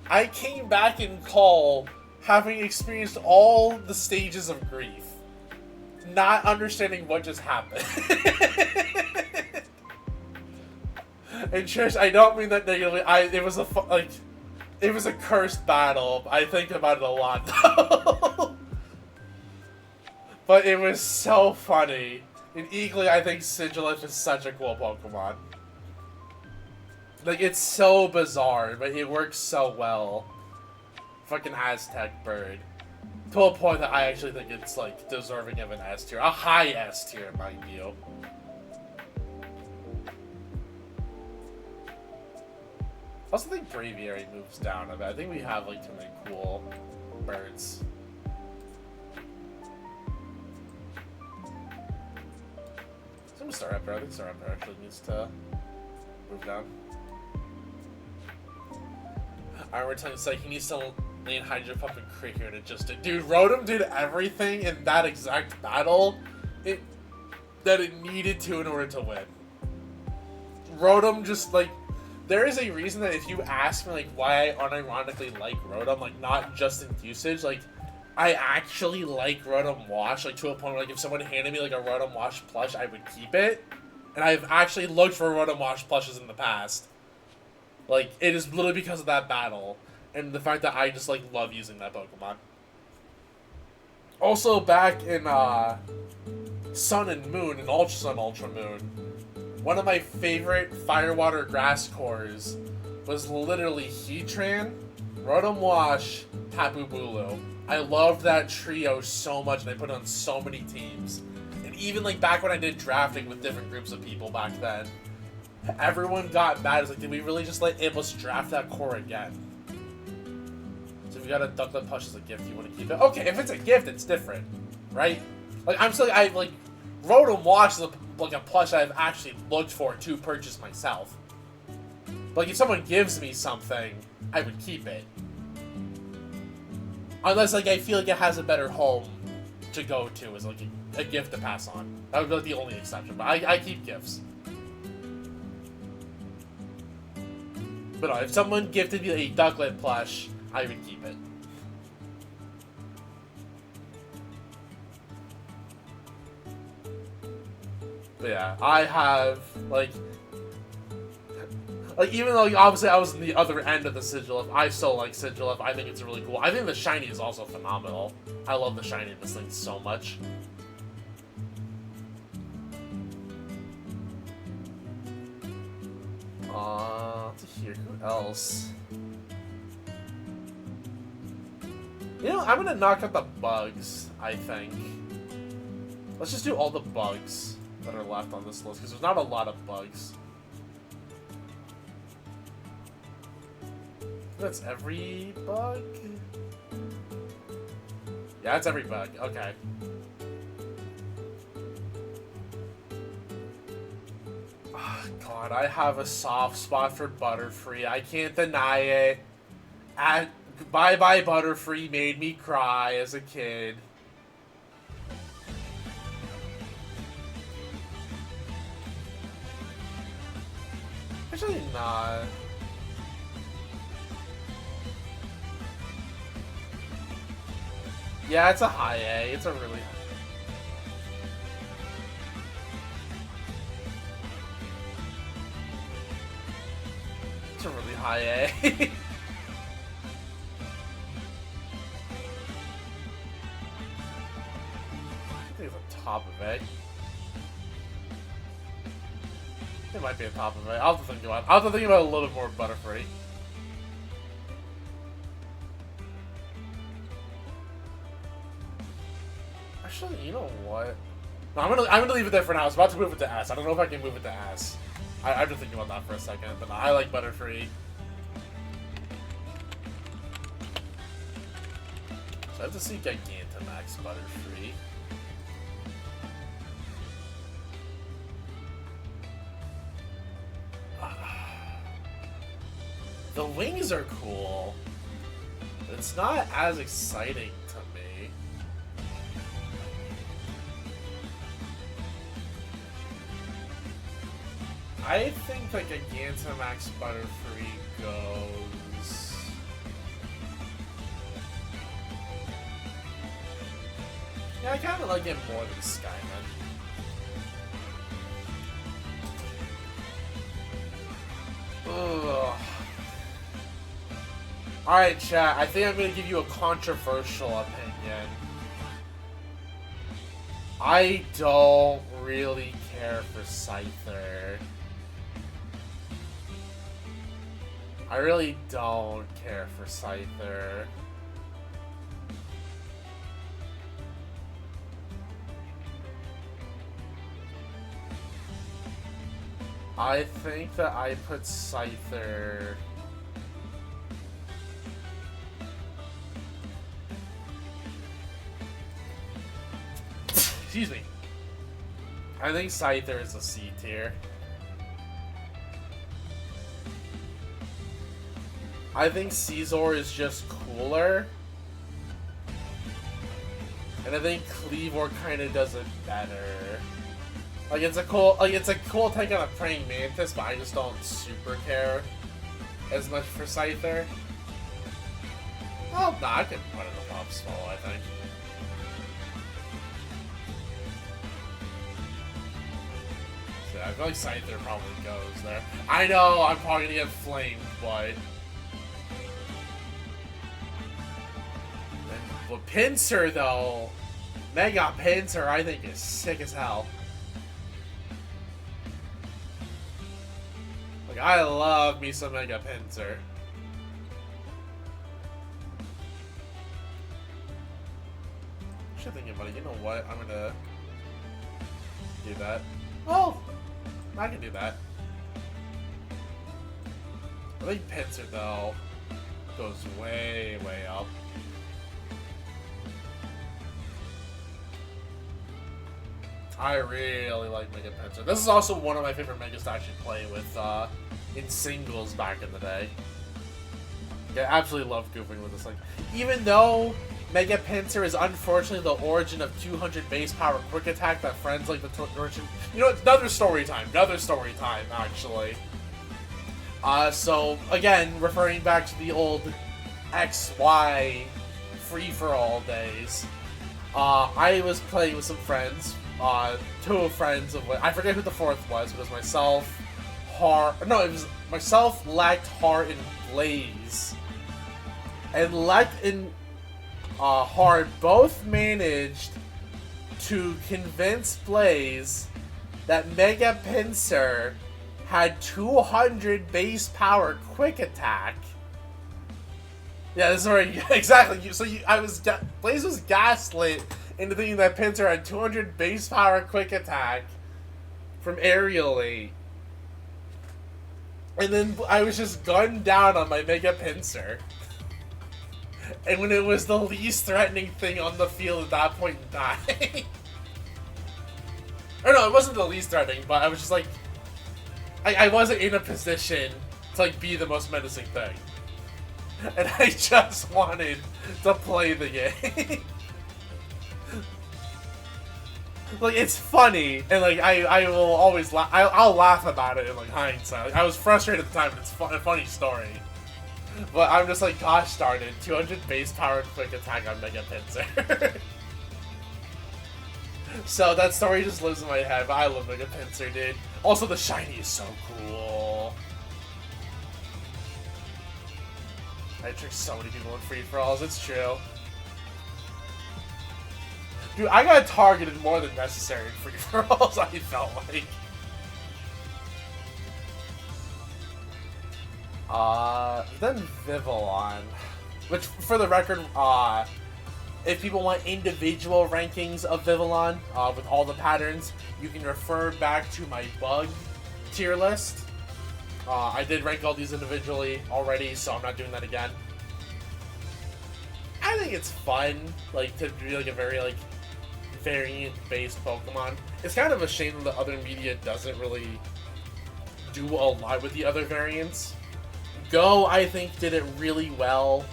I came back in call having experienced all the stages of grief, not understanding what just happened. And Trish, I don't mean that negatively. It was a cursed battle. I think about it a lot, though. But it was so funny. And equally, I think Sigilith is such a cool Pokemon. Like, it's so bizarre, but it works so well. Fucking Aztec bird. To a point that I actually think it's, like, deserving of an S tier. A high S tier, mind you. I also think Braviary moves down a bit. I think we have, like, too many cool birds. Some Staraptor. I think Staraptor actually needs to move down. I remember telling you, like, he needs to lane Hydro Pump and crit here, and it just did. Dude, Rotom did everything in that exact battle that it needed to in order to win. Rotom just, like, there is a reason that if you ask me, like, why I unironically like Rotom, like, not just in usage, like, I actually like Rotom Wash, like, to a point where, like, if someone handed me, like, a Rotom Wash plush, I would keep it. And I've actually looked for Rotom Wash plushes in the past. Like, it is literally because of that battle. and the fact that I just like love using that Pokemon. Also, back in Sun and Moon and Ultra Sun, Ultra Moon, one of my favorite Fire, Water, Grass cores was literally Heatran, Rotom Wash, Tapu Bulu. I loved that trio so much, and I put it on so many teams. And even like back when I did drafting with different groups of people back then, everyone got mad. It's like, did we really just let Iblis draft that core again? So if you got a Ducklet plush as a gift, you want to keep it? Okay, if it's a gift, it's different, right? Like I like Rotom Wash is like a plush I've actually looked for to purchase myself. But like, if someone gives me something, I would keep it. Unless like I feel like it has a better home to go to as like a gift to pass on. That would be like the only exception. But I keep gifts. But no, if someone gifted me a Ducklet plush, I would keep it. But yeah, I have like even though obviously I was in the other end of the Sigilyph, I still like Sigilyph. I think it's really cool. I think the shiny is also phenomenal. I love the shiny in this thing so much. Let's hear who else. You know, I'm gonna knock out the bugs, I think. Let's just do all the bugs that are left on this list, because there's not a lot of bugs. That's every bug? Yeah, that's every bug. Okay. Oh, God, I have a soft spot for Butterfree. I can't deny it. Bye-bye Butterfree made me cry as a kid. Actually, not. Yeah, it's a high A. It's a really... It's a really high A. I think it's a top of A. It might be a top of A. I'll have to think about it. I'll have to think about it a little bit more Butterfree. Actually, you know what? No, I'm gonna leave it there for now. I was about to move it to S. I don't know if I can move it to S. I've been thinking about that for a second, but no, I like Butterfree. So I have to see Gigantamax Butterfree. The wings are cool, but it's not as exciting to me. I think that Gigantamax Butterfree goes... Yeah, I kind of like it more than Skyman. Ugh. Alright, chat, I think I'm going to give you a controversial opinion. I don't really care for Scyther. I really don't care for Scyther. I think that I put Scyther... Excuse me. I think Scyther is a C tier. I think Caesar is just cooler. And I think Cleavor kind of does it better. Like it's a cool take on a praying mantis, but I just don't super care as much for Scyther. Well, nah, I can put it in the top small, I think. So I feel like Scyther probably goes there. I know I'm probably gonna get flamed, but But Pinsir, though, Mega Pinsir, I think is sick as hell. Like, I love me some Mega Pinsir. Thinking about it, you know what? I'm gonna do that. Oh, I can do that. I think Pinsir though goes way, way up. I really like Mega Pinsir. This is also one of my favorite Megas to actually play with in singles back in the day. I absolutely love goofing with this thing, even though Mega Pinsir is unfortunately the origin of 200 base power quick attack that friends like the origin. You know, it's another story time, actually. So, again, referring back to the old XY free-for-all days, I was playing with some friends, two friends of I forget who the fourth was, but it was myself, it was myself, Lect, Heart, and Blaze. And Lect and Heart both managed to convince Blaze that Mega Pinsir had 200 base power quick attack. Yeah, this is right. Exactly. Blaze was gaslit into thinking that Pinsir had 200 base power quick attack from aerially. And then I was just gunned down on my Mega Pinsir. And when it was the least threatening thing on the field at that point in time. Or no, it wasn't the least threatening, but I was just like, I wasn't in a position to like be the most menacing thing. And I just wanted to play the game. Like, it's funny, and like I will always laugh. I'll laugh about it in like hindsight. Like, I was frustrated at the time, but it's a funny story. But I'm just like, gosh darn it, 200 base power quick attack on Mega Pinsir. So that story just lives in my head, but I love Mega Pinsir, dude. Also, the shiny is so cool. I tricked so many people in free-for-alls, it's true. Dude, I got targeted more than necessary in free-for-alls, I felt like. Then Vivillon. Which, for the record, if people want individual rankings of Vivillon, with all the patterns, you can refer back to my bug tier list. I did rank all these individually already, so I'm not doing that again. I think it's fun, like, to be, like, a very, like, variant-based Pokemon. It's kind of a shame that the other media doesn't really do a lot with the other variants. Go, I think, did it really well.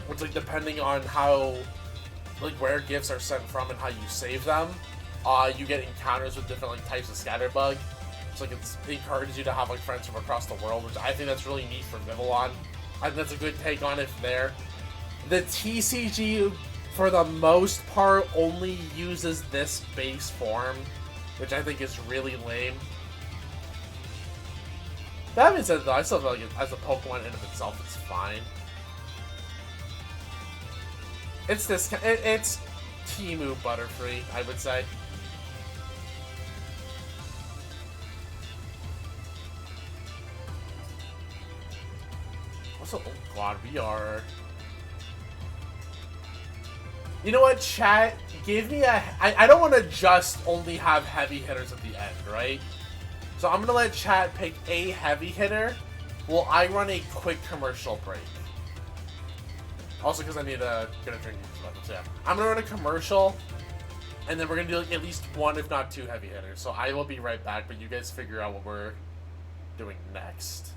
Which, like, depending on how, like, where gifts are sent from and how you save them, you get encounters with different, like, types of Scatterbug. So, like, it encourages you to have, like, friends from across the world, which I think that's really neat for Vivillon. I think that's a good take on it there. The TCG, for the most part, only uses this base form, which I think is really lame. That being said, though, I still feel like as a Pokemon in of itself, it's fine. It's it's Temu Butterfree, I would say. Also, oh god, we are... You know what, chat? Give me a... I don't want to just only have heavy hitters at the end, right? So I'm going to let chat pick a heavy hitter while I run a quick commercial break. Also because I need to get a drink. So yeah. I'm going to run a commercial, and then we're going to do like at least one, if not two heavy hitters. So I will be right back, but you guys figure out what we're doing next.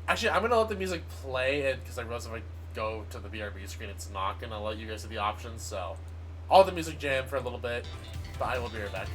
Actually, I'm going to let the music play, because I realize if I go to the BRB screen, it's not going to let you guys see the options. So I'll let the music jam for a little bit, but I will be right back.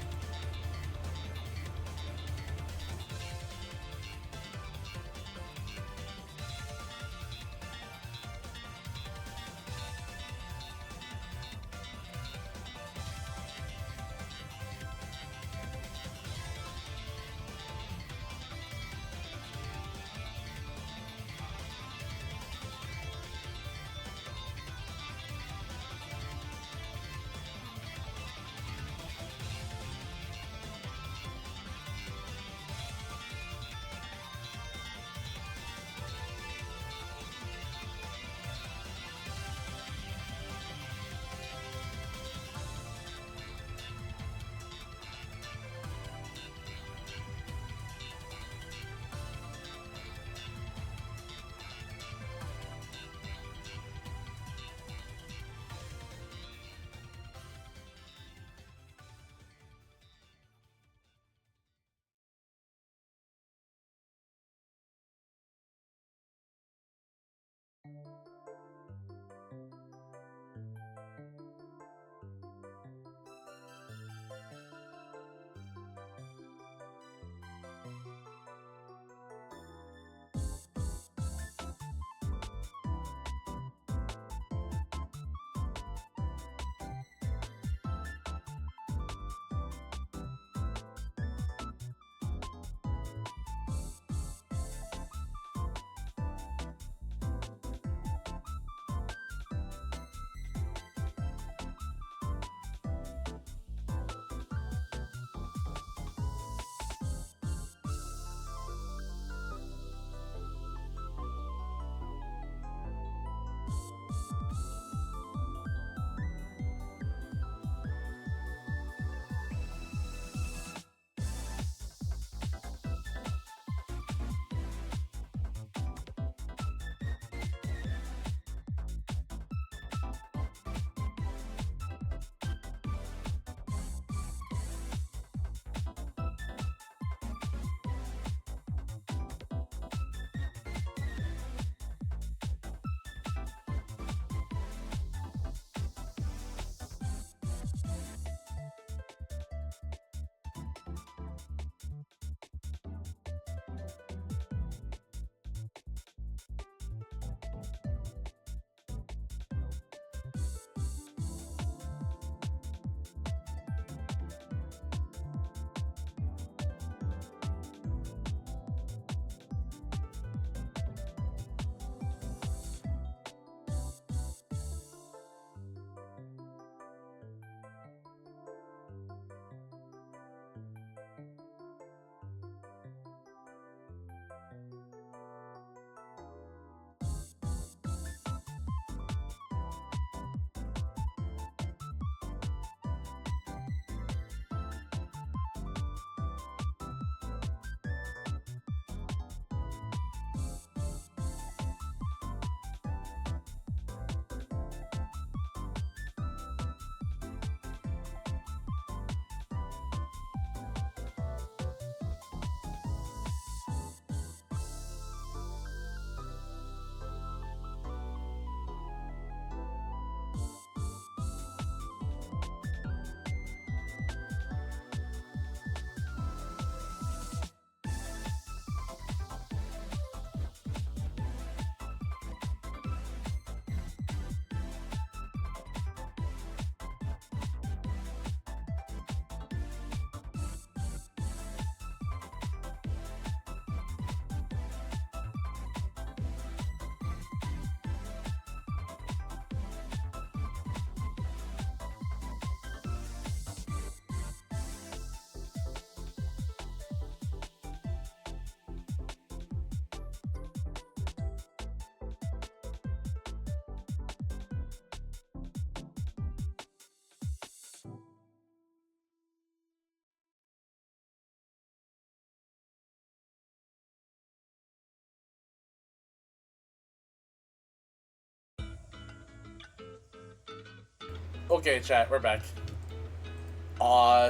Okay, chat, we're back.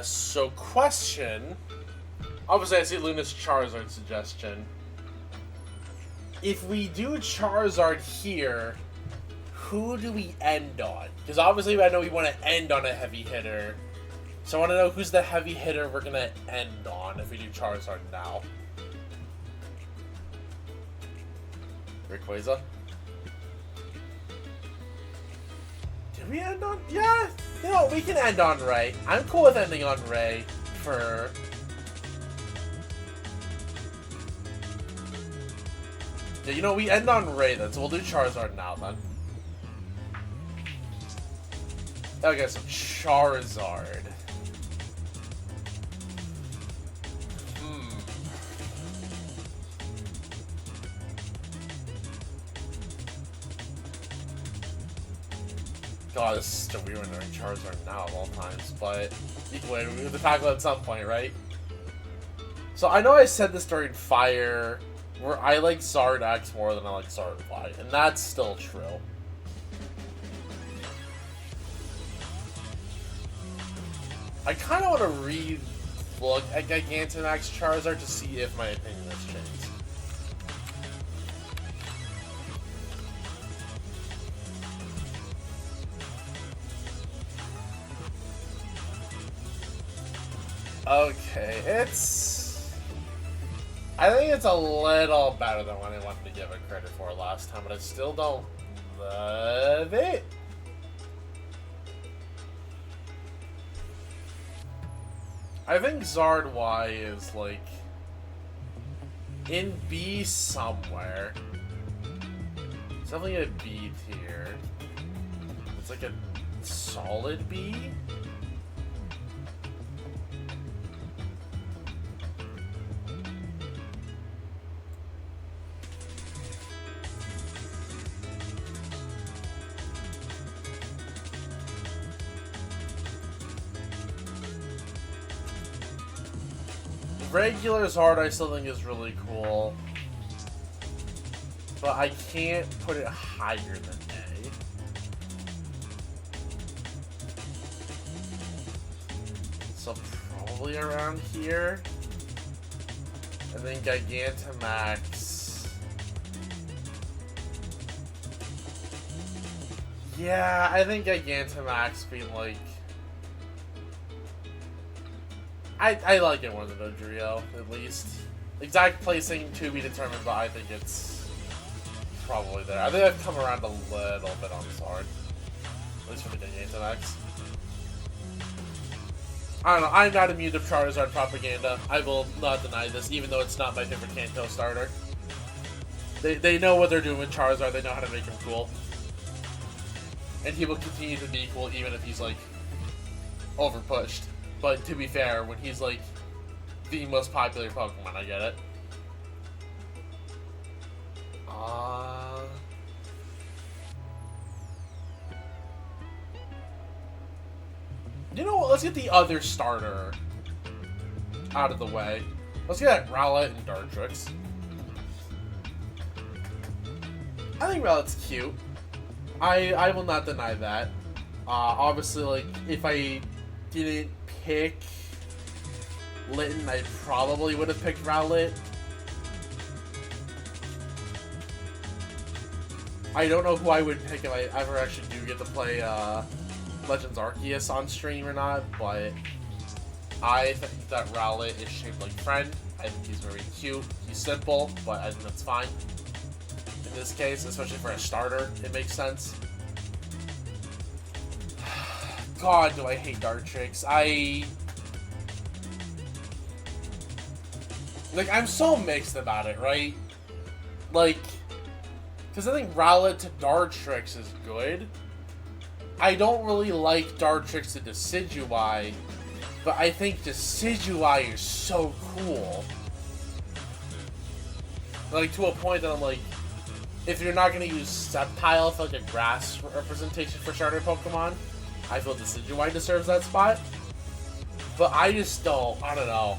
So question. Obviously, I see Luna's Charizard suggestion. If we do Charizard here, who do we end on? Because obviously, I know we want to end on a heavy hitter. So I want to know who's the heavy hitter we're gonna end on if we do Charizard now. Rayquaza? Did we end on? Yeah! You know, we can end on Ray. I'm cool with ending on Ray for... Yeah, you know, we end on Ray then, so we'll do Charizard now then. Okay, so Charizard. God, this is still weird when doing Charizard now at all times, but either way, we have to tackle it at some point, right? So I know I said this during Fire, where I like Zard X more than I like Zard Y, and that's still true. I kind of want to re-look at Gigantamax Charizard to see if my opinion has changed. Okay, I think it's a little better than what I wanted to give it credit for last time, but I still don't love it. I think Zard Y is, like, in B somewhere. It's definitely a B tier. It's like a solid B? Regular Zard I still think is really cool, but I can't put it higher than A. So probably around here. And then Gigantamax. Yeah, I think Gigantamax being like... I like it more than Dodrio, at least. Exact placing to be determined, but I think it's probably there. I think I've come around a little bit on Zard. At least for the Gigantamax. I don't know, I'm not immune to Charizard propaganda. I will not deny this, even though it's not my favorite Kanto starter. They know what they're doing with Charizard, they know how to make him cool. And he will continue to be cool even if he's, like, overpushed. But to be fair, when he's like the most popular Pokemon, I get it. You know what? Let's get the other starter out of the way. Let's get Rowlet and Dartrix. I think Rowlet's cute. I will not deny that. Obviously, like, if I didn't pick Litten, I probably would have picked Rowlet. I don't know who I would pick if I ever actually do get to play Legends Arceus on stream or not, but I think that Rowlet is shaped like Friend. I think he's very cute. He's simple, but I think that's fine. In this case, especially for a starter, it makes sense. God, do I hate Dartrix. Like, I'm so mixed about it, right? Like, because I think Rowlet to Dartrix is good. I don't really like Dartrix to Decidueye, but I think Decidueye is so cool. Like, to a point that I'm like, if you're not going to use Sceptile for, like, a grass representation for starter Pokemon, I feel Decidueye deserves that spot. But I just don't, I don't know.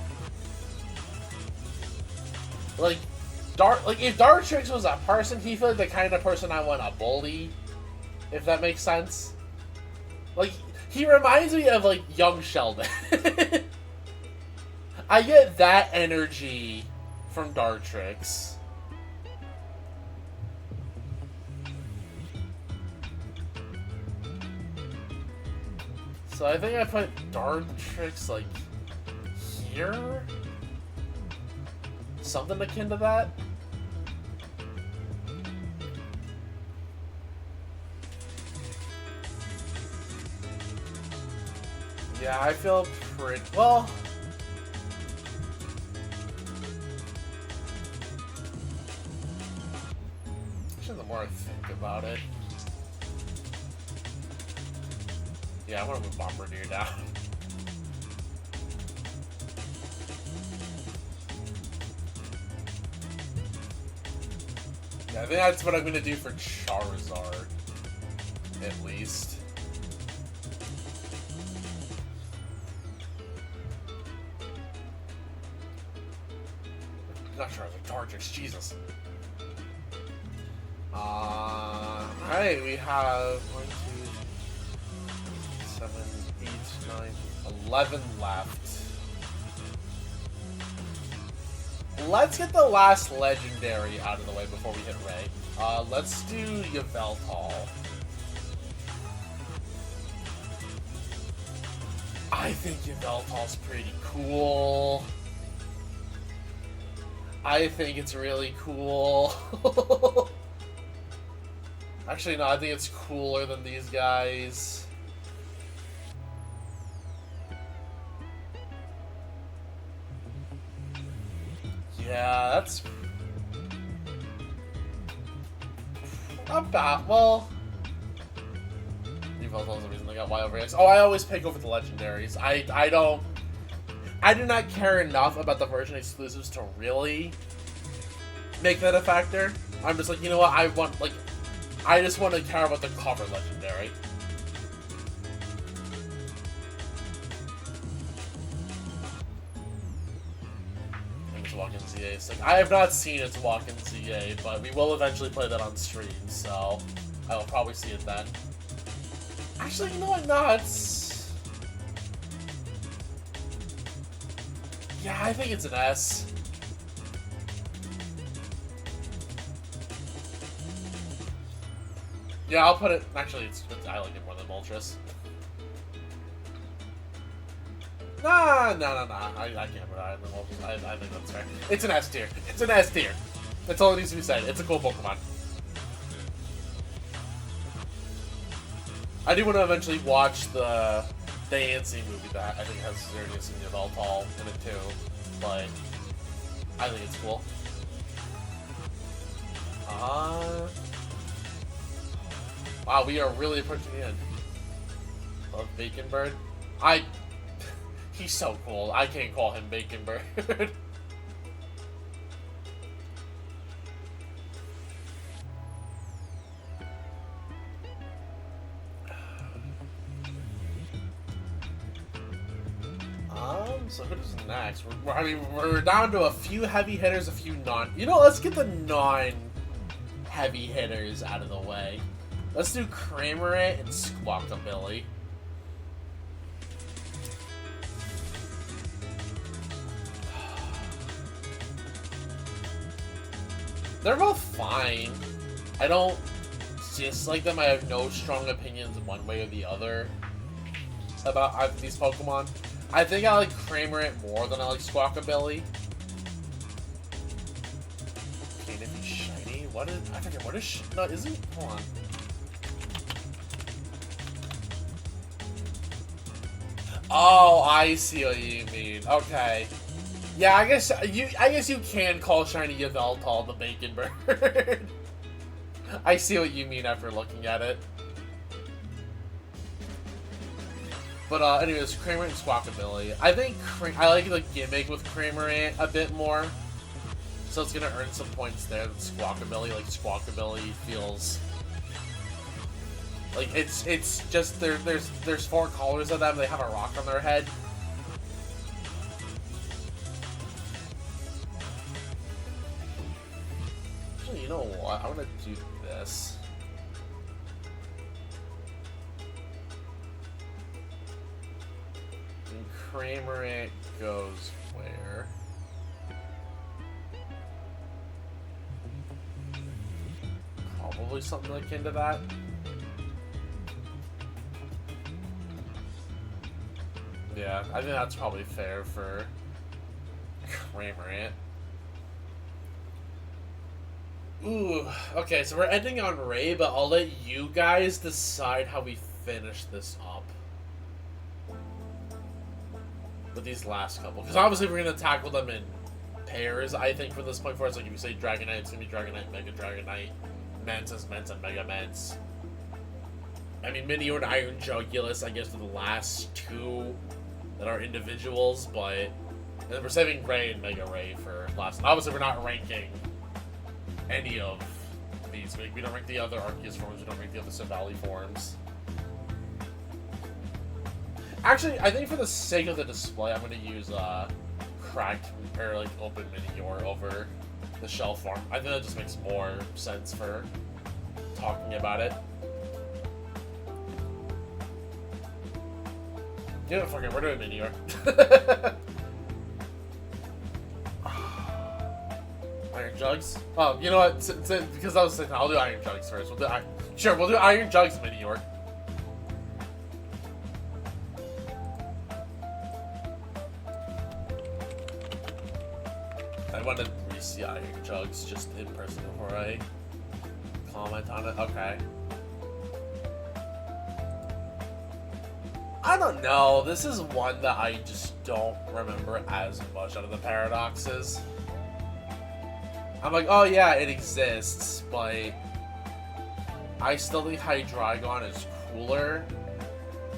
Like, if Dartrix was a person, he feels like the kind of person I want to bully, if that makes sense. Like, he reminds me of, like, young Sheldon. I get that energy from Dartrix. So I think I put Dartrix, like, here? Something akin to that? Yeah, I feel pretty... Well... Actually, the more I think about it... Yeah, I want to move Bombardier down. Yeah, I think that's what I'm going to do for Charizard. At least. Not Charizard, Dartrix, Jesus. Alright, we have 1, 2, 7, 8, 9, 11 left. Let's get the last legendary out of the way before we hit Ray. Let's do Yveltal. I think Yveltal's pretty cool. I think it's really cool. Actually, no, I think it's cooler than these guys. Yeah, that's... not bad. Well... Yveltal's the reason I got Y over X. Oh, I always pick over the legendaries. I don't... I do not care enough about the version exclusives to really make that a factor. I'm just like, you know what, I want, like... I just want to care about the cover legendary. Walk-in ZA. Like, I have not seen its walk-in ZA, but we will eventually play that on stream, so I will probably see it then. Actually, you know what? No, it's... Yeah, I think it's an S. Yeah, I'll put it... Actually, I like it more than Moltres. Nah. I can't put it in the I think that's fair. It's an S tier. It's an S tier. That's all it needs to be said. It's a cool Pokemon. I do want to eventually watch the Dancing movie that I think has Xerneas and Yveltal in it too, but I think it's cool. Wow, we are really approaching the end. Love Bacon Bird. He's so cool. I can't call him Bacon Bird. So who's next? We're down to a few heavy hitters, a few non... You know, let's get the non-heavy hitters out of the way. Let's do Cramorant and Squawkabilly. They're both fine. I don't dislike them. I have no strong opinions one way or the other about these Pokemon. I think I like Cramorant more than I like Squawkabilly. Can it be shiny? What is... I forget, what is... No, isn't... Hold on. Oh, I see what you mean. Okay. Yeah, I guess you can call shiny Yveltal the Bacon Bird. I see what you mean after looking at it. But anyways, Cramorant and Squawkabilly. I think I like the gimmick with Cramorant a bit more, so it's gonna earn some points there. Than Squawkabilly, like Squawkabilly feels like it's just there's 4 colors of them. They have a rock on their head. Actually, you know what? I'm gonna do this. Cramorant goes where? Probably something akin to that. Yeah, I think that's probably fair for Cramorant. Ooh, okay, so we're ending on Ray, but I'll let you guys decide how we finish this up. With these last couple. Because obviously we're going to tackle them in pairs, I think, for this point forward. It's like if you say Dragonite, it's going to be Dragonite, Mega Dragonite, Mantis, and Mega Mance. I mean, Minior and Iron Jugulus, I guess, are the last two that are individuals, but... And then we're saving Ray and Mega Ray for last. And obviously we're not ranking any of these. We don't rank the other Arceus forms, we don't rank the other Savali forms. Actually, I think for the sake of the display, I'm going to use cracked or like open Minior over the shell form. I think that just makes more sense for talking about it. Yeah, fuck it, we're doing Minior. Iron Jugs? Oh, you know what? Because I was saying, I'll do Iron Jugs first. We'll do Iron Jugs Minior. I want to re-see Iron Jugs just in person before I comment on it. Okay. I don't know. This is one that I just don't remember as much out of the paradoxes. I'm like, oh yeah, it exists, but I still think Hydreigon is cooler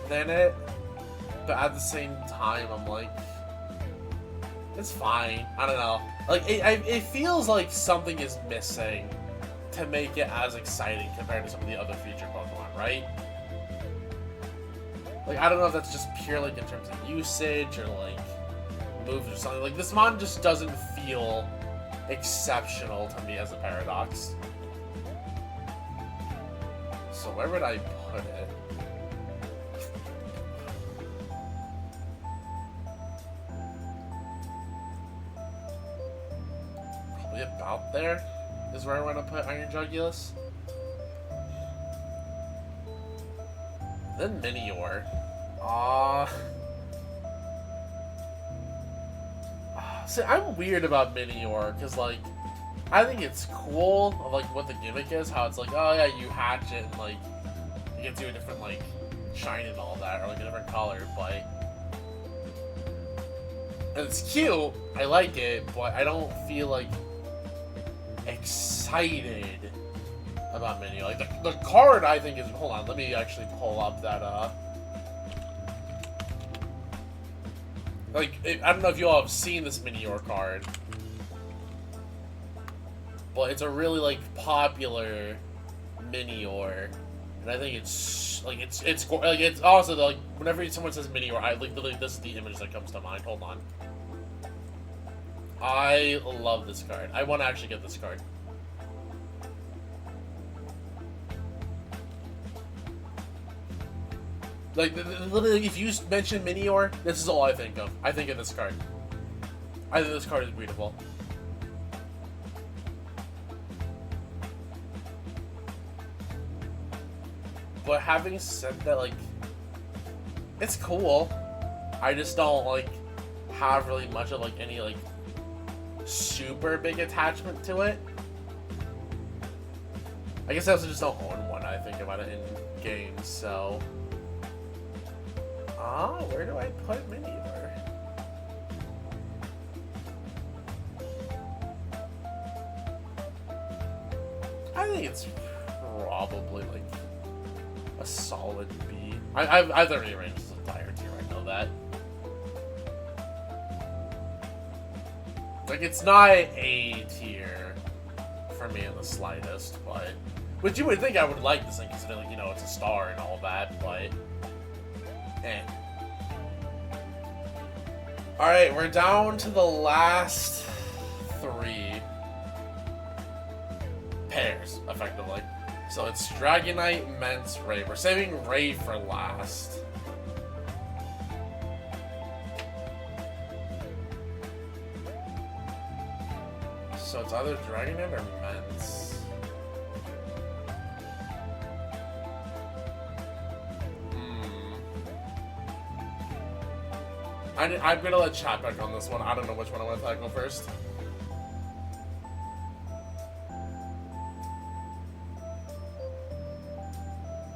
than it. But at the same time, I'm like, it's fine. I don't know. Like, it feels like something is missing to make it as exciting compared to some of the other featured Pokemon, right? Like, I don't know if that's just purely in terms of usage or, like, moves or something. Like, this mon just doesn't feel exceptional to me as a paradox. So where would I put it? Probably about there is where I want to put Iron Jugulus. Then Minior. See, I'm weird about Minior, because, like, I think it's cool of, like, what the gimmick is, how it's like, oh yeah, you hatch it, and, like, it gives you a different, like, shine and all that, or, like, a different color, but... And it's cute, I like it, but I don't feel, like, excited about Minior. Like, the card, I think, is... Hold on, let me actually pull up that, Like, I don't know if you all have seen this Minior card, but it's a really, like, popular Minior, and I think it's, like, it's also, like, whenever someone says Minior, I, like, literally, this is the image that comes to mind. Hold on. I love this card. I want to actually get this card. Like, literally, if you mention Minior, this is all I think of. I think of this card. I think this card is beautiful. But having said that, like, it's cool. I just don't, like, have really much of, like, any, like, super big attachment to it. I guess I also just don't own one, I think about it in games, so... where do I put Minior? I think it's probably, like, a solid B. I've already arranged this entire tier, I know that. Like, it's not A tier for me in the slightest, but... Which you would think I would like this thing, considering, like, you know, it's a star and all that, but... Alright, we're down to the last 3 pairs, effectively. So it's Dragonite, Mance, Ray. We're saving Ray for last. So it's either Dragonair or Mence. I'm gonna let chat back on this one. I don't know which one I want to tackle first.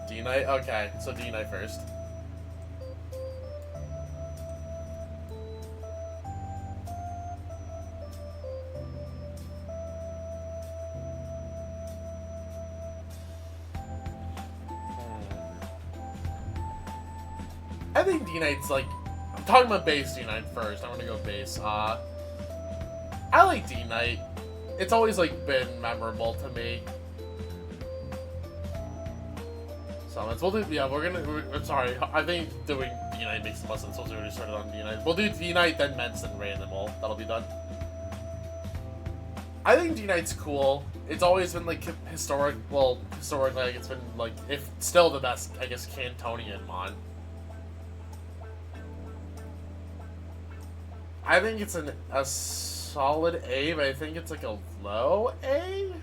D-Knight? Okay, so D-Knight first. I think D-Knight's like... I'm talking about base D-Knight first. I'm gonna go base. I like D-Knight. It's always like been memorable to me. Summons. We'll do... Yeah, sorry. I think doing D-Knight makes the most sense. So we already started on D-Knight. We'll do D-Knight, then Mence, then Ray, and then that'll be done. I think D-Knight's cool. It's always been like historically, like it's been like, if still the best, I guess, Cantonian mon. I think it's a solid A, but I think it's like a low A?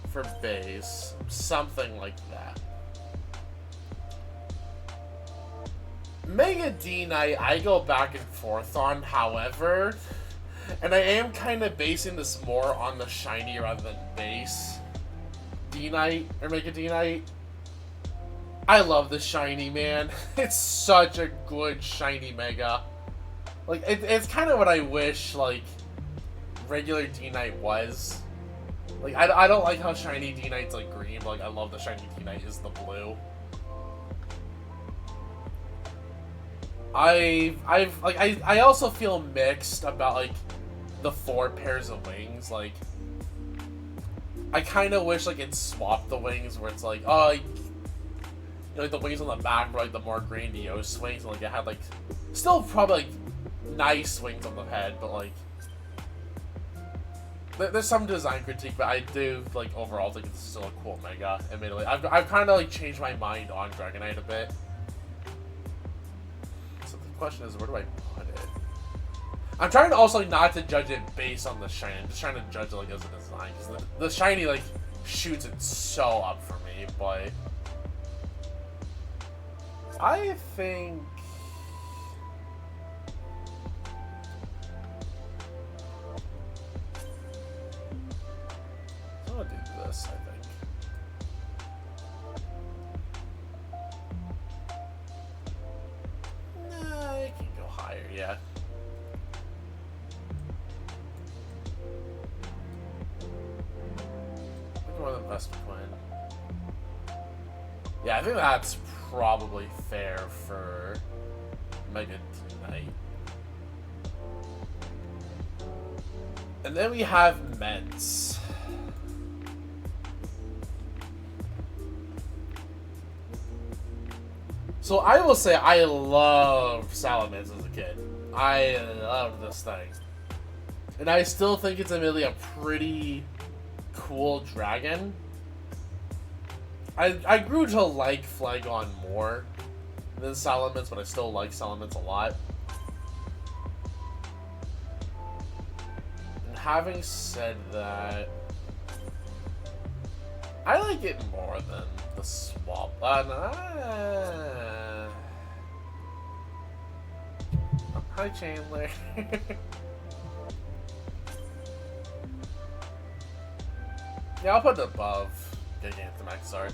For base. Something like that. Mega D-Knight, I go back and forth on, however, and I am kind of basing this more on the shiny rather than base D-Knight, or Mega D-Knight. I love the shiny, man. It's such a good shiny Mega. Like, it's kind of what I wish, like, regular D-Knight was. Like, I don't like how shiny D-Knight's, like, green, but, like, I love the shiny D-Knight is the blue. I also feel mixed about, like, the 4 pairs of wings. Like, I kind of wish, like, it swapped the wings where it's like, oh, like, you know, like, the wings on the back were, like, the more grandiose wings, and, like, it had, like, still probably, like, nice wings on the head, but, like, there's some design critique, but I do, like, overall think it's still a cool Mega, admittedly. I've kind of, like, changed my mind on Dragonite a bit. So the question is, where do I put it? I'm trying to also not to judge it based on the shiny. I'm just trying to judge it, like, as a design, because the shiny, like, shoots it so up for me, but I think... I'm gonna do this, I think. Nah, it can go higher, yeah. More than best twin. Yeah, I think that's probably fair for Mega D-Knight. And then we have Mence. So I will say I loved Salamence as a kid. I loved this thing. And I still think it's admittedly a pretty cool dragon. I grew to like Flygon more than Salamence, but I still like Salamence a lot. And having said that, I like it more than the swap. Hi, Chandler. Yeah, I'll put it above Gigantamax, sorry.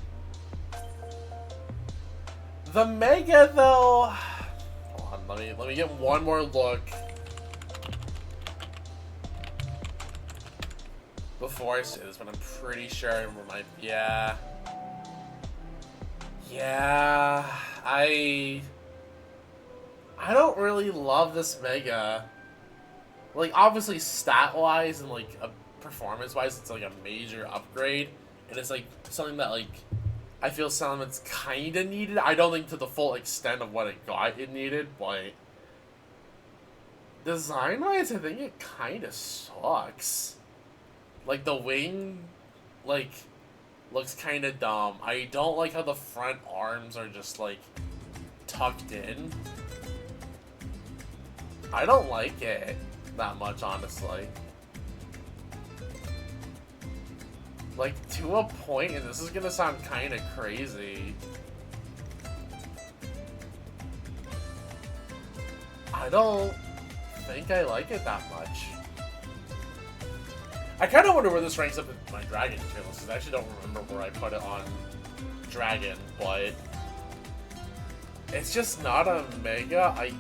The Mega, though... Hold on, let me get one more look before I say this, but I'm pretty sure I remember my... Yeah. Yeah... I don't really love this Mega. Like, obviously stat-wise and, like, performance-wise, it's, like, a major upgrade. And it's, like, something that, like, I feel Salamence kind of needed. I don't think to the full extent of what it needed, but design-wise, I think it kind of sucks. Like, the wing, like, looks kind of dumb. I don't like how the front arms are just, like, tucked in. I don't like it that much, honestly. Like, to a point, and this is gonna sound kind of crazy. I don't think I like it that much. I kind of wonder where this ranks up in my Dragon tier list, because I actually don't remember where I put it on Dragon, but it's just not a mega I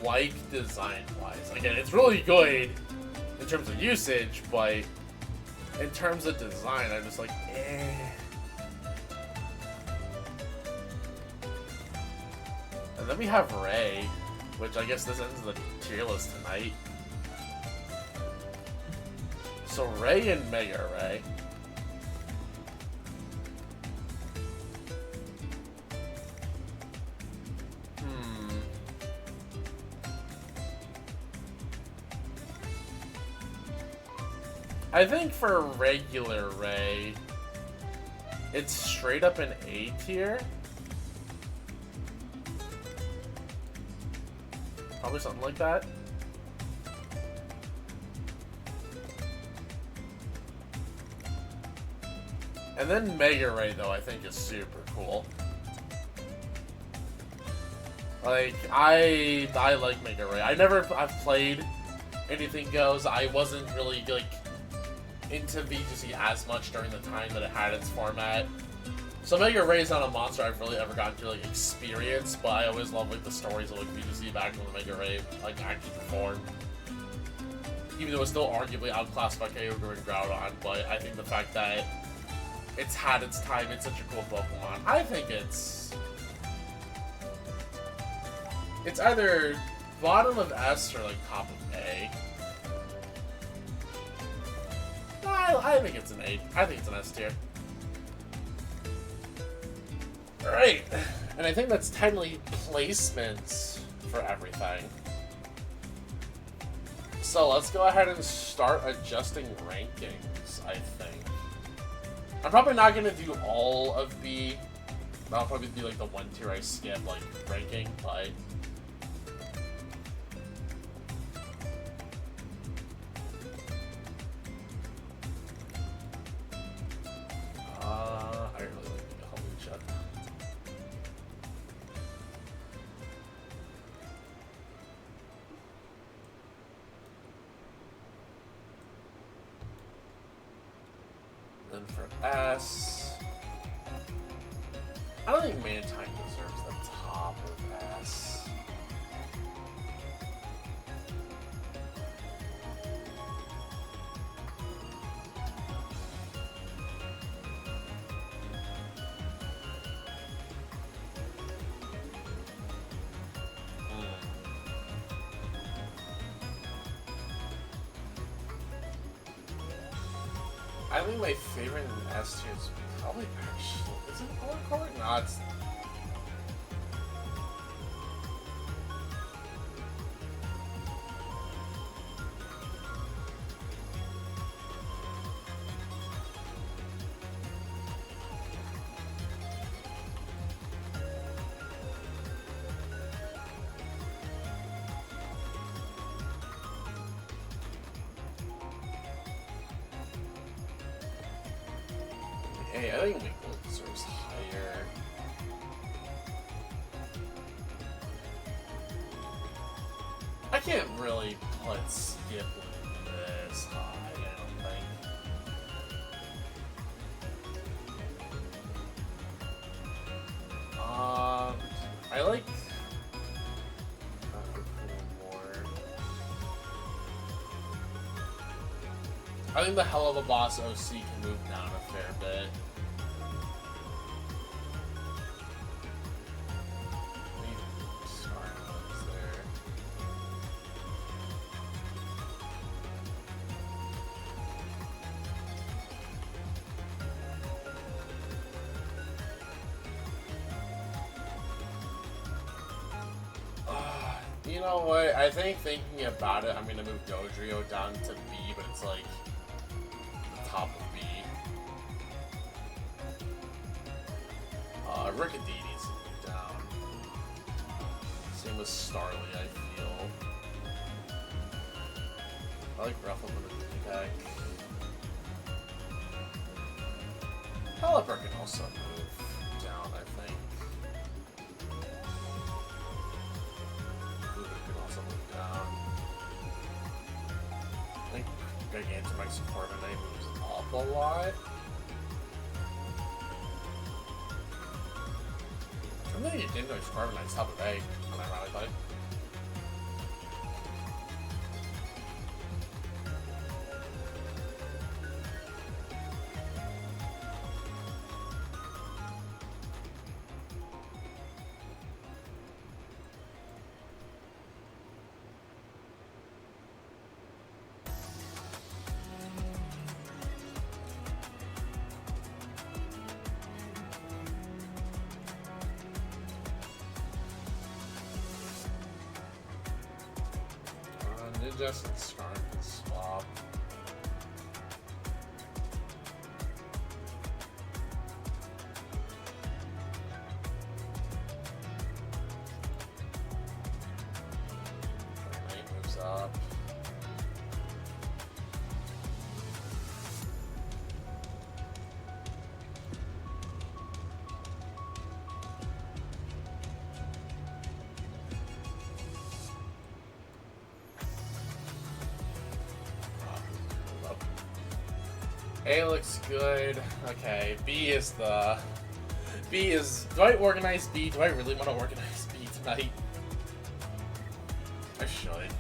like design-wise. Again, it's really good in terms of usage, but in terms of design, I'm just like, eh. And then we have Ray, which I guess this ends the tier list tonight. So Ray and Mega Ray. I think for regular Ray, it's straight up an A tier. Probably something like that. And then Mega Ray, though, I think is super cool. Like, I like Mega Ray. I've played Anything Goes. I wasn't really, like, into VGC as much during the time that it had its format. So Mega Ray is not a monster I've really ever gotten to, like, experience, but I always love, like, the stories of, like, VGC back when Mega Ray, like, actually performed. Even though it's still arguably outclassed by Kyogre and Groudon, but I think the fact that it's had its time, it's such a cool Pokemon. I think it's either bottom of S or, like, top of A. I think it's an 8. I think it's an S tier. Alright, and I think that's technically placements for everything. So let's go ahead and start adjusting rankings, I think. I'm probably not going to do all of the... I'll probably do like the one tier I skip, like, ranking, but... I really like the Halloween. Then for S, I don't think Mantine deserves the top of S. I think my favorite in S tier is probably actually... Is it Color? No, it's... Hey, I think Winkle deserves higher. I can't really put Skip this high, I don't think. I like... I think the Hell of a Boss OC can move down a fair bit. You know what? I think thinking about it, I'm gonna move Dodrio down to B, but it's like top of B. Rickadini's down. Same with Starly, I feel. I like Ruffle with the attack. Pelipper can also move down, I think. Luger can also move down. I think Gigantamax Corviknight moves up a lot. I'm thinking Gigantamax Corviknight's top of A, unironically. Ninjas and Skarn can swap. Knight moves up. A looks good. Okay, B is the... B is... Do I organize B? Do I really want to organize B tonight? I should.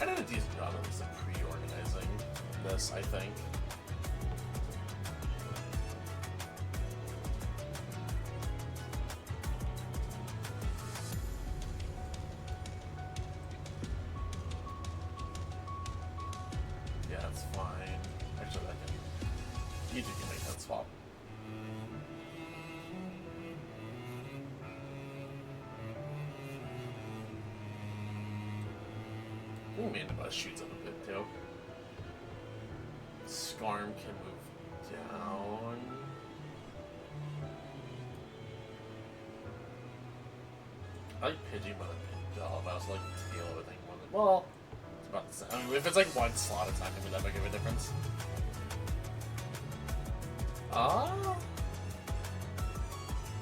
I did a decent job at least of pre-organizing this, I think. Yeah, that's fine. Actually, I can... You can make that swap. Ooh, Mandibuzz shoots up a bit too. Skarm can move down. I like Pidgey more than Pidgeot, but I also like Tail, I think, more than... Well, it's about the same. I mean, if it's like one slot at a time, maybe that might give a difference.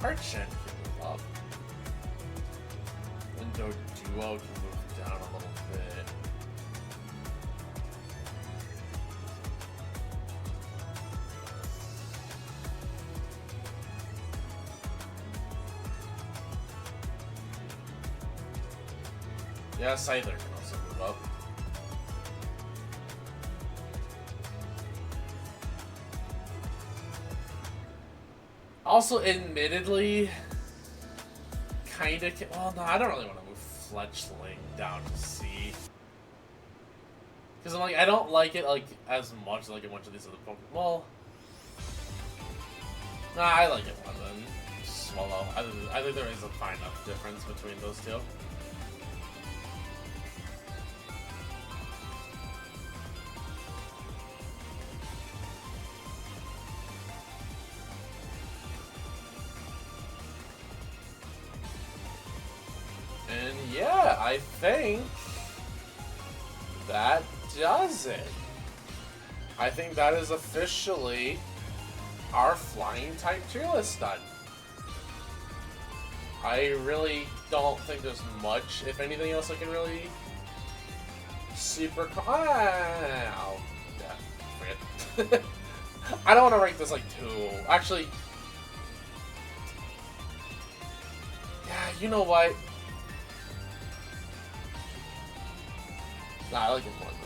Archen can move up. Window Duo can move down a little bit. Yeah, Scyther can also move up. Also, admittedly, kinda. Well, no, I don't really want to move Fletchling down to C. Because I'm like, I don't like it like as much like a bunch of these other Pokemon. Well, nah, I like it more than Swallow. I think there is a fine enough difference between those two. And yeah, I think that does it. I think that is officially our flying type tier list done. I really don't think there's much, if anything else, I can really super. Oh, yeah, forget. I don't want to rank this like too. Actually, yeah, you know what? Nah, I like it more than...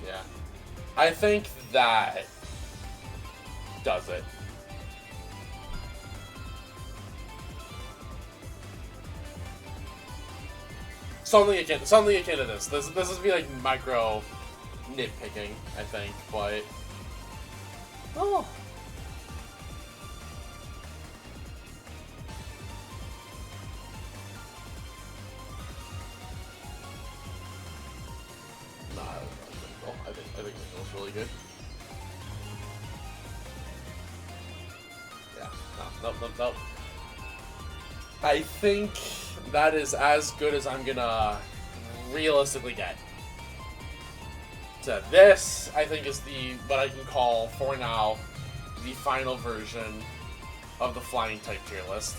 Yeah. I think that does it. Something akin to this. This is be like micro nitpicking, I think, but oh. Nah, I think it looks really good. Yeah, no. I think that is as good as I'm gonna realistically get. So this, I think, is what I can call, for now, the final version of the flying type tier list.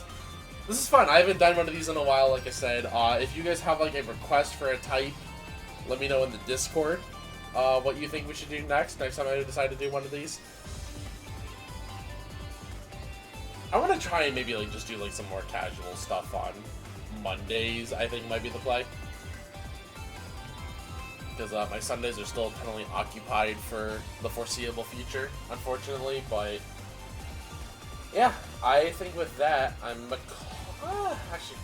This is fun. I haven't done one of these in a while, like I said. If you guys have like a request for a type, let me know in the Discord what you think we should do next time I decide to do one of these. I want to try and maybe like just do like some more casual stuff on Mondays, I think might be the play. Because my Sundays are still currently occupied for the foreseeable future, unfortunately, but yeah, I think with that, actually...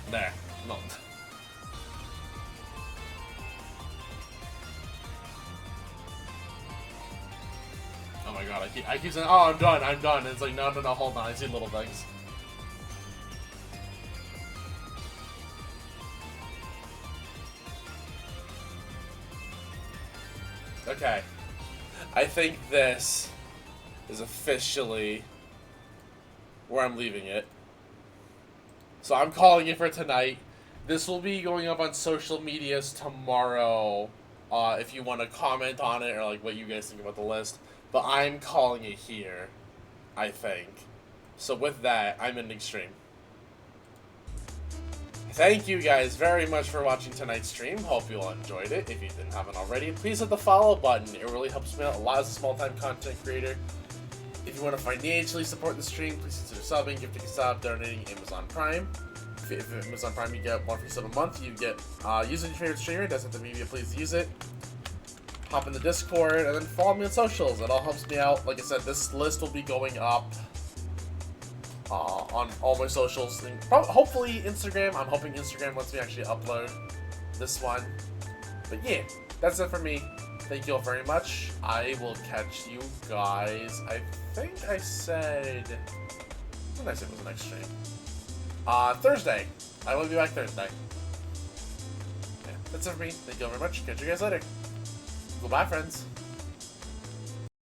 There. No. Oh my god, I keep saying, oh, I'm done. And it's like, no, hold on, I see little things. Okay. I think this is officially where I'm leaving it. So I'm calling it for tonight. This will be going up on social medias tomorrow, if you want to comment on it or like what you guys think about the list. But I'm calling it here, I think. So with that, I'm ending stream. Thank you guys very much for watching tonight's stream. Hope you all enjoyed it. If you didn't have it already, please hit the follow button. It really helps me out a lot as a small-time content creator. If you want to financially support the stream, please consider subbing, gifting a sub, donating Amazon Prime. If Amazon Prime, you get 1 free sub a month. You get using your favorite streamer. It doesn't have to be please use it. Hop in the Discord, and then follow me on socials. It all helps me out. Like I said, this list will be going up on all my socials. Hopefully Instagram. I'm hoping Instagram lets me actually upload this one. But yeah, that's it for me. Thank you all very much. I will catch you guys. I think I said... What did I say was the next stream? Thursday. I will be back Thursday. Yeah, that's it for me. Thank you all very much. Catch you guys later. Goodbye, friends.